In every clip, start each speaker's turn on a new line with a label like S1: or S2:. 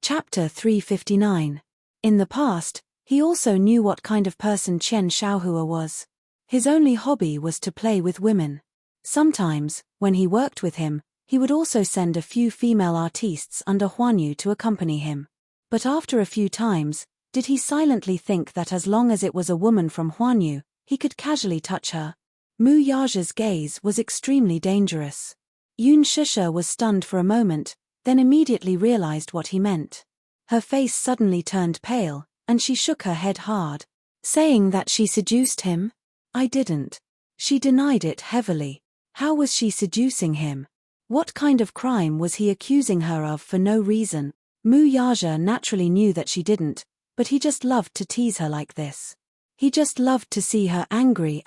S1: Chapter 359. In the past, he also knew what kind of person Qian Shaohua was. His only hobby was to play with women. Sometimes, when he worked with him, he would also send a few female artistes under Huanyu to accompany him. But after a few times, did he silently think that as long as it was a woman from Huanyu, he could casually touch her? Mu Yaja's gaze was extremely dangerous. Yun Shisha was stunned for a moment, then immediately realized what he meant. Her face suddenly turned pale, and she shook her head hard. Saying that she seduced him? I didn't. She denied it heavily. How was she seducing him? What kind of crime was he accusing her of for no reason? Mu Yaja naturally knew that she didn't, but he just loved to tease her like this. He just loved to see her angry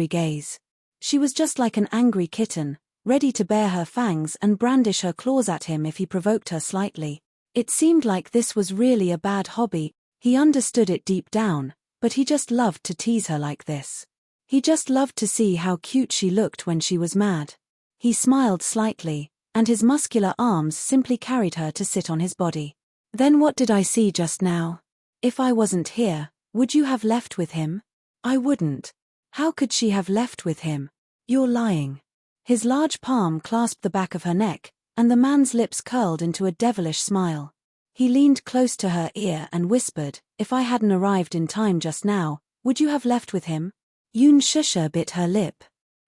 S1: gaze. She was just like an angry kitten, ready to bare her fangs and brandish her claws at him if he provoked her slightly. It seemed like this was really a bad hobby. He understood it deep down, but he just loved to tease her like this. He just loved to see how cute she looked when she was mad. He smiled slightly, and his muscular arms simply carried her to sit on his body. Then what did I see just now? If I wasn't here, would you have left with him? I wouldn't. How could she have left with him? You're lying. His large palm clasped the back of her neck, and the man's lips curled into a devilish smile. He leaned close to her ear and whispered, "If I hadn't arrived in time just now, would you have left with him?" Yun Shisha bit her lip.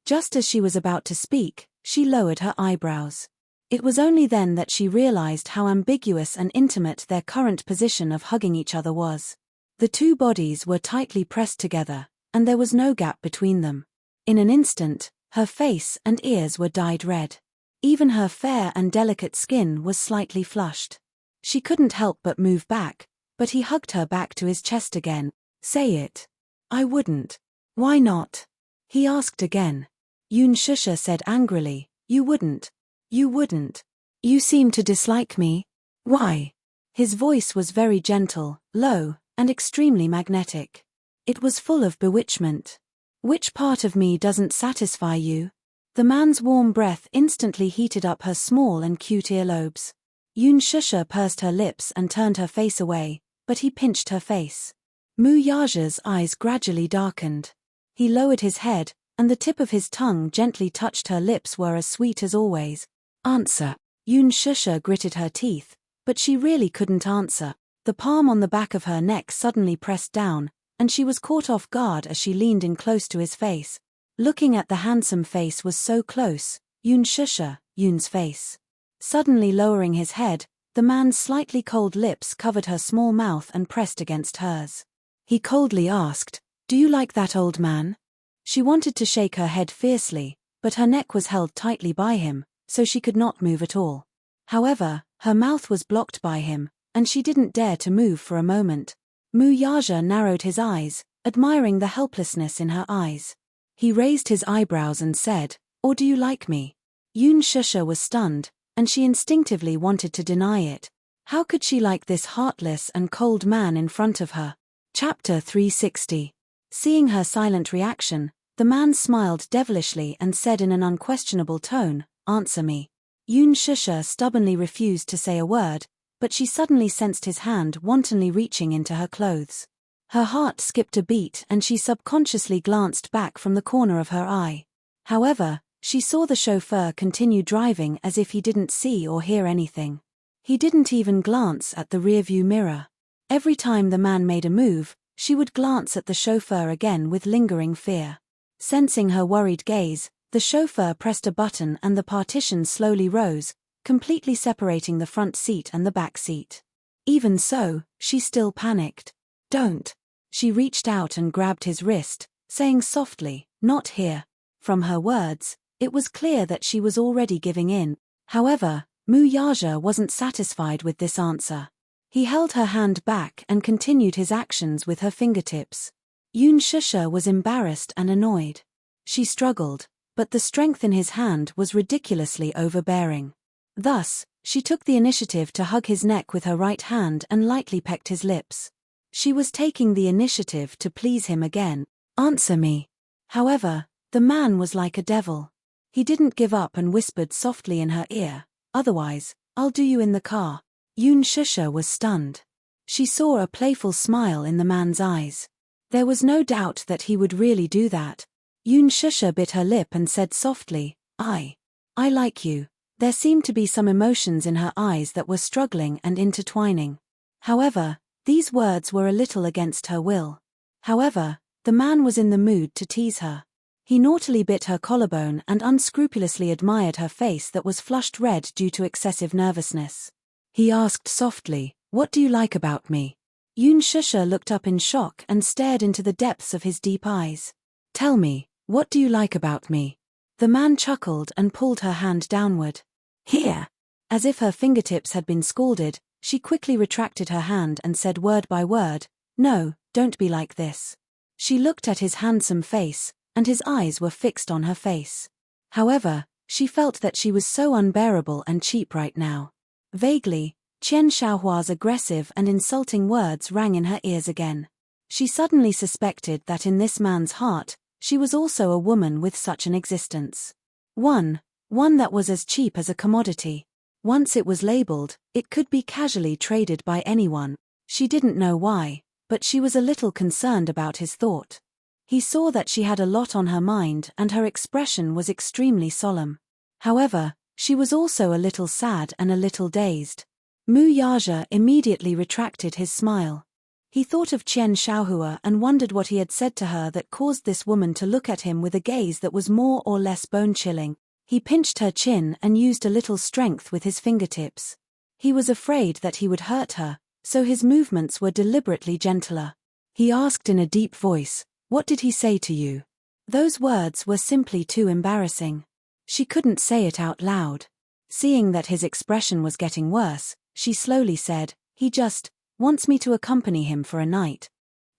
S1: Just as she was about to speak, she lowered her eyebrows. It was only then that she realized how ambiguous and intimate their current position of hugging each other was. The two bodies were tightly pressed together, and there was no gap between them. In an instant, her face and ears were dyed red. Even her fair and delicate skin was slightly flushed. She couldn't help but move back, but he hugged her back to his chest again. Say it. I wouldn't. Why not? He asked again. Yun Shisha said angrily, You wouldn't. You wouldn't. You seem to dislike me. Why? His voice was very gentle, low, and extremely magnetic. It was full of bewitchment. Which part of me doesn't satisfy you? The man's warm breath instantly heated up her small and cute earlobes. Yun Shisha pursed her lips and turned her face away, but he pinched her face. Mu Yaja's eyes gradually darkened. He lowered his head, and the tip of his tongue gently touched her lips were as sweet as always. Answer. Yun Shisha gritted her teeth, but she really couldn't answer. The palm on the back of her neck suddenly pressed down, and she was caught off guard as she leaned in close to his face. Looking at the handsome face was so close, Yun Shisha, Yun's face. Suddenly lowering his head, the man's slightly cold lips covered her small mouth and pressed against hers. He coldly asked, Do you like that old man? She wanted to shake her head fiercely, but her neck was held tightly by him, so she could not move at all. However, her mouth was blocked by him, and she didn't dare to move for a moment. Mu Yaja narrowed his eyes, admiring the helplessness in her eyes. He raised his eyebrows and said, Or do you like me? Yun Shisha was stunned, and she instinctively wanted to deny it. How could she like this heartless and cold man in front of her? Chapter 360. Seeing her silent reaction, the man smiled devilishly and said in an unquestionable tone, Answer me. Yun Shisha stubbornly refused to say a word, but she suddenly sensed his hand wantonly reaching into her clothes. Her heart skipped a beat and she subconsciously glanced back from the corner of her eye. However, she saw the chauffeur continue driving as if he didn't see or hear anything. He didn't even glance at the rearview mirror. Every time the man made a move, she would glance at the chauffeur again with lingering fear. Sensing her worried gaze, the chauffeur pressed a button and the partition slowly rose, completely separating the front seat and the back seat. Even so, she still panicked. Don't. She reached out and grabbed his wrist, saying softly, Not here. From her words, it was clear that she was already giving in. However, Mu Yaja wasn't satisfied with this answer. He held her hand back and continued his actions with her fingertips. Yun Shisha was embarrassed and annoyed. She struggled, but the strength in his hand was ridiculously overbearing. Thus, she took the initiative to hug his neck with her right hand and lightly pecked his lips. She was taking the initiative to please him again. Answer me. However, the man was like a devil. He didn't give up and whispered softly in her ear, Otherwise, I'll do you in the car. Yoon Shusha was stunned. She saw a playful smile in the man's eyes. There was no doubt that he would really do that. Yoon Shusha bit her lip and said softly, I like you. There seemed to be some emotions in her eyes that were struggling and intertwining. However, these words were a little against her will. However, the man was in the mood to tease her. He naughtily bit her collarbone and unscrupulously admired her face that was flushed red due to excessive nervousness. He asked softly, "What do you like about me?" Yoon Shusha looked up in shock and stared into the depths of his deep eyes. "Tell me, what do you like about me?" The man chuckled and pulled her hand downward. "Here." As if her fingertips had been scalded, she quickly retracted her hand and said word by word, "No, don't be like this." She looked at his handsome face, and his eyes were fixed on her face. However, she felt that she was so unbearable and cheap right now. Vaguely, Qian Xiaohua's aggressive and insulting words rang in her ears again. She suddenly suspected that in this man's heart, she was also a woman with such an existence. One that was as cheap as a commodity. Once it was labeled, it could be casually traded by anyone. She didn't know why, but she was a little concerned about his thought. He saw that she had a lot on her mind and her expression was extremely solemn. However, she was also a little sad and a little dazed. Mu Yaja immediately retracted his smile. He thought of Qian Xiaohua and wondered what he had said to her that caused this woman to look at him with a gaze that was more or less bone-chilling. He pinched her chin and used a little strength with his fingertips. He was afraid that he would hurt her, so his movements were deliberately gentler. He asked in a deep voice, "What did he say to you?" Those words were simply too embarrassing. She couldn't say it out loud. Seeing that his expression was getting worse, she slowly said, "He just wants me to accompany him for a night."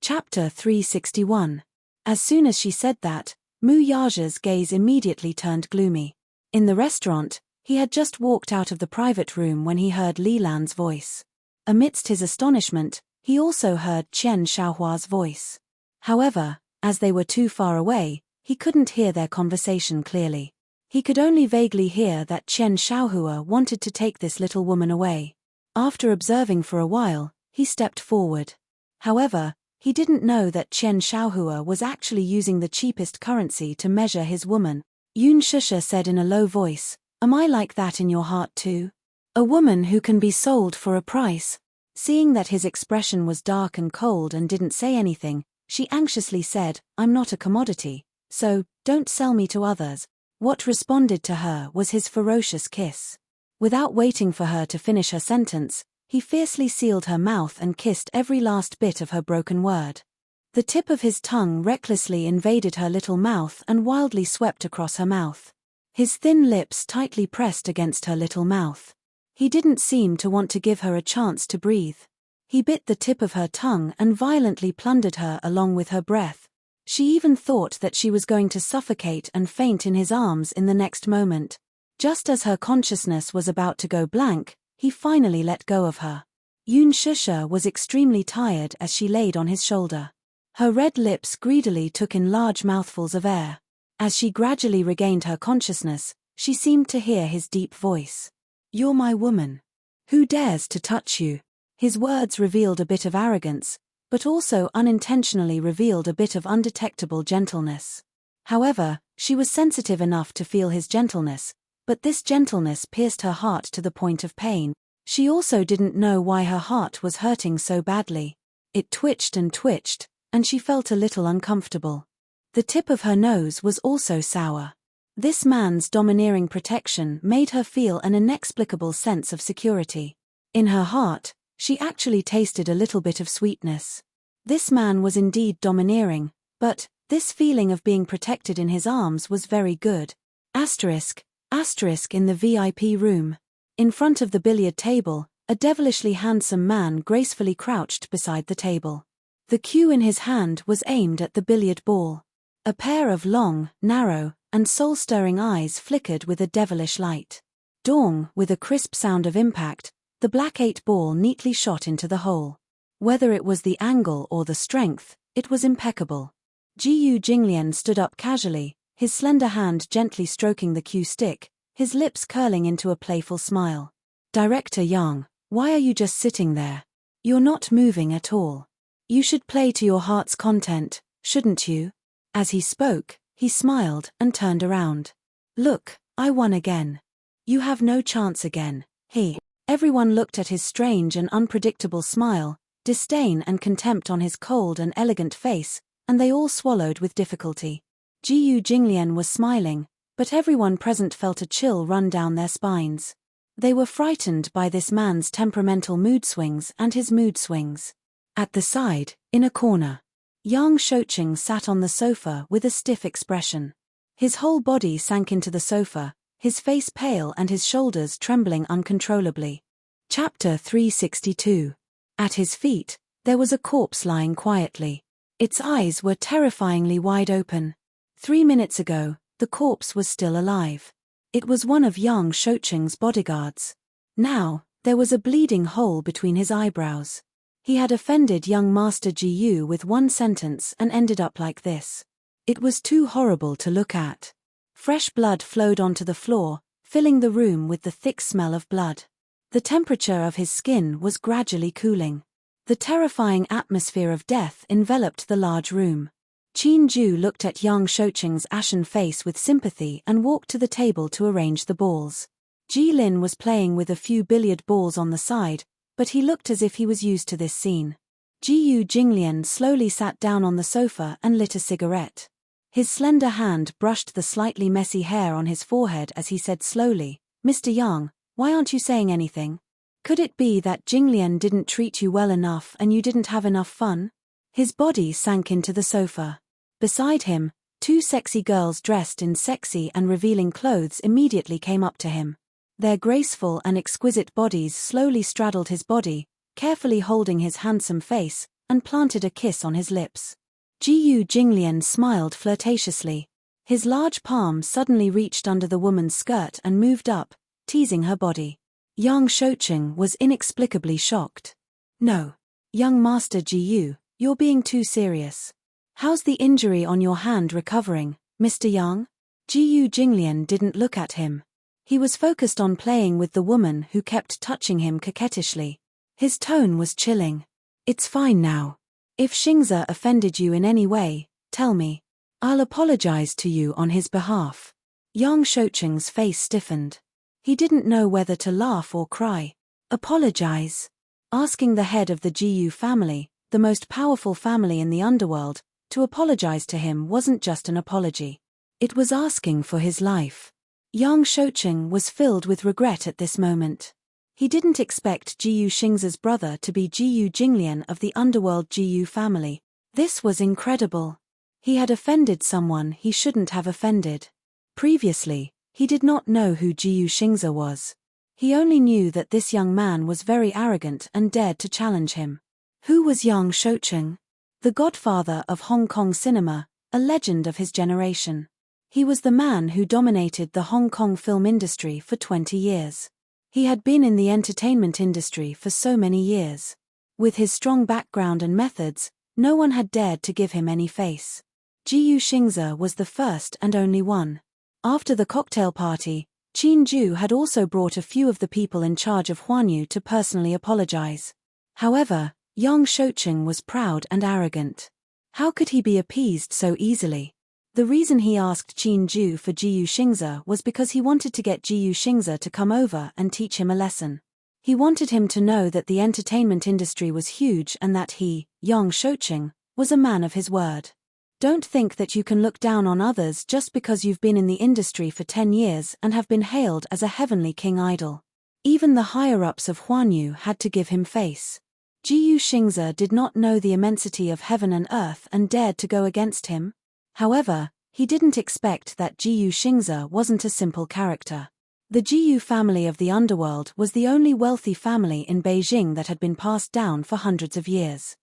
S1: Chapter 361. As soon as she said that, Mu Yaja's gaze immediately turned gloomy. In the restaurant, he had just walked out of the private room when he heard Li Lan's voice. Amidst his astonishment, he also heard Qian Xiaohua's voice. However, as they were too far away, he couldn't hear their conversation clearly. He could only vaguely hear that Qian Xiaohua wanted to take this little woman away. After observing for a while, he stepped forward. However, he didn't know that Qian Xiaohua was actually using the cheapest currency to measure his woman. Yoon Shusha said in a low voice, "Am I like that in your heart too? A woman who can be sold for a price?" Seeing that his expression was dark and cold and didn't say anything, she anxiously said, "I'm not a commodity, so don't sell me to others." What responded to her was his ferocious kiss. Without waiting for her to finish her sentence, he fiercely sealed her mouth and kissed every last bit of her broken word. The tip of his tongue recklessly invaded her little mouth and wildly swept across her mouth. His thin lips tightly pressed against her little mouth. He didn't seem to want to give her a chance to breathe. He bit the tip of her tongue and violently plundered her along with her breath. She even thought that she was going to suffocate and faint in his arms in the next moment. Just as her consciousness was about to go blank, he finally let go of her. Yoon Shusha was extremely tired as she laid on his shoulder. Her red lips greedily took in large mouthfuls of air. As she gradually regained her consciousness, she seemed to hear his deep voice. "You're my woman. Who dares to touch you?" His words revealed a bit of arrogance, but also unintentionally revealed a bit of undetectable gentleness. However, she was sensitive enough to feel his gentleness, but this gentleness pierced her heart to the point of pain. She also didn't know why her heart was hurting so badly. It twitched, and she felt a little uncomfortable. The tip of her nose was also sour. This man's domineering protection made her feel an inexplicable sense of security. In her heart, she actually tasted a little bit of sweetness. This man was indeed domineering, but this feeling of being protected in his arms was very good. Asterisk in the VIP room. In front of the billiard table, a devilishly handsome man gracefully crouched beside the table. The cue in his hand was aimed at the billiard ball. A pair of long, narrow, and soul-stirring eyes flickered with a devilish light. Dong, with a crisp sound of impact, the black 8 ball neatly shot into the hole. Whether it was the angle or the strength, it was impeccable. Jiyu Jinglian stood up casually, his slender hand gently stroking the cue stick, his lips curling into a playful smile. "Director Yang, Why are you just sitting there? You're not moving at all. You should play to your heart's content, shouldn't you? As he spoke, he smiled and turned around. Look, I won again. You have no chance again. Everyone looked at his strange and unpredictable smile, disdain and contempt on his cold and elegant face, and they all swallowed with difficulty. Jiyu Jinglian was smiling, but everyone present felt a chill run down their spines. They were frightened by this man's temperamental mood swings and his mood swings. At the side, in a corner, Yang Shouqing sat on the sofa with a stiff expression. His whole body sank into the sofa, his face pale and his shoulders trembling uncontrollably. Chapter 362. At his feet, there was a corpse lying quietly. Its eyes were terrifyingly wide open. 3 minutes ago, the corpse was still alive. It was one of Yang Shouqing's bodyguards. Now, there was a bleeding hole between his eyebrows. He had offended young Master Jiyu with one sentence and ended up like this. It was too horrible to look at. Fresh blood flowed onto the floor, filling the room with the thick smell of blood. The temperature of his skin was gradually cooling. The terrifying atmosphere of death enveloped the large room. Qin Ju looked at Yang Shouqing's ashen face with sympathy and walked to the table to arrange the balls. Ji Lin was playing with a few billiard balls on the side, but he looked as if he was used to this scene. Jiyu Jinglian slowly sat down on the sofa and lit a cigarette. His slender hand brushed the slightly messy hair on his forehead as he said slowly, "Mr. Yang, why aren't you saying anything? Could it be that Jinglian didn't treat you well enough and you didn't have enough fun?" His body sank into the sofa. Beside him, 2 sexy girls dressed in sexy and revealing clothes immediately came up to him. Their graceful and exquisite bodies slowly straddled his body, carefully holding his handsome face, and planted a kiss on his lips. Jiyu Jinglian smiled flirtatiously. His large palm suddenly reached under the woman's skirt and moved up, teasing her body. Yang Shouqing was inexplicably shocked. "No. Young Master Jiyu, you're being too serious. How's the injury on your hand recovering, Mr. Yang?" Jiyu Jinglian didn't look at him. He was focused on playing with the woman who kept touching him coquettishly. His tone was chilling. "It's fine now. If Xingze offended you in any way, tell me. I'll apologize to you on his behalf." Yang Shouqing's face stiffened. He didn't know whether to laugh or cry. Apologize? Asking the head of the Jiyu family, the most powerful family in the underworld, to apologize to him wasn't just an apology. It was asking for his life. Yang Shouqing was filled with regret at this moment. He didn't expect Jiyu Xingze's brother to be Jiyu Jinglian of the underworld Jiyu family. This was incredible. He had offended someone he shouldn't have offended. Previously, he did not know who Jiyu Xingze was. He only knew that this young man was very arrogant and dared to challenge him. Who was Yang Shouqing? The godfather of Hong Kong cinema, a legend of his generation. He was the man who dominated the Hong Kong film industry for 20 years. He had been in the entertainment industry for so many years. With his strong background and methods, no one had dared to give him any face. Jiyu Xingze was the first and only one. After the cocktail party, Qin Ju had also brought a few of the people in charge of Huanyu to personally apologize. However, Yang Shouqing was proud and arrogant. How could he be appeased so easily? The reason he asked Qin Ju for Jiyu Xingze was because he wanted to get Jiyu Xingze to come over and teach him a lesson. He wanted him to know that the entertainment industry was huge and that he, Yang Shouqing, was a man of his word. Don't think that you can look down on others just because you've been in the industry for 10 years and have been hailed as a heavenly king idol. Even the higher-ups of Huanyu had to give him face. Jiyu Xingze did not know the immensity of heaven and earth and dared to go against him. However, he didn't expect that Jiyu Xingze wasn't a simple character. The Jiyu family of the underworld was the only wealthy family in Beijing that had been passed down for hundreds of years.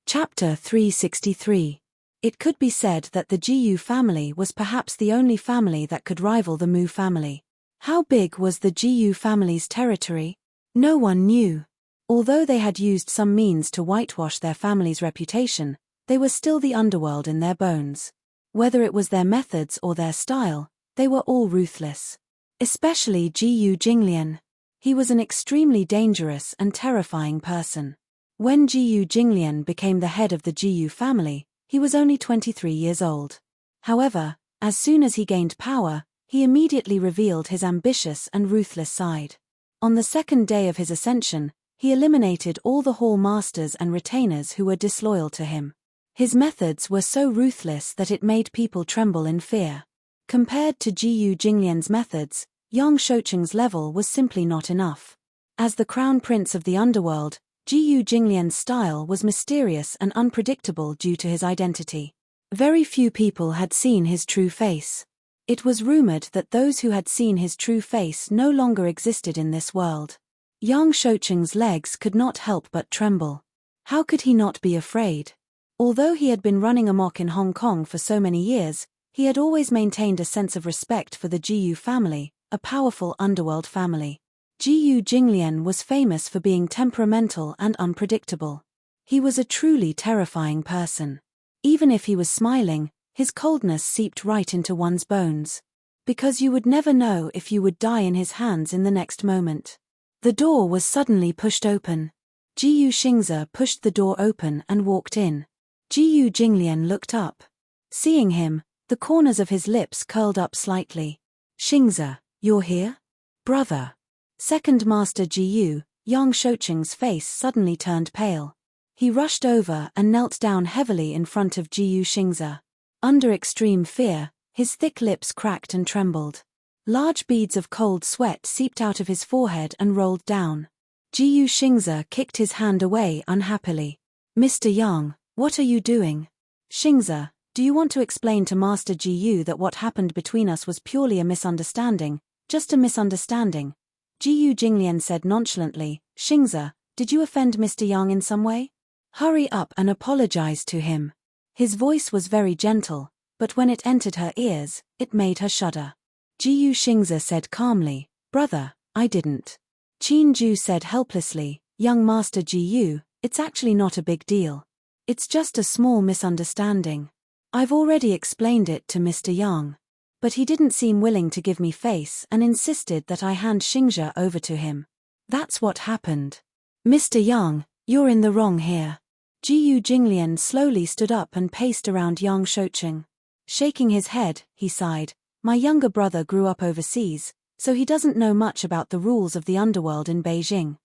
S1: Chapter 363. It could be said that the Jiyu family was perhaps the only family that could rival the Mu family. How big was the Jiyu family's territory? No one knew. Although they had used some means to whitewash their family's reputation, they were still the underworld in their bones. Whether it was their methods or their style, they were all ruthless. Especially Jiyu Jinglian. He was an extremely dangerous and terrifying person. When Jiyu Jinglian became the head of the Jiyu family, he was only 23 years old. However, as soon as he gained power, he immediately revealed his ambitious and ruthless side. On the second day of his ascension, he eliminated all the hall masters and retainers who were disloyal to him. His methods were so ruthless that it made people tremble in fear. Compared to Jiyu Jinglian's methods, Yang Shoucheng's level was simply not enough. As the crown prince of the underworld, Jiyu Jinglian's style was mysterious and unpredictable due to his identity. Very few people had seen his true face. It was rumored that those who had seen his true face no longer existed in this world. Yang Shoucheng's legs could not help but tremble. How could he not be afraid? Although he had been running amok in Hong Kong for so many years, he had always maintained a sense of respect for the Jiyu family, a powerful underworld family. Jiyu Jinglian was famous for being temperamental and unpredictable. He was a truly terrifying person. Even if he was smiling, his coldness seeped right into one's bones. Because you would never know if you would die in his hands in the next moment. The door was suddenly pushed open. Jiyu Xingze pushed the door open and walked in. Jiyu Jinglian looked up. Seeing him, the corners of his lips curled up slightly. Xingze, you're here? Brother. Second Master Jiyu, Yang Shoucheng's face suddenly turned pale. He rushed over and knelt down heavily in front of Jiyu Xingze. Under extreme fear, his thick lips cracked and trembled. Large beads of cold sweat seeped out of his forehead and rolled down. Jiyu Xingze kicked his hand away unhappily. Mr. Yang, what are you doing? Xingze, do you want to explain to Master Jiyu that what happened between us was purely a misunderstanding, just a misunderstanding? Jiyu Jinglian said nonchalantly. Xingze, did you offend Mr. Yang in some way? Hurry up and apologize to him. His voice was very gentle, but when it entered her ears, it made her shudder. Jiyu Xingze said calmly, Brother, I didn't. Qin Ju said helplessly, Young Master Jiyu, it's actually not a big deal. It's just a small misunderstanding. I've already explained it to Mr. Yang. But he didn't seem willing to give me face and insisted that I hand Xingze over to him. That's what happened. Mr. Yang, you're in the wrong here. Jiyu Jinglian slowly stood up and paced around Yang Shoucheng. Shaking his head, he sighed, My younger brother grew up overseas, so he doesn't know much about the rules of the underworld in Beijing.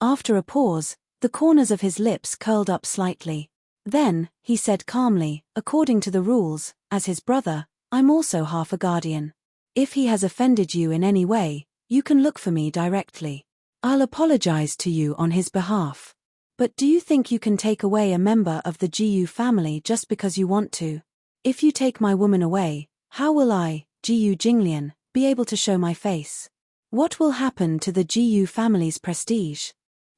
S1: After a pause, the corners of his lips curled up slightly. Then, he said calmly, According to the rules, as his brother, I'm also half a guardian. If he has offended you in any way, you can look for me directly. I'll apologize to you on his behalf. But do you think you can take away a member of the Jiyu family just because you want to? If you take my woman away, how will I, Jiyu Jinglian, be able to show my face? What will happen to the Jiyu family's prestige?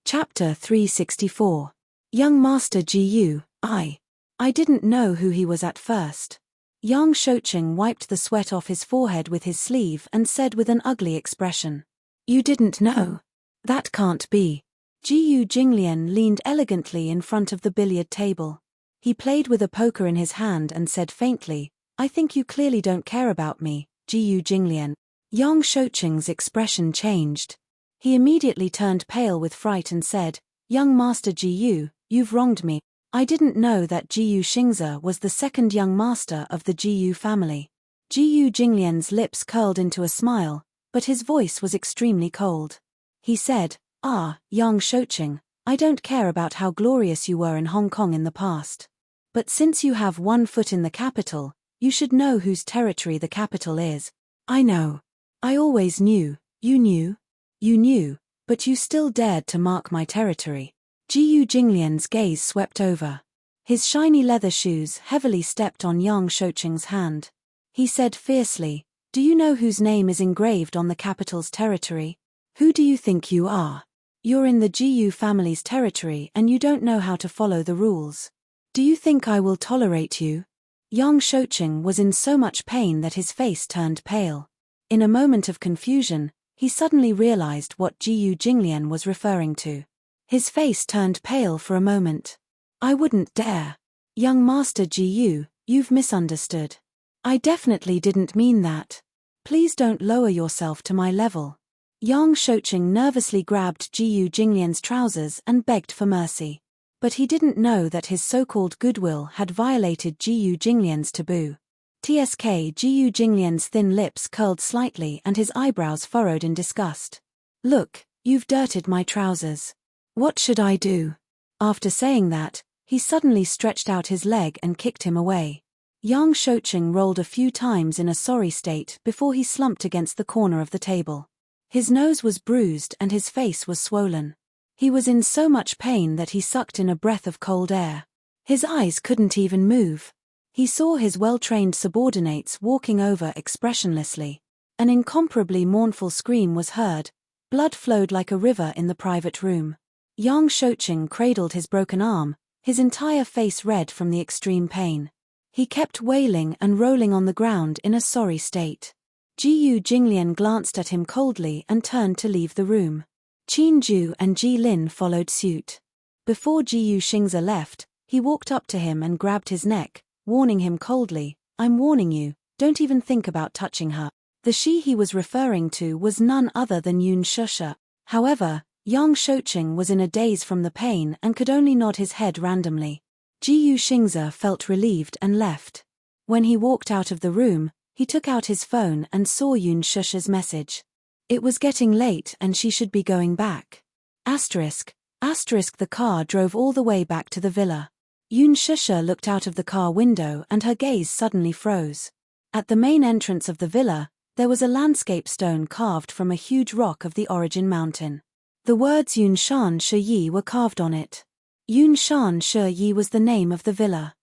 S1: Chapter 364. Young Master Jiyu, I didn't know who he was at first. Yang Shoucheng wiped the sweat off his forehead with his sleeve and said with an ugly expression. You didn't know? That can't be. Jiyu Jinglian leaned elegantly in front of the billiard table. He played with a poker in his hand and said faintly, I think you clearly don't care about me, Jiyu Jinglian. Yang Shoucheng's expression changed. He immediately turned pale with fright and said, Young Master Jiyu, you've wronged me. I didn't know that Jiyu Xingze was the second young master of the Jiyu family. Jiyu Jinglian's lips curled into a smile, but his voice was extremely cold. He said, Yang Shoucheng, I don't care about how glorious you were in Hong Kong in the past. But since you have one foot in the capital, you should know whose territory the capital is. I know. I always knew. You knew? You knew, but you still dared to mark my territory. Jiyu Jinglian's gaze swept over. His shiny leather shoes heavily stepped on Yang Shoucheng's hand. He said fiercely, Do you know whose name is engraved on the capital's territory? Who do you think you are? You're in the Jiyu family's territory and you don't know how to follow the rules. Do you think I will tolerate you? Yang Shoucheng was in so much pain that his face turned pale. In a moment of confusion, he suddenly realized what Jiyu Jinglian was referring to. His face turned pale for a moment. I wouldn't dare. Young Master Jiyu, you've misunderstood. I definitely didn't mean that. Please don't lower yourself to my level. Yang Shouqing nervously grabbed Jiyu Jinglian's trousers and begged for mercy. But he didn't know that his so-called goodwill had violated Jiyu Jinglian's taboo. TSK Jiyu Jinglian's thin lips curled slightly and his eyebrows furrowed in disgust. Look, you've dirted my trousers. What should I do? After saying that, he suddenly stretched out his leg and kicked him away. Yang Shouqing rolled a few times in a sorry state before he slumped against the corner of the table. His nose was bruised and his face was swollen. He was in so much pain that he sucked in a breath of cold air. His eyes couldn't even move. He saw his well-trained subordinates walking over expressionlessly. An incomparably mournful scream was heard. Blood flowed like a river in the private room. Yang Shouqing cradled his broken arm, his entire face red from the extreme pain. He kept wailing and rolling on the ground in a sorry state. Jiyu Jinglian glanced at him coldly and turned to leave the room. Qin Ju and Ji Lin followed suit. Before Jiyu Xingze left, he walked up to him and grabbed his neck, warning him coldly, "I'm warning you, don't even think about touching her." The she he was referring to was none other than Yun Shusha. However, Yang Shouqing was in a daze from the pain and could only nod his head randomly. Jiyu Xingze felt relieved and left. When he walked out of the room, he took out his phone and saw Yun Shusha's message. It was getting late and she should be going back. The car drove all the way back to the villa. Yun Shusha looked out of the car window and her gaze suddenly froze. At the main entrance of the villa, there was a landscape stone carved from a huge rock of the origin mountain. The words Yun Shan Shi Yi were carved on it. Yun Shan Shi Yi was the name of the villa.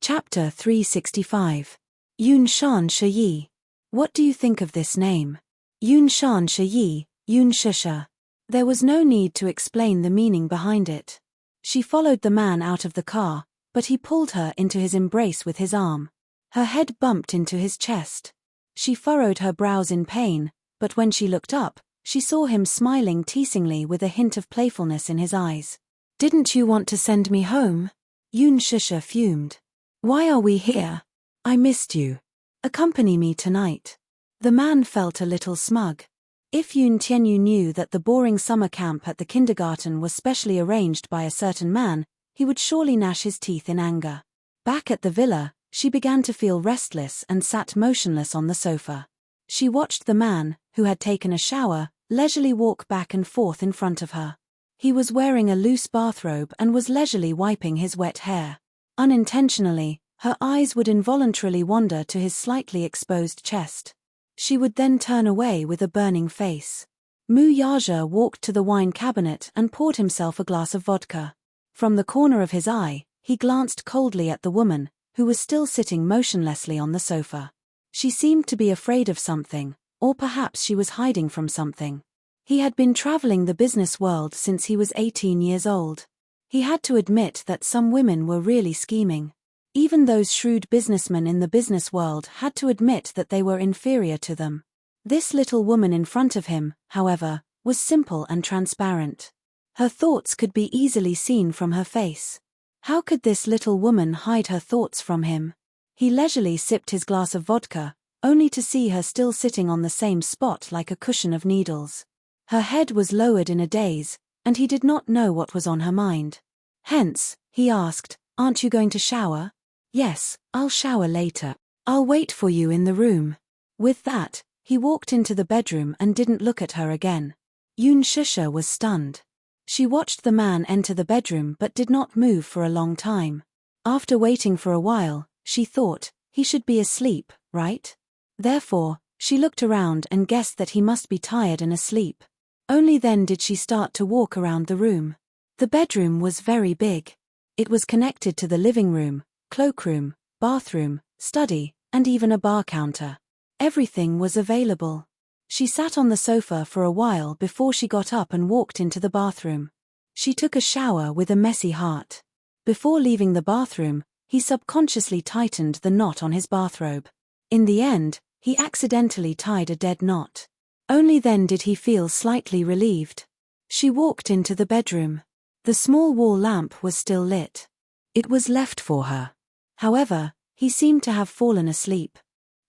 S1: Chapter 365. Yun Shan Shi Yi. What do you think of this name? Yun Shan Shi Yi, Yun Shusha. There was no need to explain the meaning behind it. She followed the man out of the car, but he pulled her into his embrace with his arm. Her head bumped into his chest. She furrowed her brows in pain, but when she looked up, she saw him smiling teasingly with a hint of playfulness in his eyes. "Didn't you want to send me home?" Yun Shusha fumed. "Why are we here? I missed you. Accompany me tonight." The man felt a little smug. If Yun Tianyu knew that the boring summer camp at the kindergarten was specially arranged by a certain man, he would surely gnash his teeth in anger. Back at the villa, she began to feel restless and sat motionless on the sofa. She watched the man, who had taken a shower, leisurely walk back and forth in front of her. He was wearing a loose bathrobe and was leisurely wiping his wet hair. Unintentionally, her eyes would involuntarily wander to his slightly exposed chest. She would then turn away with a burning face. Mu Yaja walked to the wine cabinet and poured himself a glass of vodka. From the corner of his eye, he glanced coldly at the woman, who was still sitting motionlessly on the sofa. She seemed to be afraid of something, or perhaps she was hiding from something. He had been traveling the business world since he was 18 years old. He had to admit that some women were really scheming. Even those shrewd businessmen in the business world had to admit that they were inferior to them. This little woman in front of him, however, was simple and transparent. Her thoughts could be easily seen from her face. How could this little woman hide her thoughts from him? He leisurely sipped his glass of vodka, only to see her still sitting on the same spot like a cushion of needles. Her head was lowered in a daze, and he did not know what was on her mind. Hence, he asked, "Aren't you going to shower?" "Yes, I'll shower later. I'll wait for you in the room." With that, he walked into the bedroom and didn't look at her again. Yun Shusha was stunned. She watched the man enter the bedroom but did not move for a long time. After waiting for a while, she thought, he should be asleep, right? Therefore, she looked around and guessed that he must be tired and asleep. Only then did she start to walk around the room. The bedroom was very big. It was connected to the living room, cloakroom, bathroom, study, and even a bar counter. Everything was available. She sat on the sofa for a while before she got up and walked into the bathroom. She took a shower with a messy heart. Before leaving the bathroom, he subconsciously tightened the knot on his bathrobe. In the end, he accidentally tied a dead knot. Only then did he feel slightly relieved. She walked into the bedroom. The small wall lamp was still lit. It was left for her. However, he seemed to have fallen asleep.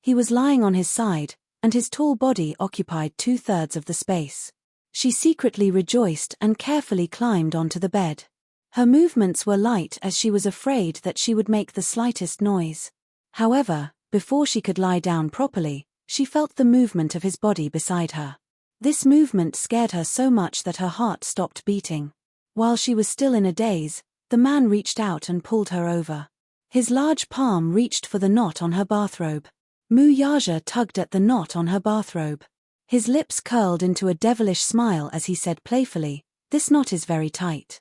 S1: He was lying on his side, and his tall body occupied 2/3 of the space. She secretly rejoiced and carefully climbed onto the bed. Her movements were light as she was afraid that she would make the slightest noise. However, before she could lie down properly, she felt the movement of his body beside her. This movement scared her so much that her heart stopped beating. While she was still in a daze, the man reached out and pulled her over. His large palm reached for the knot on her bathrobe. Mu Yaja tugged at the knot on her bathrobe. His lips curled into a devilish smile as he said playfully, "This knot is very tight."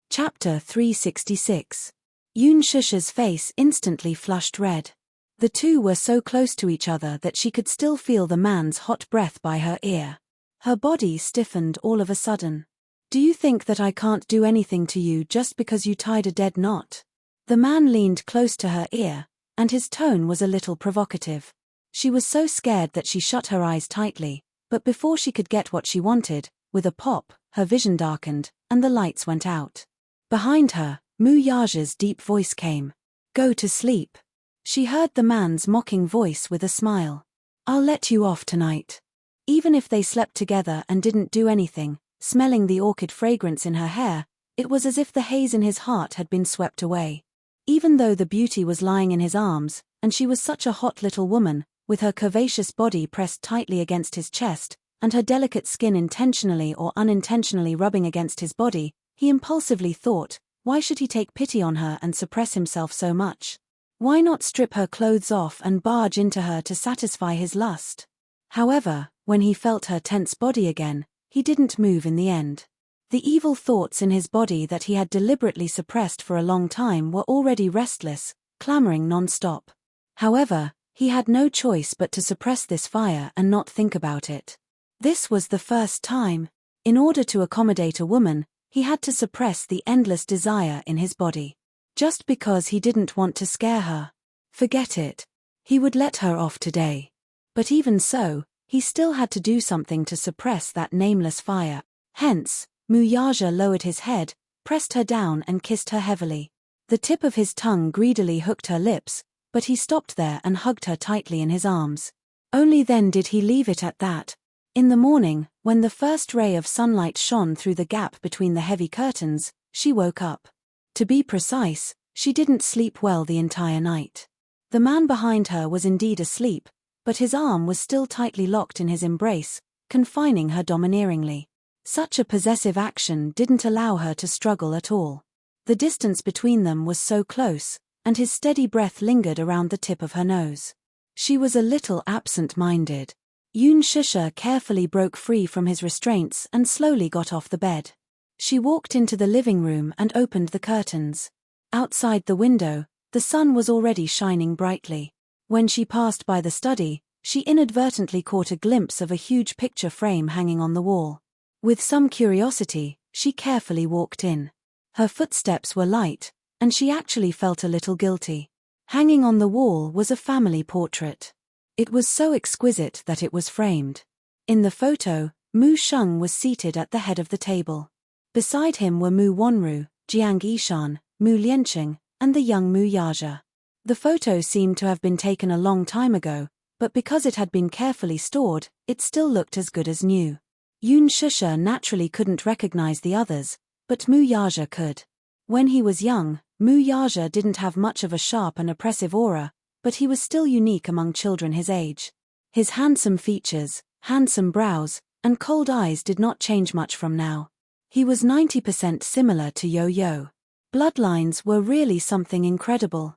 S1: Chapter 366. Yoon Shusha's face instantly flushed red. The two were so close to each other that she could still feel the man's hot breath by her ear. Her body stiffened all of a sudden. "Do you think that I can't do anything to you just because you tied a dead knot?" The man leaned close to her ear, and his tone was a little provocative. She was so scared that she shut her eyes tightly, but before she could get what she wanted, with a pop, her vision darkened, and the lights went out. Behind her, Mu Yaja's deep voice came. "Go to sleep." She heard the man's mocking voice with a smile. "I'll let you off tonight." Even if they slept together and didn't do anything, smelling the orchid fragrance in her hair, it was as if the haze in his heart had been swept away. Even though the beauty was lying in his arms, and she was such a hot little woman, with her curvaceous body pressed tightly against his chest, and her delicate skin intentionally or unintentionally rubbing against his body, he impulsively thought, why should he take pity on her and suppress himself so much? Why not strip her clothes off and barge into her to satisfy his lust? However, when he felt her tense body again, he didn't move in the end. The evil thoughts in his body that he had deliberately suppressed for a long time were already restless, clamoring non-stop. However, he had no choice but to suppress this fire and not think about it. This was the first time. In order to accommodate a woman, he had to suppress the endless desire in his body. Just because he didn't want to scare her. Forget it. He would let her off today. But even so, he still had to do something to suppress that nameless fire. Hence, Mu Yaja lowered his head, pressed her down and kissed her heavily. The tip of his tongue greedily hooked her lips, but he stopped there and hugged her tightly in his arms. Only then did he leave it at that. In the morning, when the first ray of sunlight shone through the gap between the heavy curtains, she woke up. To be precise, she didn't sleep well the entire night. The man behind her was indeed asleep, but his arm was still tightly locked in his embrace, confining her domineeringly. Such a possessive action didn't allow her to struggle at all. The distance between them was so close, and his steady breath lingered around the tip of her nose. She was a little absent-minded. Yoon Shusha carefully broke free from his restraints and slowly got off the bed. She walked into the living room and opened the curtains. Outside the window, the sun was already shining brightly. When she passed by the study, she inadvertently caught a glimpse of a huge picture frame hanging on the wall. With some curiosity, she carefully walked in. Her footsteps were light, and she actually felt a little guilty. Hanging on the wall was a family portrait. It was so exquisite that it was framed. In the photo, Mu Sheng was seated at the head of the table. Beside him were Mu Wonru, Jiang Yishan, Mu Lianqing, and the young Mu Yaja. The photo seemed to have been taken a long time ago, but because it had been carefully stored, it still looked as good as new. Yoon Shusha naturally couldn't recognize the others, but Mu Yaja could. When he was young, Mu Yaja didn't have much of a sharp and oppressive aura, but he was still unique among children his age. His handsome features, handsome brows, and cold eyes did not change much from now. He was 90% similar to Yo-Yo. Bloodlines were really something incredible.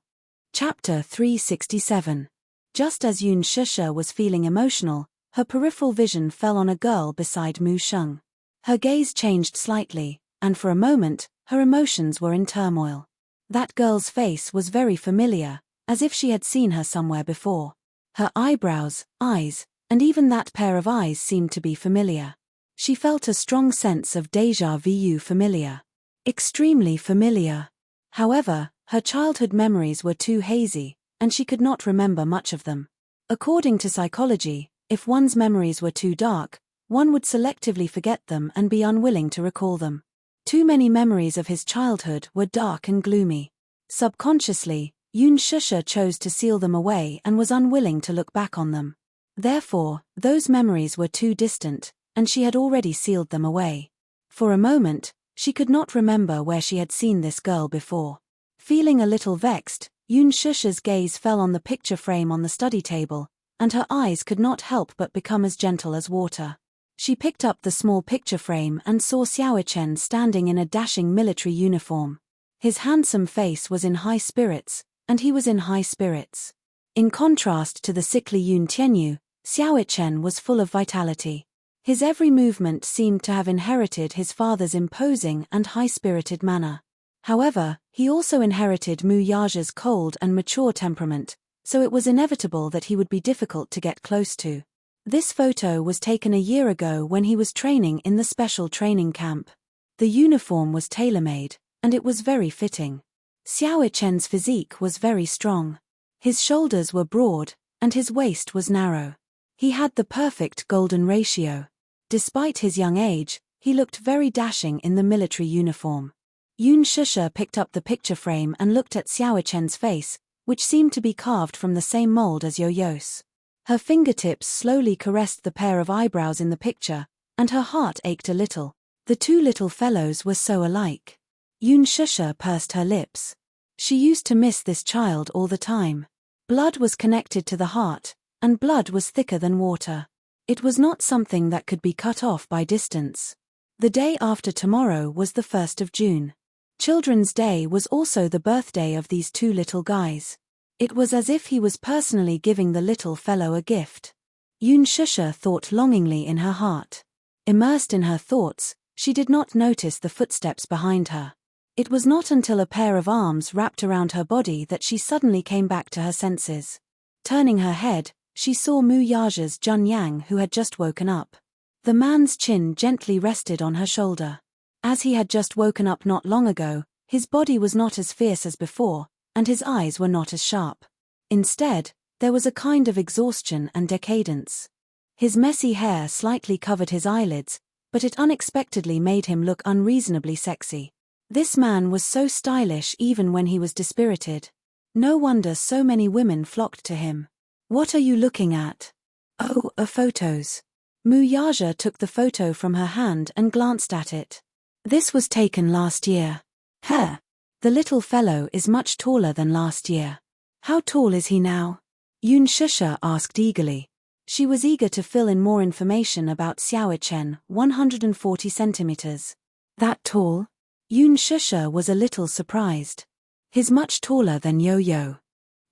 S1: Chapter 367. Just as Yoon Shusha was feeling emotional, her peripheral vision fell on a girl beside Mu Sheng. Her gaze changed slightly, and for a moment, her emotions were in turmoil. That girl's face was very familiar, as if she had seen her somewhere before. Her eyebrows, eyes, and even that pair of eyes seemed to be familiar. She felt a strong sense of déjà vu familiar. Extremely familiar. However, her childhood memories were too hazy, and she could not remember much of them. According to psychology, if one's memories were too dark, one would selectively forget them and be unwilling to recall them. Too many memories of his childhood were dark and gloomy. Subconsciously, Yoon Shusha chose to seal them away and was unwilling to look back on them. Therefore, those memories were too distant, and she had already sealed them away. For a moment, she could not remember where she had seen this girl before. Feeling a little vexed, Yoon Shusha's gaze fell on the picture frame on the study table, and her eyes could not help but become as gentle as water. She picked up the small picture frame and saw Xiao Chen standing in a dashing military uniform. His handsome face was in high spirits, and he was in high spirits. In contrast to the sickly Yoon Tianyu, Xiao Chen was full of vitality. His every movement seemed to have inherited his father's imposing and high-spirited manner. However, he also inherited Mu Yaja's cold and mature temperament, so it was inevitable that he would be difficult to get close to. This photo was taken a year ago when he was training in the special training camp. The uniform was tailor-made, and it was very fitting. Xiao Chen's physique was very strong. His shoulders were broad, and his waist was narrow. He had the perfect golden ratio. Despite his young age, he looked very dashing in the military uniform. Yoon Shusha picked up the picture frame and looked at Xiao Chen's face, which seemed to be carved from the same mold as Yo-Yo's. Her fingertips slowly caressed the pair of eyebrows in the picture, and her heart ached a little. The two little fellows were so alike. Yoon Shusha pursed her lips. She used to miss this child all the time. Blood was connected to the heart, and blood was thicker than water. It was not something that could be cut off by distance. The day after tomorrow was the 1st of June. Children's Day was also the birthday of these two little guys. It was as if he was personally giving the little fellow a gift. Yoon Shusha thought longingly in her heart. Immersed in her thoughts, she did not notice the footsteps behind her. It was not until a pair of arms wrapped around her body that she suddenly came back to her senses. Turning her head, she saw Mu Yaja's Jun Yang, who had just woken up. The man's chin gently rested on her shoulder. As he had just woken up not long ago, his body was not as fierce as before, and his eyes were not as sharp. Instead, there was a kind of exhaustion and decadence. His messy hair slightly covered his eyelids, but it unexpectedly made him look unreasonably sexy. This man was so stylish even when he was dispirited. No wonder so many women flocked to him. "What are you looking at?" "Oh, photos." Mu Yaja took the photo from her hand and glanced at it. "This was taken last year." "Huh. The little fellow is much taller than last year." "How tall is he now?" Yoon Shusha asked eagerly. She was eager to fill in more information about Xiao Chen, 140 centimeters. "That tall?" Yoon Shusha was a little surprised. "He's much taller than Yo-Yo."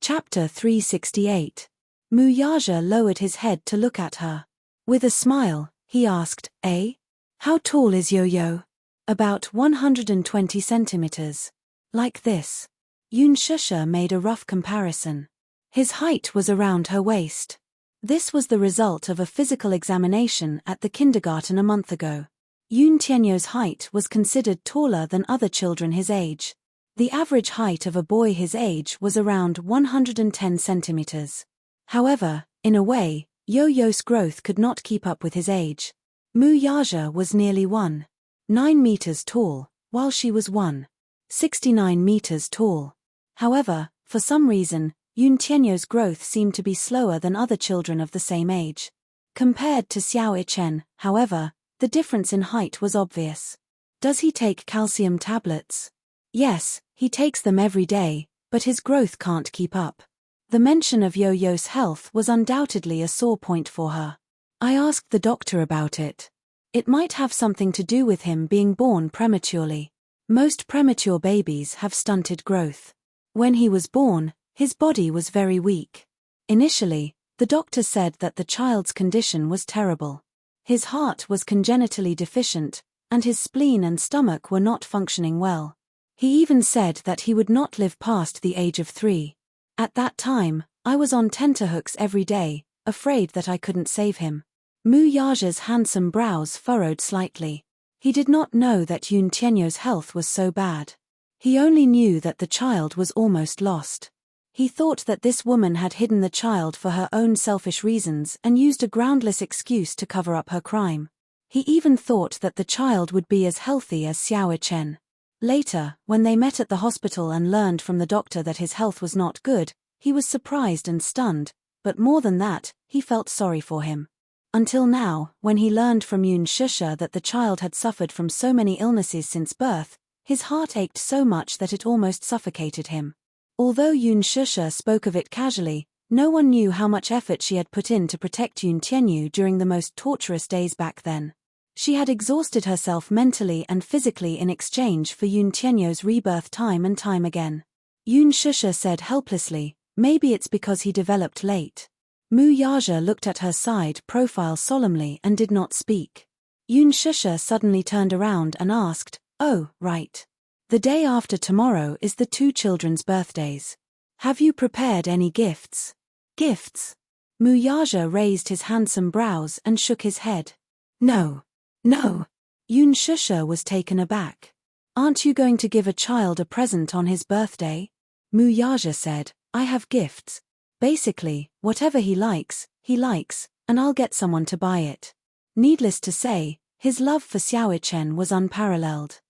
S1: Chapter 368. Mu Yaja lowered his head to look at her. With a smile, he asked, "Eh? How tall is Yo-Yo?" "About 120 centimeters. Like this." Yoon Shusha made a rough comparison. His height was around her waist. This was the result of a physical examination at the kindergarten a month ago. Yoon Tianyo's height was considered taller than other children his age. The average height of a boy his age was around 110 centimeters. However, in a way, Yo-Yo's growth could not keep up with his age. Mu Yaja was nearly 1.9 meters tall, while she was 1.69 meters tall. However, for some reason, Yoon Tianyo's growth seemed to be slower than other children of the same age. Compared to Xiao Chen, however, the difference in height was obvious. "Does he take calcium tablets?" "Yes, he takes them every day, but his growth can't keep up." The mention of Yo-Yo's health was undoubtedly a sore point for her. "I asked the doctor about it. It might have something to do with him being born prematurely. Most premature babies have stunted growth. When he was born, his body was very weak. Initially, the doctor said that the child's condition was terrible. His heart was congenitally deficient, and his spleen and stomach were not functioning well. He even said that he would not live past the age of 3. At that time, I was on tenterhooks every day, afraid that I couldn't save him." Mu Yaja's handsome brows furrowed slightly. He did not know that Yoon Tianyo's health was so bad. He only knew that the child was almost lost. He thought that this woman had hidden the child for her own selfish reasons and used a groundless excuse to cover up her crime. He even thought that the child would be as healthy as Xiao Chen. Later, when they met at the hospital and learned from the doctor that his health was not good, he was surprised and stunned, but more than that, he felt sorry for him. Until now, when he learned from Yun Shusha that the child had suffered from so many illnesses since birth, his heart ached so much that it almost suffocated him. Although Yun Shusha spoke of it casually, no one knew how much effort she had put in to protect Yun Tianyu during the most torturous days back then. She had exhausted herself mentally and physically in exchange for Yun Tianyu's rebirth time and time again. Yun Shusha said helplessly, "Maybe it's because he developed late." Mu Yaja looked at her side profile solemnly and did not speak. Yun Shusha suddenly turned around and asked, "Oh, right. The day after tomorrow is the two children's birthdays. Have you prepared any gifts?" "Gifts?" Mu Yaja raised his handsome brows and shook his head. "No. No." Yun Shusha was taken aback. "Aren't you going to give a child a present on his birthday?" Mu Yaja said, "I have gifts. Basically, whatever he likes, and I'll get someone to buy it." Needless to say, his love for Xiao Chen was unparalleled.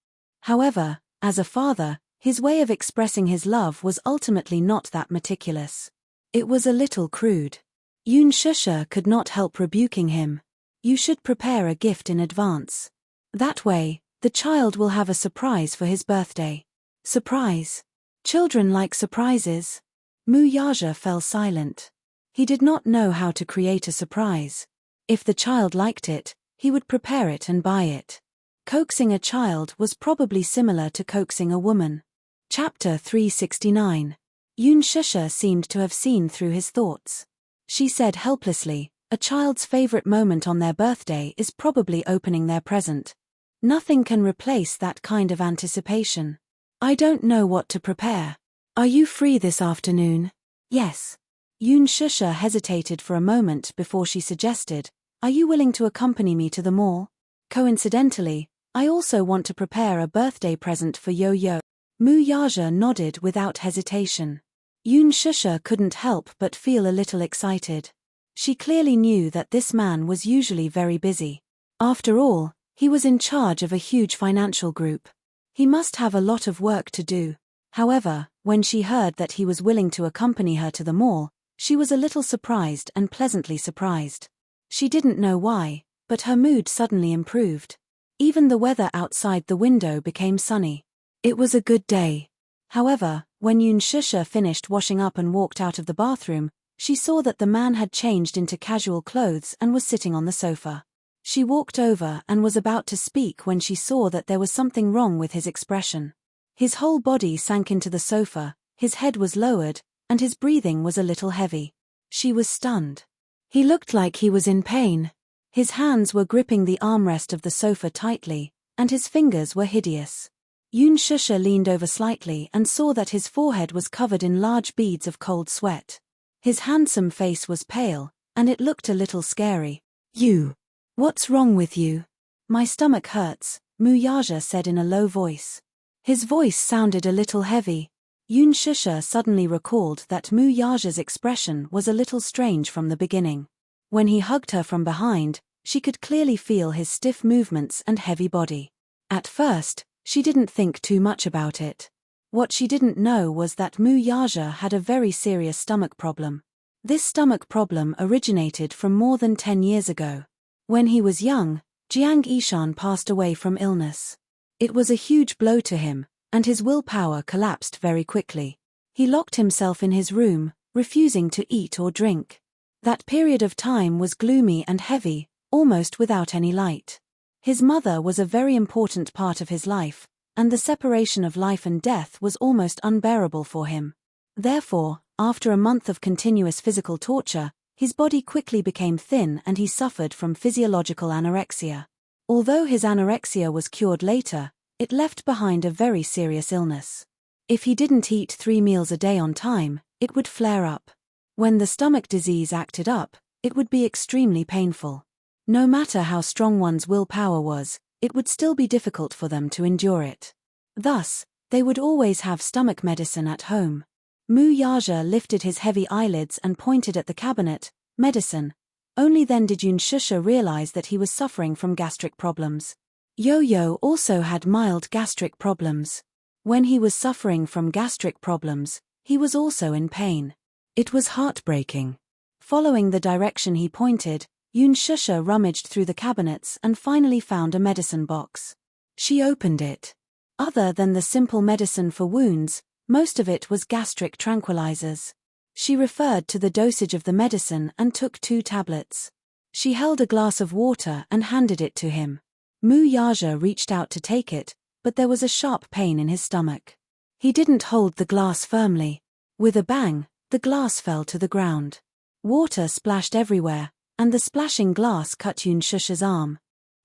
S1: However, as a father, his way of expressing his love was ultimately not that meticulous. It was a little crude. Yun Shusha could not help rebuking him. "You should prepare a gift in advance. That way, the child will have a surprise for his birthday." "Surprise? Children like surprises." Mu Yaja fell silent. He did not know how to create a surprise. If the child liked it, he would prepare it and buy it. Coaxing a child was probably similar to coaxing a woman. Chapter 369. Yun Shusha seemed to have seen through his thoughts. She said helplessly, "A child's favorite moment on their birthday is probably opening their present. Nothing can replace that kind of anticipation. I don't know what to prepare. Are you free this afternoon?" "Yes." Yun Shusha hesitated for a moment before she suggested, "Are you willing to accompany me to the mall? Coincidentally, I also want to prepare a birthday present for Yo-Yo." Mu Yaja nodded without hesitation. Yun Shusha couldn't help but feel a little excited. She clearly knew that this man was usually very busy. After all, he was in charge of a huge financial group. He must have a lot of work to do. However, when she heard that he was willing to accompany her to the mall, she was a little surprised and pleasantly surprised. She didn't know why, but her mood suddenly improved. Even the weather outside the window became sunny. It was a good day. However, when Yun Shusha finished washing up and walked out of the bathroom, she saw that the man had changed into casual clothes and was sitting on the sofa. She walked over and was about to speak when she saw that there was something wrong with his expression. His whole body sank into the sofa, his head was lowered, and his breathing was a little heavy. She was stunned. He looked like he was in pain. His hands were gripping the armrest of the sofa tightly, and his fingers were hideous. Yun Shusha leaned over slightly and saw that his forehead was covered in large beads of cold sweat. His handsome face was pale, and it looked a little scary. "You. What's wrong with you?" "My stomach hurts," Mu Yaja said in a low voice. His voice sounded a little heavy. Yun Shusha suddenly recalled that Mu Yaja's expression was a little strange from the beginning. When he hugged her from behind, she could clearly feel his stiff movements and heavy body. At first, she didn't think too much about it. What she didn't know was that Mu Yaja had a very serious stomach problem. This stomach problem originated from more than 10 years ago. When he was young, Jiang Yishan passed away from illness. It was a huge blow to him, and his willpower collapsed very quickly. He locked himself in his room, refusing to eat or drink. That period of time was gloomy and heavy, almost without any light. His mother was a very important part of his life, and the separation of life and death was almost unbearable for him. Therefore, after a month of continuous physical torture, his body quickly became thin and he suffered from physiological anorexia. Although his anorexia was cured later, it left behind a very serious illness. If he didn't eat 3 meals a day on time, it would flare up. When the stomach disease acted up, it would be extremely painful. No matter how strong one's willpower was, it would still be difficult for them to endure it. Thus, they would always have stomach medicine at home. Mu Yaja lifted his heavy eyelids and pointed at the cabinet. "Medicine." Only then did Yun Shusha realize that he was suffering from gastric problems. Yo-Yo also had mild gastric problems. When he was suffering from gastric problems, he was also in pain. It was heartbreaking. Following the direction he pointed, Shusha rummaged through the cabinets and finally found a medicine box. She opened it. Other than the simple medicine for wounds, most of it was gastric tranquilizers. She referred to the dosage of the medicine and took 2 tablets. She held a glass of water and handed it to him. Yaja reached out to take it, but there was a sharp pain in his stomach. He didn't hold the glass firmly. With a bang, the glass fell to the ground. Water splashed everywhere, and the splashing glass cut Shusha's arm.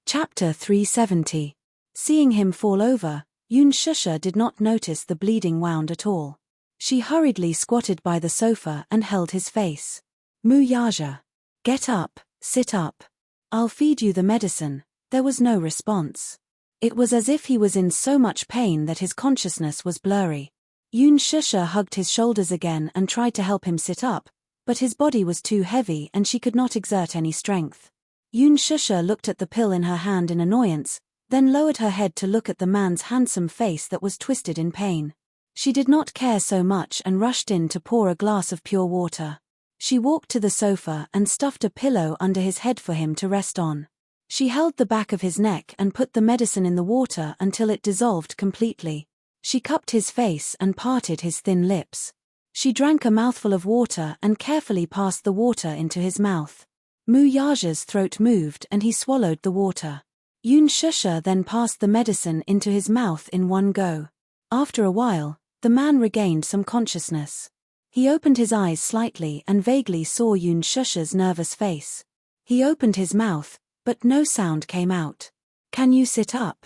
S1: Chapter 370. Seeing him fall over, Shusha did not notice the bleeding wound at all. She hurriedly squatted by the sofa and held his face. Yaja. Get up, sit up. I'll feed you the medicine. There was no response. It was as if he was in so much pain that his consciousness was blurry. Shusha hugged his shoulders again and tried to help him sit up, but his body was too heavy and she could not exert any strength. Shusha looked at the pill in her hand in annoyance, then lowered her head to look at the man's handsome face that was twisted in pain. She did not care so much and rushed in to pour a glass of pure water. She walked to the sofa and stuffed a pillow under his head for him to rest on. She held the back of his neck and put the medicine in the water until it dissolved completely. She cupped his face and parted his thin lips. She drank a mouthful of water and carefully passed the water into his mouth. Yaja's throat moved and he swallowed the water. Shusha then passed the medicine into his mouth in one go. After a while, the man regained some consciousness. He opened his eyes slightly and vaguely saw Shusha's nervous face. He opened his mouth, but no sound came out. Can you sit up?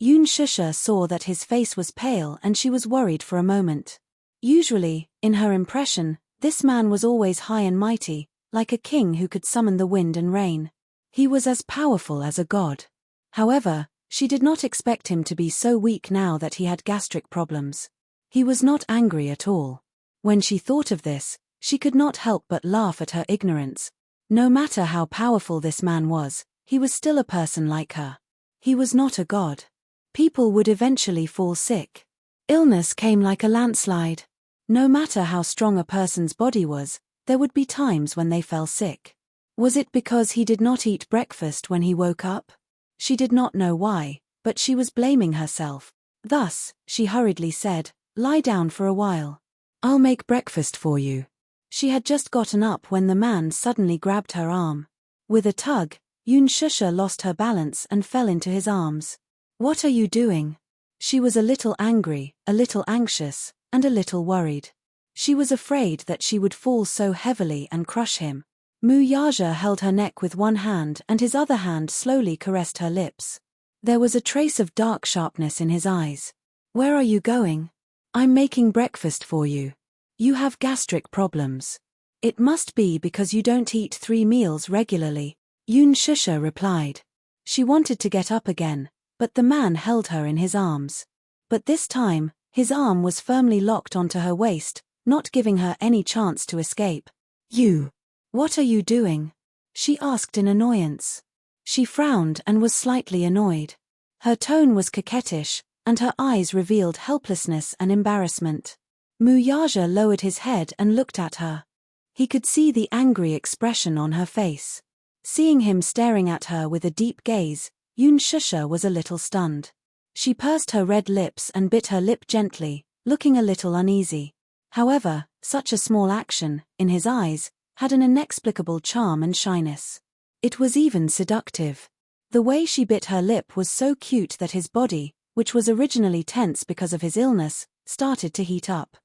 S1: Shusha saw that his face was pale and she was worried for a moment. Usually, in her impression, this man was always high and mighty, like a king who could summon the wind and rain. He was as powerful as a god. However, she did not expect him to be so weak now that he had gastric problems. He was not angry at all. When she thought of this, she could not help but laugh at her ignorance. No matter how powerful this man was, he was still a person like her. He was not a god. People would eventually fall sick. Illness came like a landslide. No matter how strong a person's body was, there would be times when they fell sick. Was it because he did not eat breakfast when he woke up? She did not know why, but she was blaming herself. Thus, she hurriedly said, "Lie down for a while. I'll make breakfast for you." She had just gotten up when the man suddenly grabbed her arm. With a tug, Shusha lost her balance and fell into his arms. "What are you doing?" She was a little angry, a little anxious, and a little worried. She was afraid that she would fall so heavily and crush him. Yaja held her neck with one hand and his other hand slowly caressed her lips. There was a trace of dark sharpness in his eyes. "Where are you going?" "I'm making breakfast for you. You have gastric problems. It must be because you don't eat 3 meals regularly," Shusha replied. She wanted to get up again, but the man held her in his arms. But this time, his arm was firmly locked onto her waist, not giving her any chance to escape. What are you doing?" she asked in annoyance. She frowned and was slightly annoyed. Her tone was coquettish, and her eyes revealed helplessness and embarrassment. Yaja lowered his head and looked at her. He could see the angry expression on her face. Seeing him staring at her with a deep gaze, Shusha was a little stunned. She pursed her red lips and bit her lip gently, looking a little uneasy. However, such a small action, in his eyes, had an inexplicable charm and shyness. It was even seductive. The way she bit her lip was so cute that his body, which was originally tense because of his illness, started to heat up.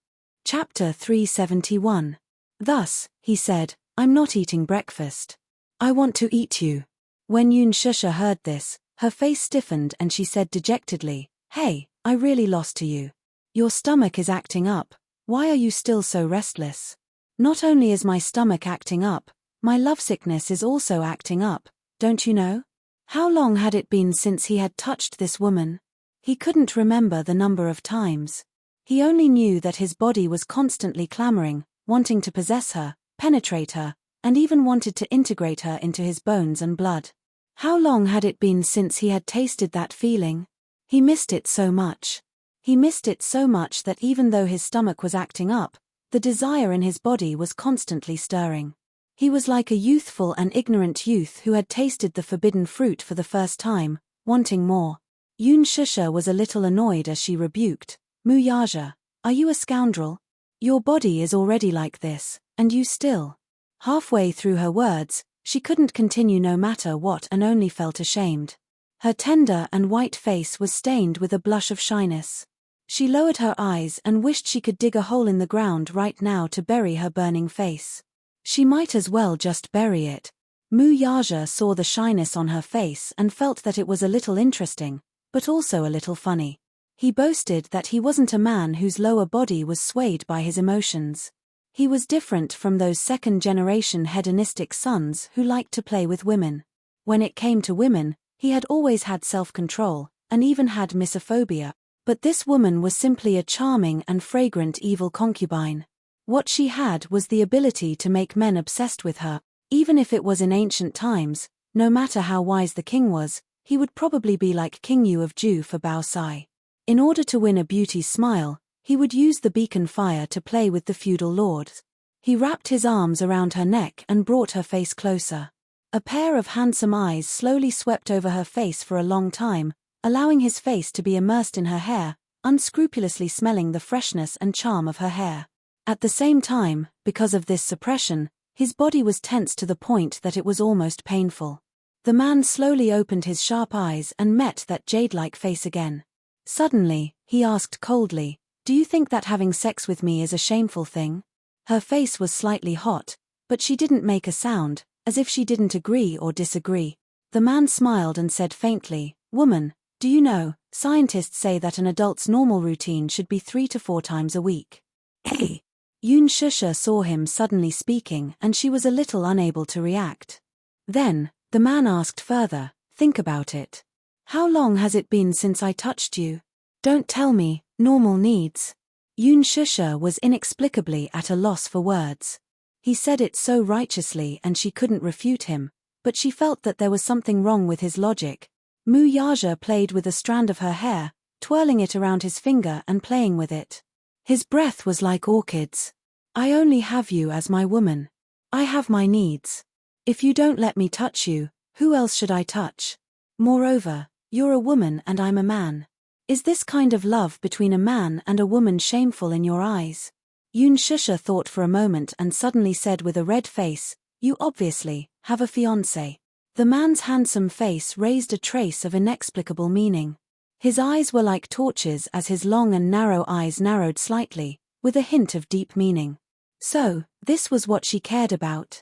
S1: Chapter 371. Thus, he said, "I'm not eating breakfast. I want to eat you." When Shusha heard this, her face stiffened and she said dejectedly, "Hey, I really lost to you. Your stomach is acting up. Why are you still so restless?" "Not only is my stomach acting up, my lovesickness is also acting up, don't you know?" How long had it been since he had touched this woman? He couldn't remember the number of times. He only knew that his body was constantly clamoring, wanting to possess her, penetrate her, and even wanted to integrate her into his bones and blood. How long had it been since he had tasted that feeling? He missed it so much. He missed it so much that even though his stomach was acting up, the desire in his body was constantly stirring. He was like a youthful and ignorant youth who had tasted the forbidden fruit for the first time, wanting more. Yun Shusha was a little annoyed as she rebuked, Mu Yaja, are you a scoundrel? Your body is already like this, and you still. Halfway through her words, she couldn't continue no matter what and only felt ashamed. Her tender and white face was stained with a blush of shyness. She lowered her eyes and wished she could dig a hole in the ground right now to bury her burning face. She might as well just bury it. Mu Yaja saw the shyness on her face and felt that it was a little interesting, but also a little funny. He boasted that he wasn't a man whose lower body was swayed by his emotions. He was different from those second-generation hedonistic sons who liked to play with women. When it came to women, he had always had self-control, and even had misophobia, but this woman was simply a charming and fragrant evil concubine. What she had was the ability to make men obsessed with her, even if it was in ancient times. No matter how wise the king was, he would probably be like King Yu of Ju for Bao Sai. In order to win a beauty's smile, he would use the beacon fire to play with the feudal lords. He wrapped his arms around her neck and brought her face closer. A pair of handsome eyes slowly swept over her face for a long time, allowing his face to be immersed in her hair, unscrupulously smelling the freshness and charm of her hair. At the same time, because of this suppression, his body was tense to the point that it was almost painful. The man slowly opened his sharp eyes and met that jade-like face again. Suddenly, he asked coldly, "Do you think that having sex with me is a shameful thing?" Her face was slightly hot, but she didn't make a sound, as if she didn't agree or disagree. The man smiled and said faintly, "Woman, do you know, scientists say that an adult's normal routine should be 3 to 4 times a week." Hey! Yun Shusha saw him suddenly speaking and she was a little unable to react. Then, the man asked further, "Think about it. How long has it been since I touched you? Don't tell me, normal needs." Yun Shusha was inexplicably at a loss for words. He said it so righteously and she couldn't refute him, but she felt that there was something wrong with his logic. Mu Yaja played with a strand of her hair, twirling it around his finger and playing with it. His breath was like orchids. "I only have you as my woman. I have my needs. If you don't let me touch you, who else should I touch? Moreover, you're a woman and I'm a man. Is this kind of love between a man and a woman shameful in your eyes?" Yun Shusha thought for a moment and suddenly said with a red face, "You obviously have a fiancé." The man's handsome face raised a trace of inexplicable meaning. His eyes were like torches as his long and narrow eyes narrowed slightly, with a hint of deep meaning. So, this was what she cared about.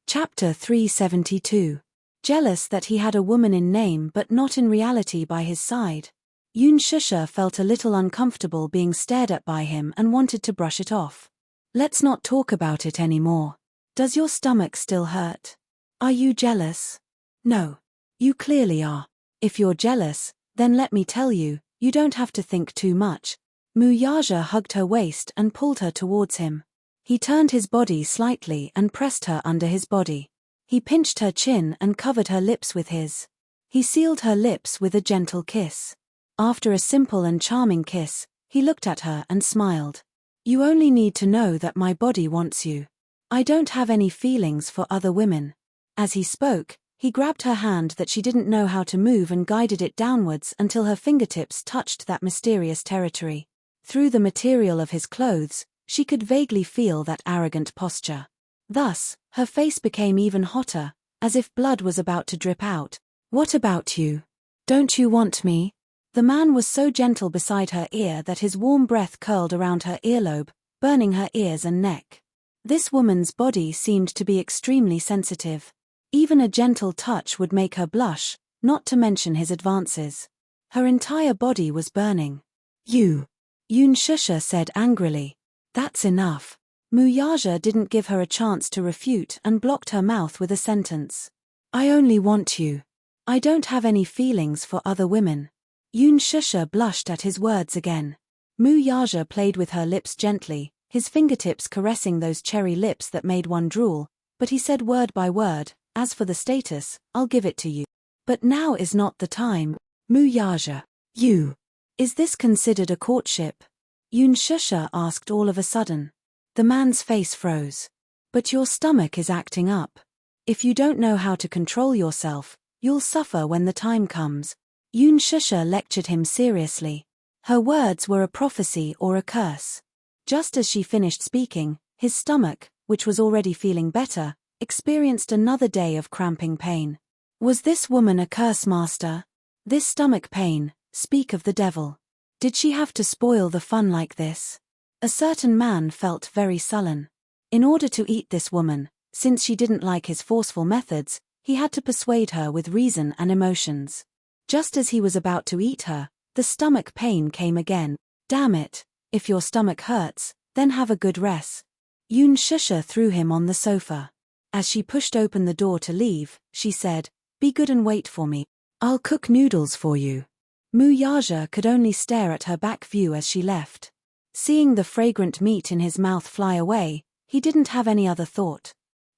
S1: Chapter 372. Jealous that he had a woman in name but not in reality by his side. Yun Shusha felt a little uncomfortable being stared at by him and wanted to brush it off. "Let's not talk about it anymore. Does your stomach still hurt? Are you jealous?" "No. You clearly are. If you're jealous, then let me tell you, you don't have to think too much." Mu Yaja hugged her waist and pulled her towards him. He turned his body slightly and pressed her under his body. He pinched her chin and covered her lips with his. He sealed her lips with a gentle kiss. After a simple and charming kiss, he looked at her and smiled. "You only need to know that my body wants you. I don't have any feelings for other women." As he spoke, he grabbed her hand that she didn't know how to move and guided it downwards until her fingertips touched that mysterious territory. Through the material of his clothes, she could vaguely feel that arrogant posture. Thus, her face became even hotter, as if blood was about to drip out. "What about you? Don't you want me?" The man was so gentle beside her ear that his warm breath curled around her earlobe, burning her ears and neck. This woman's body seemed to be extremely sensitive. Even a gentle touch would make her blush, not to mention his advances. Her entire body was burning. "You!" Yun Shusha said angrily. "That's enough." Mu Yaja didn't give her a chance to refute and blocked her mouth with a sentence. "I only want you. I don't have any feelings for other women." Yun Shusha blushed at his words again. Mu Yaja played with her lips gently, his fingertips caressing those cherry lips that made one drool, but he said word by word, "As for the status, I'll give it to you. But now is not the time." Mu Yaja. "You. Is this considered a courtship?" Yun Shusha asked all of a sudden. The man's face froze. But your stomach is acting up. If you don't know how to control yourself, you'll suffer when the time comes. Yoon Shusha lectured him seriously. Her words were a prophecy or a curse. Just as she finished speaking, his stomach, which was already feeling better, experienced another day of cramping pain. Was this woman a curse master? This stomach pain, speak of the devil. Did she have to spoil the fun like this? A certain man felt very sullen. In order to eat this woman, since she didn't like his forceful methods, he had to persuade her with reason and emotions. Just as he was about to eat her, the stomach pain came again. Damn it, if your stomach hurts, then have a good rest. Yoon Shusha threw him on the sofa. As she pushed open the door to leave, she said, "Be good and wait for me. I'll cook noodles for you." Mu Yaja could only stare at her back view as she left. Seeing the fragrant meat in his mouth fly away, he didn't have any other thought.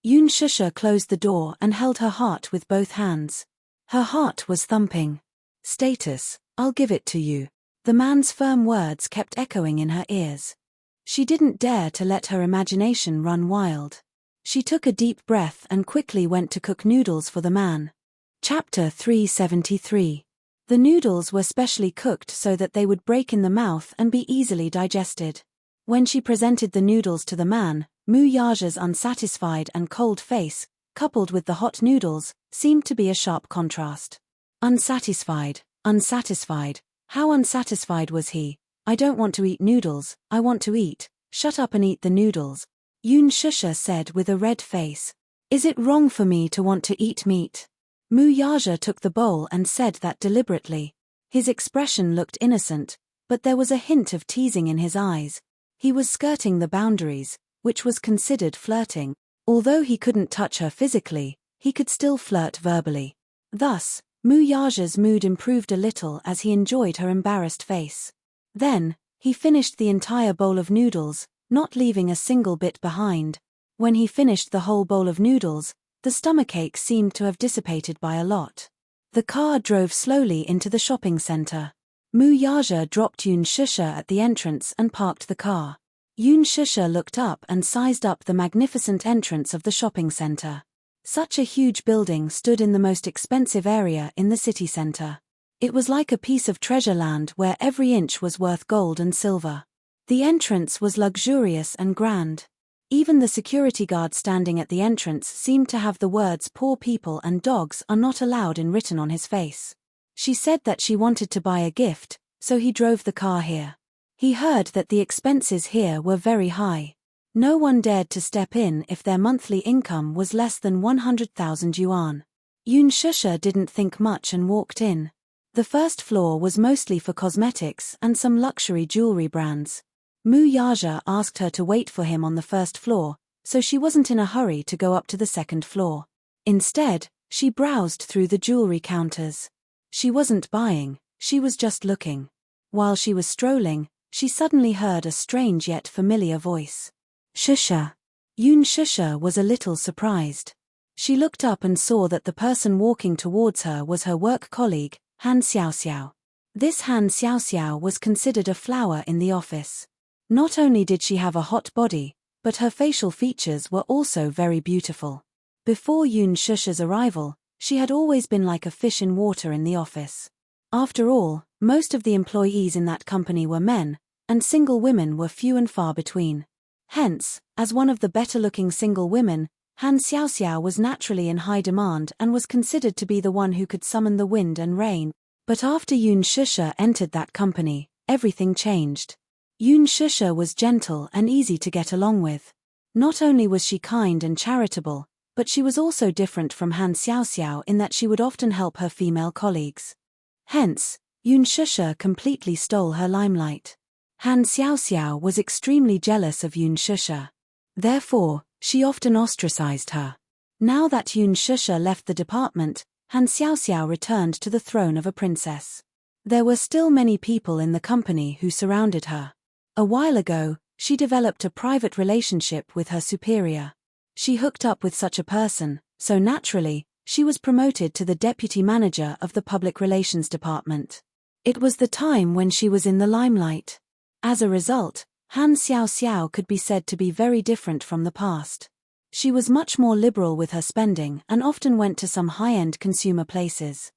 S1: Yoon Shusha closed the door and held her heart with both hands. Her heart was thumping. Status, I'll give it to you. The man's firm words kept echoing in her ears. She didn't dare to let her imagination run wild. She took a deep breath and quickly went to cook noodles for the man. Chapter 373. The noodles were specially cooked so that they would break in the mouth and be easily digested. When she presented the noodles to the man, Mu Yaja's unsatisfied and cold face, coupled with the hot noodles, seemed to be a sharp contrast. Unsatisfied, unsatisfied. How unsatisfied was he? I don't want to eat noodles, I want to eat. Shut up and eat the noodles. Yoon Shusha said with a red face. Is it wrong for me to want to eat meat? Mu Yaja took the bowl and said that deliberately. His expression looked innocent, but there was a hint of teasing in his eyes. He was skirting the boundaries, which was considered flirting. Although he couldn't touch her physically, he could still flirt verbally. Thus, Mu Yaja's mood improved a little as he enjoyed her embarrassed face. Then, he finished the entire bowl of noodles, not leaving a single bit behind. When he finished the whole bowl of noodles, the stomachache seemed to have dissipated by a lot. The car drove slowly into the shopping center. Mu Yaja dropped Yoon Shusha at the entrance and parked the car. Yoon Shusha looked up and sized up the magnificent entrance of the shopping center. Such a huge building stood in the most expensive area in the city center. It was like a piece of treasure land where every inch was worth gold and silver. The entrance was luxurious and grand. Even the security guard standing at the entrance seemed to have the words "poor people and dogs are not allowed" written on his face. She said that she wanted to buy a gift, so he drove the car here. He heard that the expenses here were very high. No one dared to step in if their monthly income was less than 100,000 yuan. Yoon Shusha didn't think much and walked in. The first floor was mostly for cosmetics and some luxury jewelry brands. Mu Yaja asked her to wait for him on the first floor, so she wasn't in a hurry to go up to the second floor. Instead, she browsed through the jewelry counters. She wasn't buying, she was just looking. While she was strolling, she suddenly heard a strange yet familiar voice. Shusha. Yoon Shusha was a little surprised. She looked up and saw that the person walking towards her was her work colleague, Han Xiaoxiao. This Han Xiaoxiao was considered a flower in the office. Not only did she have a hot body, but her facial features were also very beautiful. Before Yoon Shusha's arrival, she had always been like a fish in water in the office. After all, most of the employees in that company were men, and single women were few and far between. Hence, as one of the better-looking single women, Han Xiaoxiao was naturally in high demand and was considered to be the one who could summon the wind and rain. But after Yoon Shusha entered that company, everything changed. Yoon Shusha was gentle and easy to get along with. Not only was she kind and charitable, but she was also different from Han Xiaoxiao in that she would often help her female colleagues. Hence, Yoon Shusha completely stole her limelight. Han Xiaoxiao was extremely jealous of Yoon Shusha. Therefore, she often ostracized her. Now that Yoon Shusha left the department, Han Xiaoxiao returned to the throne of a princess. There were still many people in the company who surrounded her. A while ago, she developed a private relationship with her superior. She hooked up with such a person, so naturally, she was promoted to the deputy manager of the public relations department. It was the time when she was in the limelight. As a result, Han Xiaoxiao could be said to be very different from the past. She was much more liberal with her spending and often went to some high-end consumer places.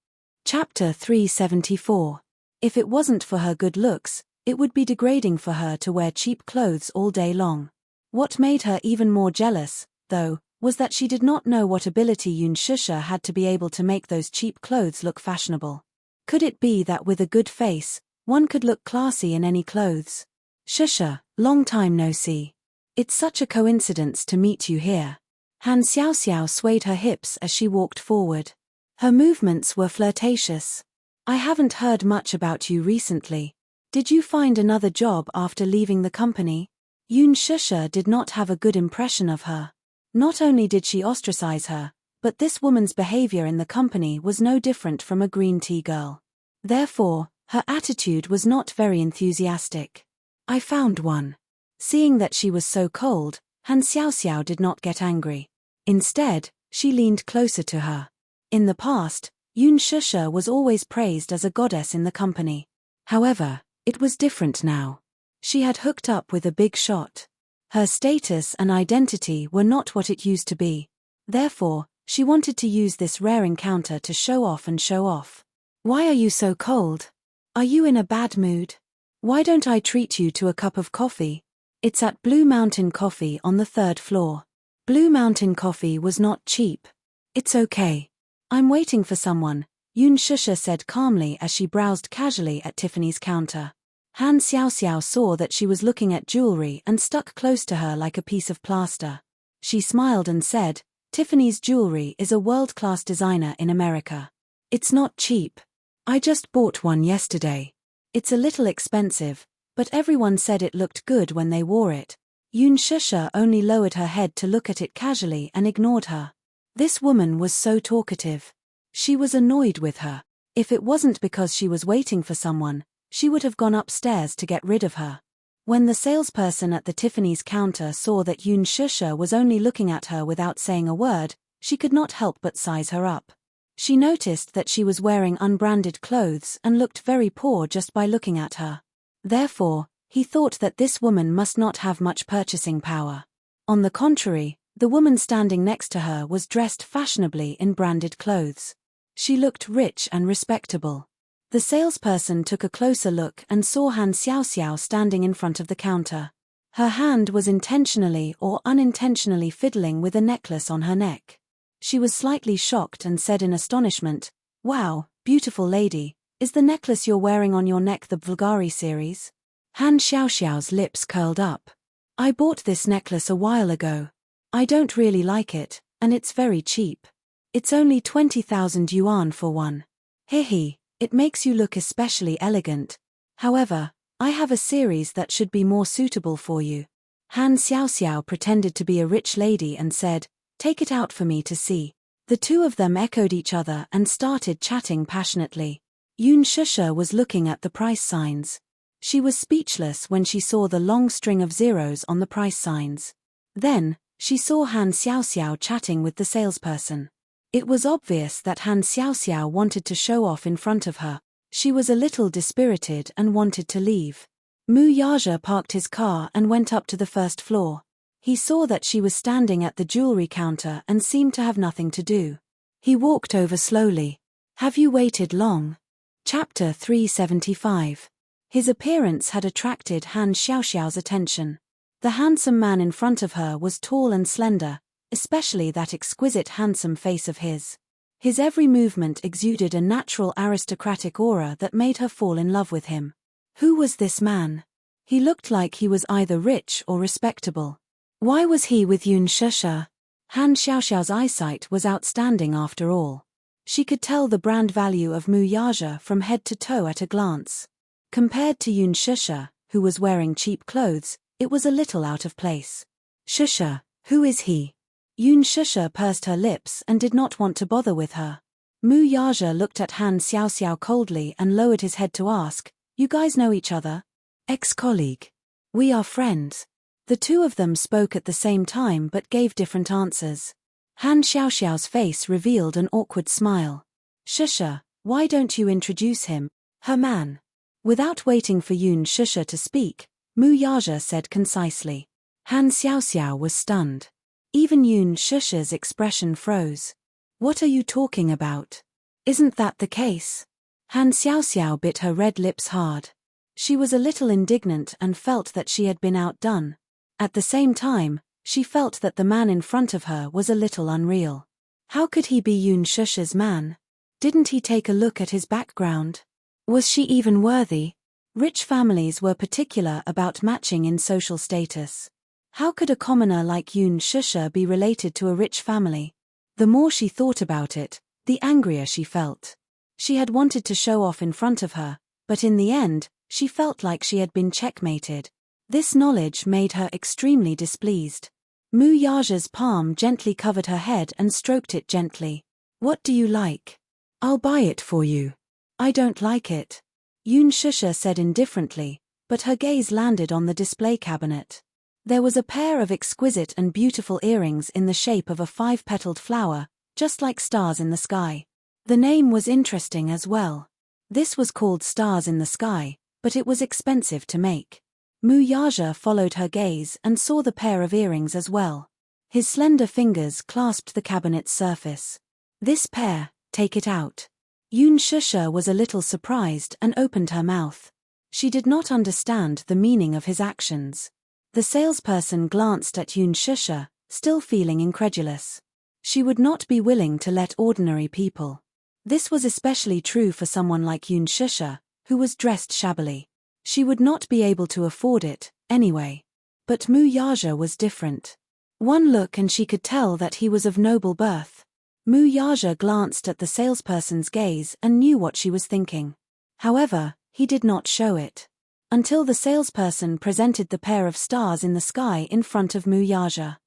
S1: Chapter 374. If it wasn't for her good looks, it would be degrading for her to wear cheap clothes all day long. What made her even more jealous, though, was that she did not know what ability Yoon Shusha had to be able to make those cheap clothes look fashionable. Could it be that with a good face, one could look classy in any clothes? Shusha, long time no see. It's such a coincidence to meet you here. Han Xiaoxiao swayed her hips as she walked forward. Her movements were flirtatious. I haven't heard much about you recently. Did you find another job after leaving the company? Yoon Shusha did not have a good impression of her. Not only did she ostracize her, but this woman's behavior in the company was no different from a green tea girl. Therefore, her attitude was not very enthusiastic. I found one. Seeing that she was so cold, Han Xiaoxiao did not get angry. Instead, she leaned closer to her. In the past, Yoon Shusha was always praised as a goddess in the company. However, it was different now. She had hooked up with a big shot. Her status and identity were not what it used to be. Therefore, she wanted to use this rare encounter to show off and show off. Why are you so cold? Are you in a bad mood? Why don't I treat you to a cup of coffee? It's at Blue Mountain Coffee on the 3rd floor. Blue Mountain Coffee was not cheap. It's okay. I'm waiting for someone, Yoon Shusha said calmly as she browsed casually at Tiffany's counter. Han Xiaoxiao saw that she was looking at jewelry and stuck close to her like a piece of plaster. She smiled and said, Tiffany's jewelry is a world-class designer in America. It's not cheap. I just bought one yesterday. It's a little expensive, but everyone said it looked good when they wore it. Yoon Shusha only lowered her head to look at it casually and ignored her. This woman was so talkative. She was annoyed with her. If it wasn't because she was waiting for someone, she would have gone upstairs to get rid of her. When the salesperson at the Tiffany's counter saw that Yoon Shusha was only looking at her without saying a word, she could not help but size her up. She noticed that she was wearing unbranded clothes and looked very poor just by looking at her. Therefore, he thought that this woman must not have much purchasing power. On the contrary, the woman standing next to her was dressed fashionably in branded clothes. She looked rich and respectable. The salesperson took a closer look and saw Han Xiaoxiao standing in front of the counter. Her hand was intentionally or unintentionally fiddling with a necklace on her neck. She was slightly shocked and said in astonishment, "Wow, beautiful lady, is the necklace you're wearing on your neck the Bulgari series?" Han Xiaoxiao's lips curled up. "I bought this necklace a while ago. I don't really like it, and it's very cheap. It's only 20,000 yuan for one. Hehe, it makes you look especially elegant. However, I have a series that should be more suitable for you." Han Xiaoxiao pretended to be a rich lady and said, "Take it out for me to see." The two of them echoed each other and started chatting passionately. Yoon Shusha was looking at the price signs. She was speechless when she saw the long string of zeros on the price signs. Then, she saw Han Xiaoxiao chatting with the salesperson. It was obvious that Han Xiaoxiao wanted to show off in front of her. She was a little dispirited and wanted to leave. Mu Yaja parked his car and went up to the 1st floor. He saw that she was standing at the jewelry counter and seemed to have nothing to do. He walked over slowly. "Have you waited long?" Chapter 375. His appearance had attracted Han Xiaoxiao's attention. The handsome man in front of her was tall and slender, especially that exquisite handsome face of his. His every movement exuded a natural aristocratic aura that made her fall in love with him. Who was this man? He looked like he was either rich or respectable. Why was he with Yoon Shusha? Han Xiaoxiao's eyesight was outstanding after all. She could tell the brand value of Mu Yaja from head to toe at a glance. Compared to Yoon Shusha, who was wearing cheap clothes, it was a little out of place. "Shusha, who is he?" Yoon Shusha pursed her lips and did not want to bother with her. Mu Yaja looked at Han Xiaoxiao coldly and lowered his head to ask, "You guys know each other?" "Ex-colleague. We are friends." The two of them spoke at the same time but gave different answers. Han Xiaoxiao's face revealed an awkward smile. "Shusha, why don't you introduce him?" "Her man." Without waiting for Yoon Shusha to speak, Mu Yaja said concisely. Han Xiaoxiao was stunned. Even Yun Shusha's expression froze. What are you talking about? Isn't that the case? Han Xiaoxiao bit her red lips hard. She was a little indignant and felt that she had been outdone. At the same time, she felt that the man in front of her was a little unreal. How could he be Yun Shusha's man? Didn't he take a look at his background? Was she even worthy? Rich families were particular about matching in social status. How could a commoner like Yun Shusha be related to a rich family? The more she thought about it, the angrier she felt. She had wanted to show off in front of her, but in the end, she felt like she had been checkmated. This knowledge made her extremely displeased. Mu Yaja's palm gently covered her head and stroked it gently. What do you like? I'll buy it for you. I don't like it. Yun Shusha said indifferently, but her gaze landed on the display cabinet. There was a pair of exquisite and beautiful earrings in the shape of a 5-petaled flower, just like stars in the sky. The name was interesting as well. This was called Stars in the Sky, but it was expensive to make. Mu Yaja followed her gaze and saw the pair of earrings as well. His slender fingers clasped the cabinet's surface. This pair, take it out. Yun Shusha was a little surprised and opened her mouth. She did not understand the meaning of his actions. The salesperson glanced at Yun Shusha, still feeling incredulous. She would not be willing to let ordinary people. This was especially true for someone like Yun Shusha, who was dressed shabbily. She would not be able to afford it, anyway. But Mu Yaja was different. One look and she could tell that he was of noble birth. Mu Yaja glanced at the salesperson's gaze and knew what she was thinking. However, he did not show it. Until the salesperson presented the pair of stars in the sky in front of Mu Yaja.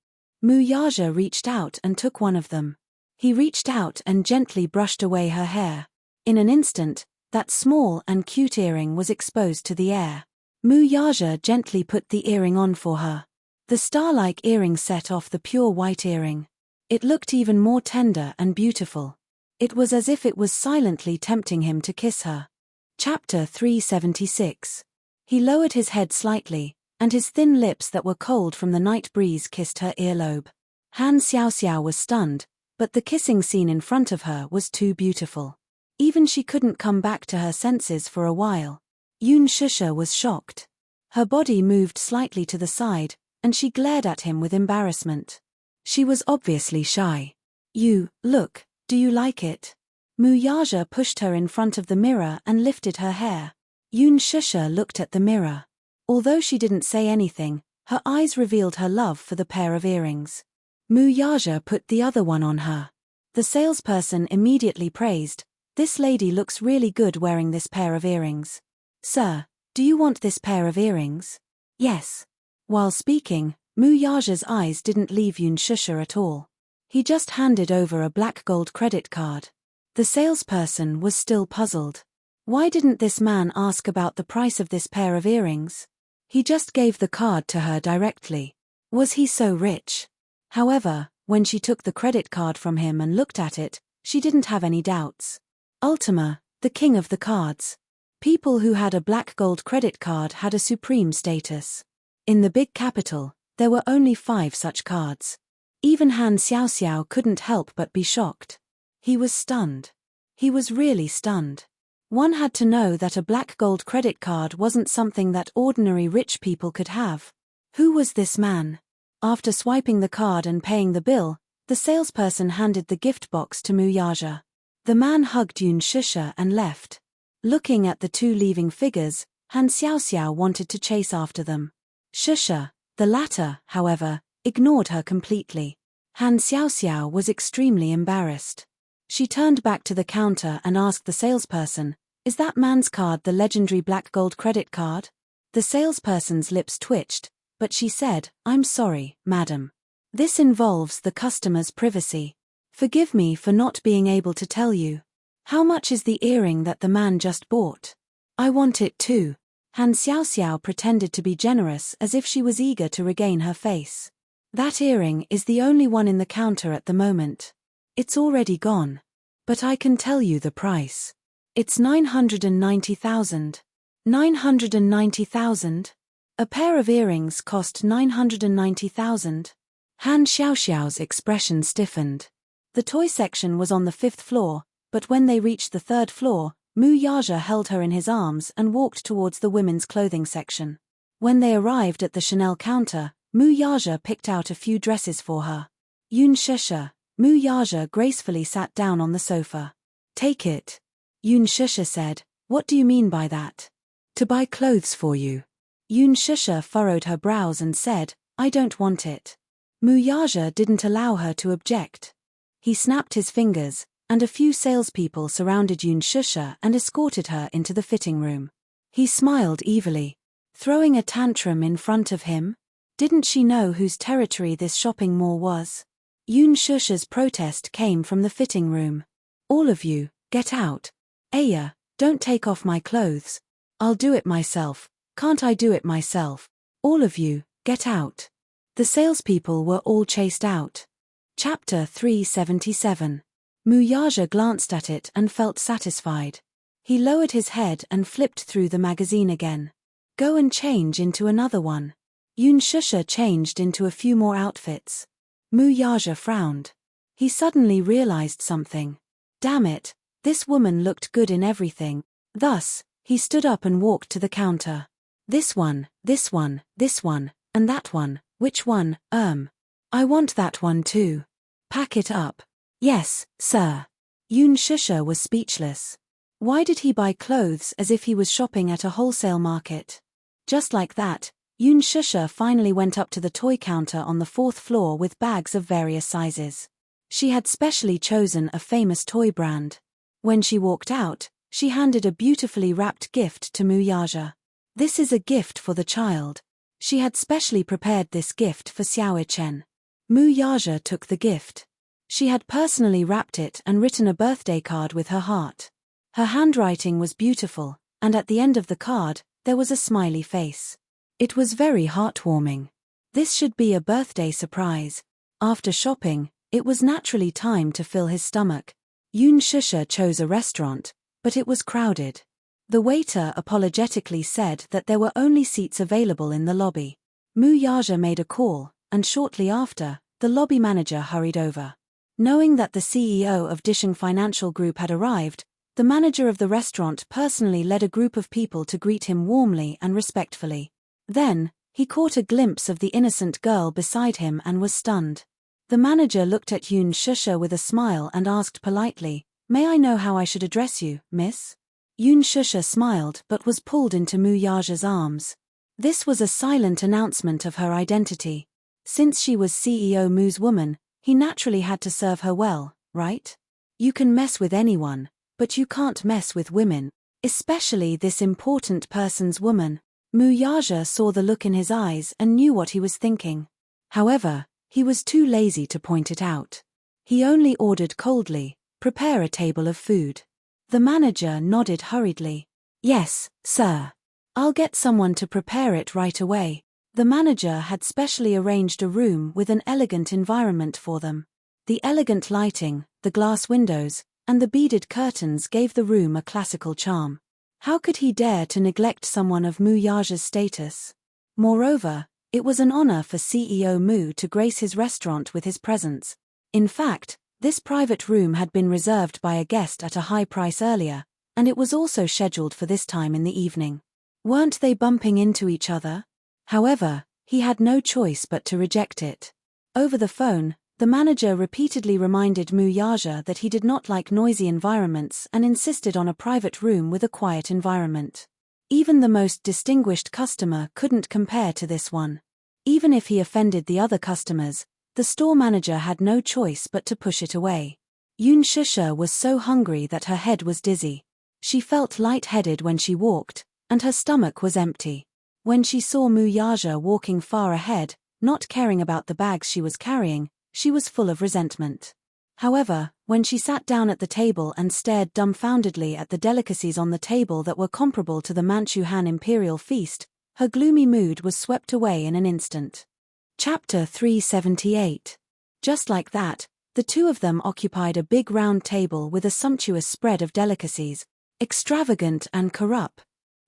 S1: Mu Yaja reached out and took one of them. He reached out and gently brushed away her hair. In an instant, that small and cute earring was exposed to the air. Mu Yaja gently put the earring on for her. The star-like earring set off the pure white earring. It looked even more tender and beautiful. It was as if it was silently tempting him to kiss her. Chapter 376. He lowered his head slightly, and his thin lips that were cold from the night breeze kissed her earlobe. Han Xiaoxiao was stunned, but the kissing scene in front of her was too beautiful. Even she couldn't come back to her senses for a while. Yun Shusha was shocked. Her body moved slightly to the side, and she glared at him with embarrassment. She was obviously shy. Look, do you like it? Mu Yaja pushed her in front of the mirror and lifted her hair. Yun Shusha looked at the mirror. Although she didn't say anything, her eyes revealed her love for the pair of earrings. Mu Yaja put the other one on her. The salesperson immediately praised, "This lady looks really good wearing this pair of earrings. Sir, do you want this pair of earrings?" Yes. While speaking, Mu Yaja's eyes didn't leave Yun Shusha at all. He just handed over a black gold credit card. The salesperson was still puzzled. Why didn't this man ask about the price of this pair of earrings? He just gave the card to her directly. Was he so rich? However, when she took the credit card from him and looked at it, she didn't have any doubts. Ultima, the king of the cards. People who had a black gold credit card had a supreme status. In the big capital, there were only 5 such cards. Even Han Xiaoxiao couldn't help but be shocked. He was stunned. He was really stunned. One had to know that a black gold credit card wasn't something that ordinary rich people could have. Who was this man? After swiping the card and paying the bill, the salesperson handed the gift box to Mu Yaja. The man hugged Yun Shusha and left. Looking at the two leaving figures, Han Xiaoxiao wanted to chase after them. Shusha, the latter, however, ignored her completely. Han Xiaoxiao was extremely embarrassed. She turned back to the counter and asked the salesperson, "Is that man's card the legendary black gold credit card?" The salesperson's lips twitched, but she said, "I'm sorry, madam. This involves the customer's privacy. Forgive me for not being able to tell you. How much is the earring that the man just bought? I want it too." Han Xiaoxiao pretended to be generous as if she was eager to regain her face. "That earring is the only one in the counter at the moment. It's already gone. But I can tell you the price. It's 990,000. 990,000? A pair of earrings cost 990,000. Han Xiaoxiao's expression stiffened. The toy section was on the 5th floor, but when they reached the 3rd floor, Mu Yaja held her in his arms and walked towards the women's clothing section. When they arrived at the Chanel counter, Mu Yaja picked out a few dresses for her. Yun Shusha, Mu Yaja gracefully sat down on the sofa. Take it. Yun Shusha said, what do you mean by that? To buy clothes for you. Yun Shusha furrowed her brows and said, I don't want it. Mu Yaja didn't allow her to object. He snapped his fingers, and a few salespeople surrounded Yun Shusha and escorted her into the fitting room. He smiled evilly. Throwing a tantrum in front of him? Didn't she know whose territory this shopping mall was? Yun Shusha's protest came from the fitting room. All of you, get out. Aya, don't take off my clothes. I'll do it myself. Can't I do it myself? All of you, get out. The salespeople were all chased out. Chapter 377. Mu Yaja glanced at it and felt satisfied. He lowered his head and flipped through the magazine again. Go and change into another one. Yun Shusha changed into a few more outfits. Mu Yaja frowned. He suddenly realized something. Damn it, this woman looked good in everything. Thus, he stood up and walked to the counter. This one, this one, this one, and that one. Which one? I want that one too. Pack it up. Yes, sir. Yun Shusha was speechless. Why did he buy clothes as if he was shopping at a wholesale market? Just like that, Yun Shusha finally went up to the toy counter on the 4th floor with bags of various sizes. She had specially chosen a famous toy brand. When she walked out, she handed a beautifully wrapped gift to Mu Yaja. This is a gift for the child. She had specially prepared this gift for Xiao Chen. Mu Yaja took the gift. She had personally wrapped it and written a birthday card with her heart. Her handwriting was beautiful, and at the end of the card, there was a smiley face. It was very heartwarming. This should be a birthday surprise. After shopping, it was naturally time to fill his stomach. Yun Shusha chose a restaurant, but it was crowded. The waiter apologetically said that there were only seats available in the lobby. Mu Yaja made a call, and shortly after, the lobby manager hurried over. Knowing that the CEO of Disheng Financial Group had arrived, the manager of the restaurant personally led a group of people to greet him warmly and respectfully. Then, he caught a glimpse of the innocent girl beside him and was stunned. The manager looked at Yun Shusha with a smile and asked politely, May I know how I should address you, miss? Yun Shusha smiled but was pulled into Mu Yaja's arms. This was a silent announcement of her identity. Since she was CEO Mu's woman, he naturally had to serve her well, right? You can mess with anyone, but you can't mess with women, especially this important person's woman. Mu Yaja saw the look in his eyes and knew what he was thinking. However, he was too lazy to point it out. He only ordered coldly, prepare a table of food. The manager nodded hurriedly. Yes, sir. I'll get someone to prepare it right away. The manager had specially arranged a room with an elegant environment for them. The elegant lighting, the glass windows, and the beaded curtains gave the room a classical charm. How could he dare to neglect someone of Mu Yaja's status? Moreover, it was an honor for CEO Mu to grace his restaurant with his presence. In fact, this private room had been reserved by a guest at a high price earlier, and it was also scheduled for this time in the evening. Weren't they bumping into each other? However, he had no choice but to reject it. Over the phone, the manager repeatedly reminded Mu Yaja that he did not like noisy environments and insisted on a private room with a quiet environment. Even the most distinguished customer couldn't compare to this one. Even if he offended the other customers, the store manager had no choice but to push it away. Yun Shusha was so hungry that her head was dizzy. She felt lightheaded when she walked, and her stomach was empty. When she saw Mu Yaja walking far ahead, not caring about the bags she was carrying, she was full of resentment. However, when she sat down at the table and stared dumbfoundedly at the delicacies on the table that were comparable to the Manchu Han imperial feast, her gloomy mood was swept away in an instant. Chapter 378. Just like that, the two of them occupied a big round table with a sumptuous spread of delicacies, extravagant and corrupt.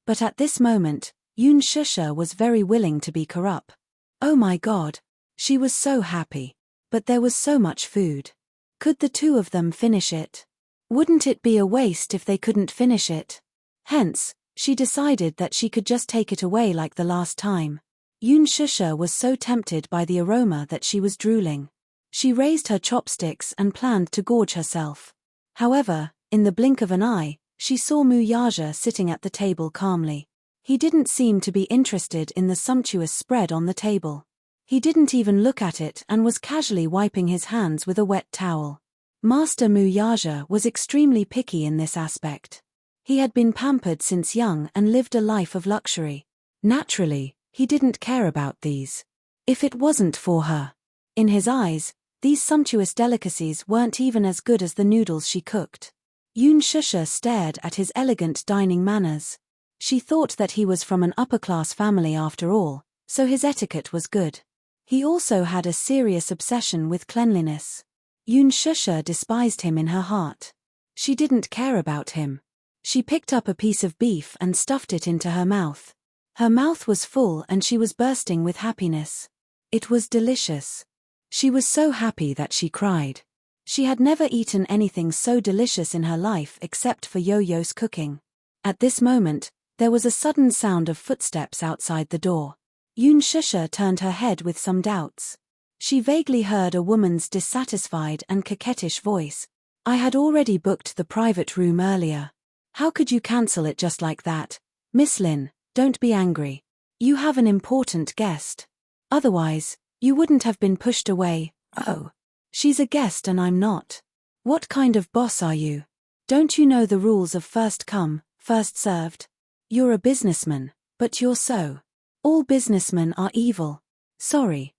S1: But at this moment, Yun Shusha was very willing to be corrupt. Oh my God! She was so happy. But there was so much food. Could the two of them finish it? Wouldn't it be a waste if they couldn't finish it? Hence, she decided that she could just take it away like the last time. Yoon Shusha was so tempted by the aroma that she was drooling. She raised her chopsticks and planned to gorge herself. However, in the blink of an eye, she saw Mu Yaja sitting at the table calmly. He didn't seem to be interested in the sumptuous spread on the table. He didn't even look at it and was casually wiping his hands with a wet towel. Master Mu Yaja was extremely picky in this aspect. He had been pampered since young and lived a life of luxury. Naturally, he didn't care about these. If it wasn't for her. In his eyes, these sumptuous delicacies weren't even as good as the noodles she cooked. Yoon Shusha stared at his elegant dining manners. She thought that he was from an upper-class family after all, so his etiquette was good. He also had a serious obsession with cleanliness. Yoon Shusha despised him in her heart. She didn't care about him. She picked up a piece of beef and stuffed it into her mouth. Her mouth was full and she was bursting with happiness. It was delicious. She was so happy that she cried. She had never eaten anything so delicious in her life except for Yo-Yo's cooking. At this moment, there was a sudden sound of footsteps outside the door. Yoon Shusha turned her head with some doubts. She vaguely heard a woman's dissatisfied and coquettish voice. "I had already booked the private room earlier. How could you cancel it just like that? Miss Lin, don't be angry. You have an important guest. Otherwise, you wouldn't have been pushed away." "Oh. She's a guest and I'm not. What kind of boss are you? Don't you know the rules of first come, first served? You're a businessman, but you're so. All businessmen are evil. Sorry.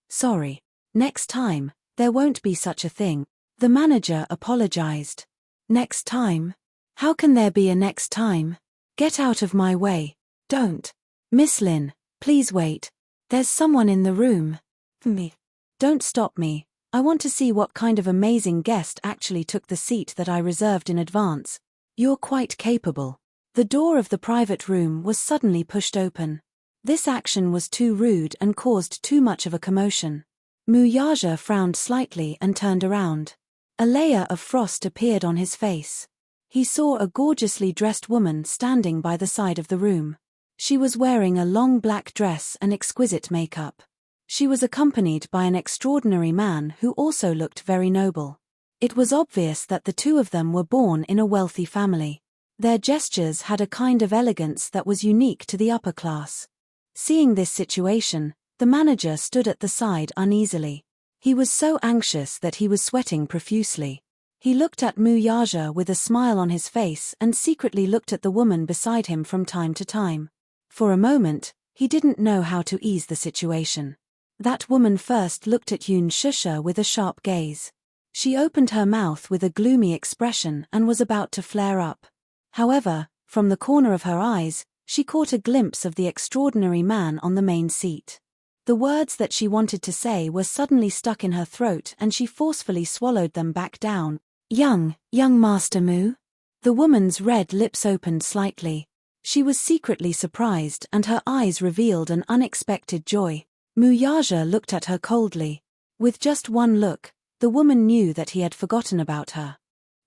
S1: Next time, there won't be such a thing." The manager apologized. "Next time? How can there be a next time? Get out of my way. Don't. Miss Lin, please wait. There's someone in the room." "Me. Don't stop me. I want to see what kind of amazing guest actually took the seat that I reserved in advance. You're quite capable." The door of the private room was suddenly pushed open. This action was too rude and caused too much of a commotion. Mu Yaja frowned slightly and turned around. A layer of frost appeared on his face. He saw a gorgeously dressed woman standing by the side of the room. She was wearing a long black dress and exquisite makeup. She was accompanied by an extraordinary man who also looked very noble. It was obvious that the two of them were born in a wealthy family. Their gestures had a kind of elegance that was unique to the upper class. Seeing this situation, the manager stood at the side uneasily. He was so anxious that he was sweating profusely. He looked at Mu Yaja with a smile on his face and secretly looked at the woman beside him from time to time. For a moment, he didn't know how to ease the situation. That woman first looked at Yoon Shusha with a sharp gaze. She opened her mouth with a gloomy expression and was about to flare up. However, from the corner of her eyes, she caught a glimpse of the extraordinary man on the main seat. The words that she wanted to say were suddenly stuck in her throat and she forcefully swallowed them back down. Young Master Mu?" The woman's red lips opened slightly. She was secretly surprised and her eyes revealed an unexpected joy. Mu Yaja looked at her coldly. With just one look, the woman knew that he had forgotten about her.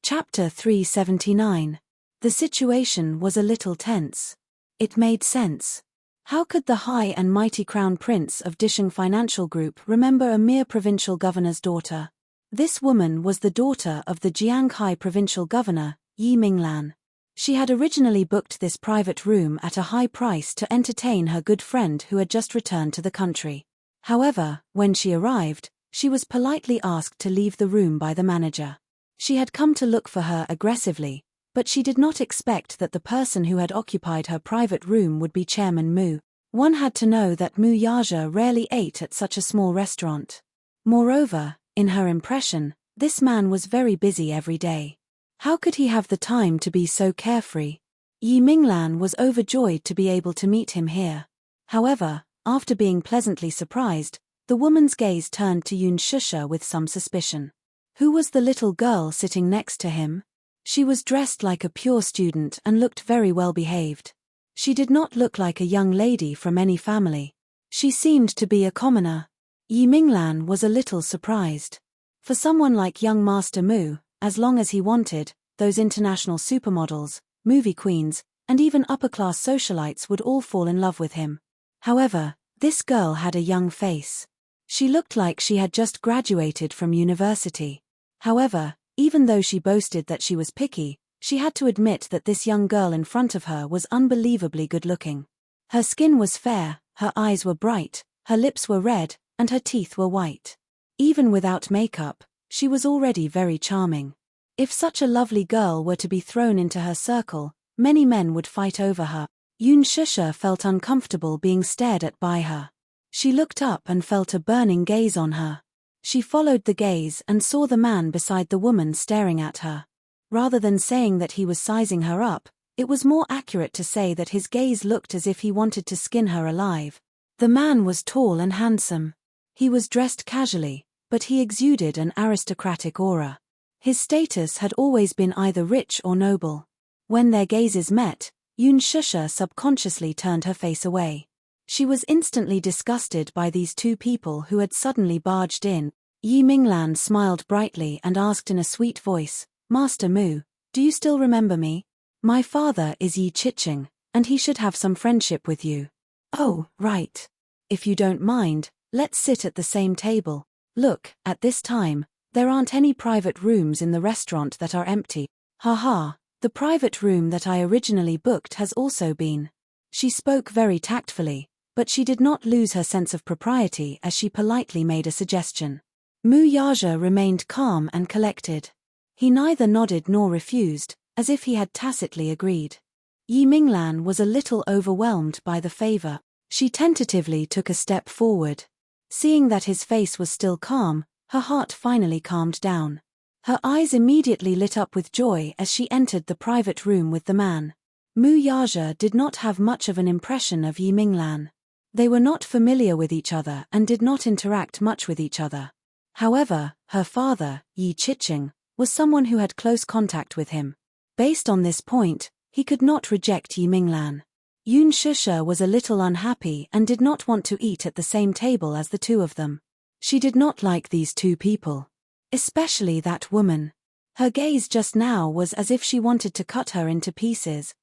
S1: Chapter 379. The situation was a little tense. It made sense. How could the high and mighty crown prince of Disheng Financial Group remember a mere provincial governor's daughter? This woman was the daughter of the Jianghai provincial governor, Yi Minglan. She had originally booked this private room at a high price to entertain her good friend who had just returned to the country. However, when she arrived, she was politely asked to leave the room by the manager. She had come to look for her aggressively, but she did not expect that the person who had occupied her private room would be Chairman Mu. One had to know that Mu Yaja rarely ate at such a small restaurant. Moreover, in her impression, this man was very busy every day. How could he have the time to be so carefree? Yi Minglan was overjoyed to be able to meet him here. However, after being pleasantly surprised, the woman's gaze turned to Yoon Shusha with some suspicion. Who was the little girl sitting next to him? She was dressed like a pure student and looked very well behaved. She did not look like a young lady from any family. She seemed to be a commoner. Yi Minglan was a little surprised. For someone like young Master Mu, as long as he wanted, those international supermodels, movie queens, and even upper-class socialites would all fall in love with him. However, this girl had a young face. She looked like she had just graduated from university. However, even though she boasted that she was picky, she had to admit that this young girl in front of her was unbelievably good-looking. Her skin was fair, her eyes were bright, her lips were red, and her teeth were white. Even without makeup, she was already very charming. If such a lovely girl were to be thrown into her circle, many men would fight over her. Yoon Shusha felt uncomfortable being stared at by her. She looked up and felt a burning gaze on her. She followed the gaze and saw the man beside the woman staring at her. Rather than saying that he was sizing her up, it was more accurate to say that his gaze looked as if he wanted to skin her alive. The man was tall and handsome. He was dressed casually, but he exuded an aristocratic aura. His status had always been either rich or noble. When their gazes met, Yoon Shusha subconsciously turned her face away. She was instantly disgusted by these two people who had suddenly barged in. Yi Minglan smiled brightly and asked in a sweet voice, "Master Mu, do you still remember me? My father is Yi Chicheng, and he should have some friendship with you." "Oh, right. If you don't mind, let's sit at the same table. Look, at this time, there aren't any private rooms in the restaurant that are empty. Haha, the private room that I originally booked has also been." She spoke very tactfully, but she did not lose her sense of propriety as she politely made a suggestion. Mu Yaja remained calm and collected. He neither nodded nor refused, as if he had tacitly agreed. Yi Minglan was a little overwhelmed by the favor. She tentatively took a step forward. Seeing that his face was still calm, her heart finally calmed down. Her eyes immediately lit up with joy as she entered the private room with the man. Mu Yaja did not have much of an impression of Yi Minglan. They were not familiar with each other and did not interact much with each other. However, her father, Yi Chicheng, was someone who had close contact with him. Based on this point, he could not reject Yi Minglan. Yoon Shusha was a little unhappy and did not want to eat at the same table as the two of them. She did not like these two people. Especially that woman. Her gaze just now was as if she wanted to cut her into pieces.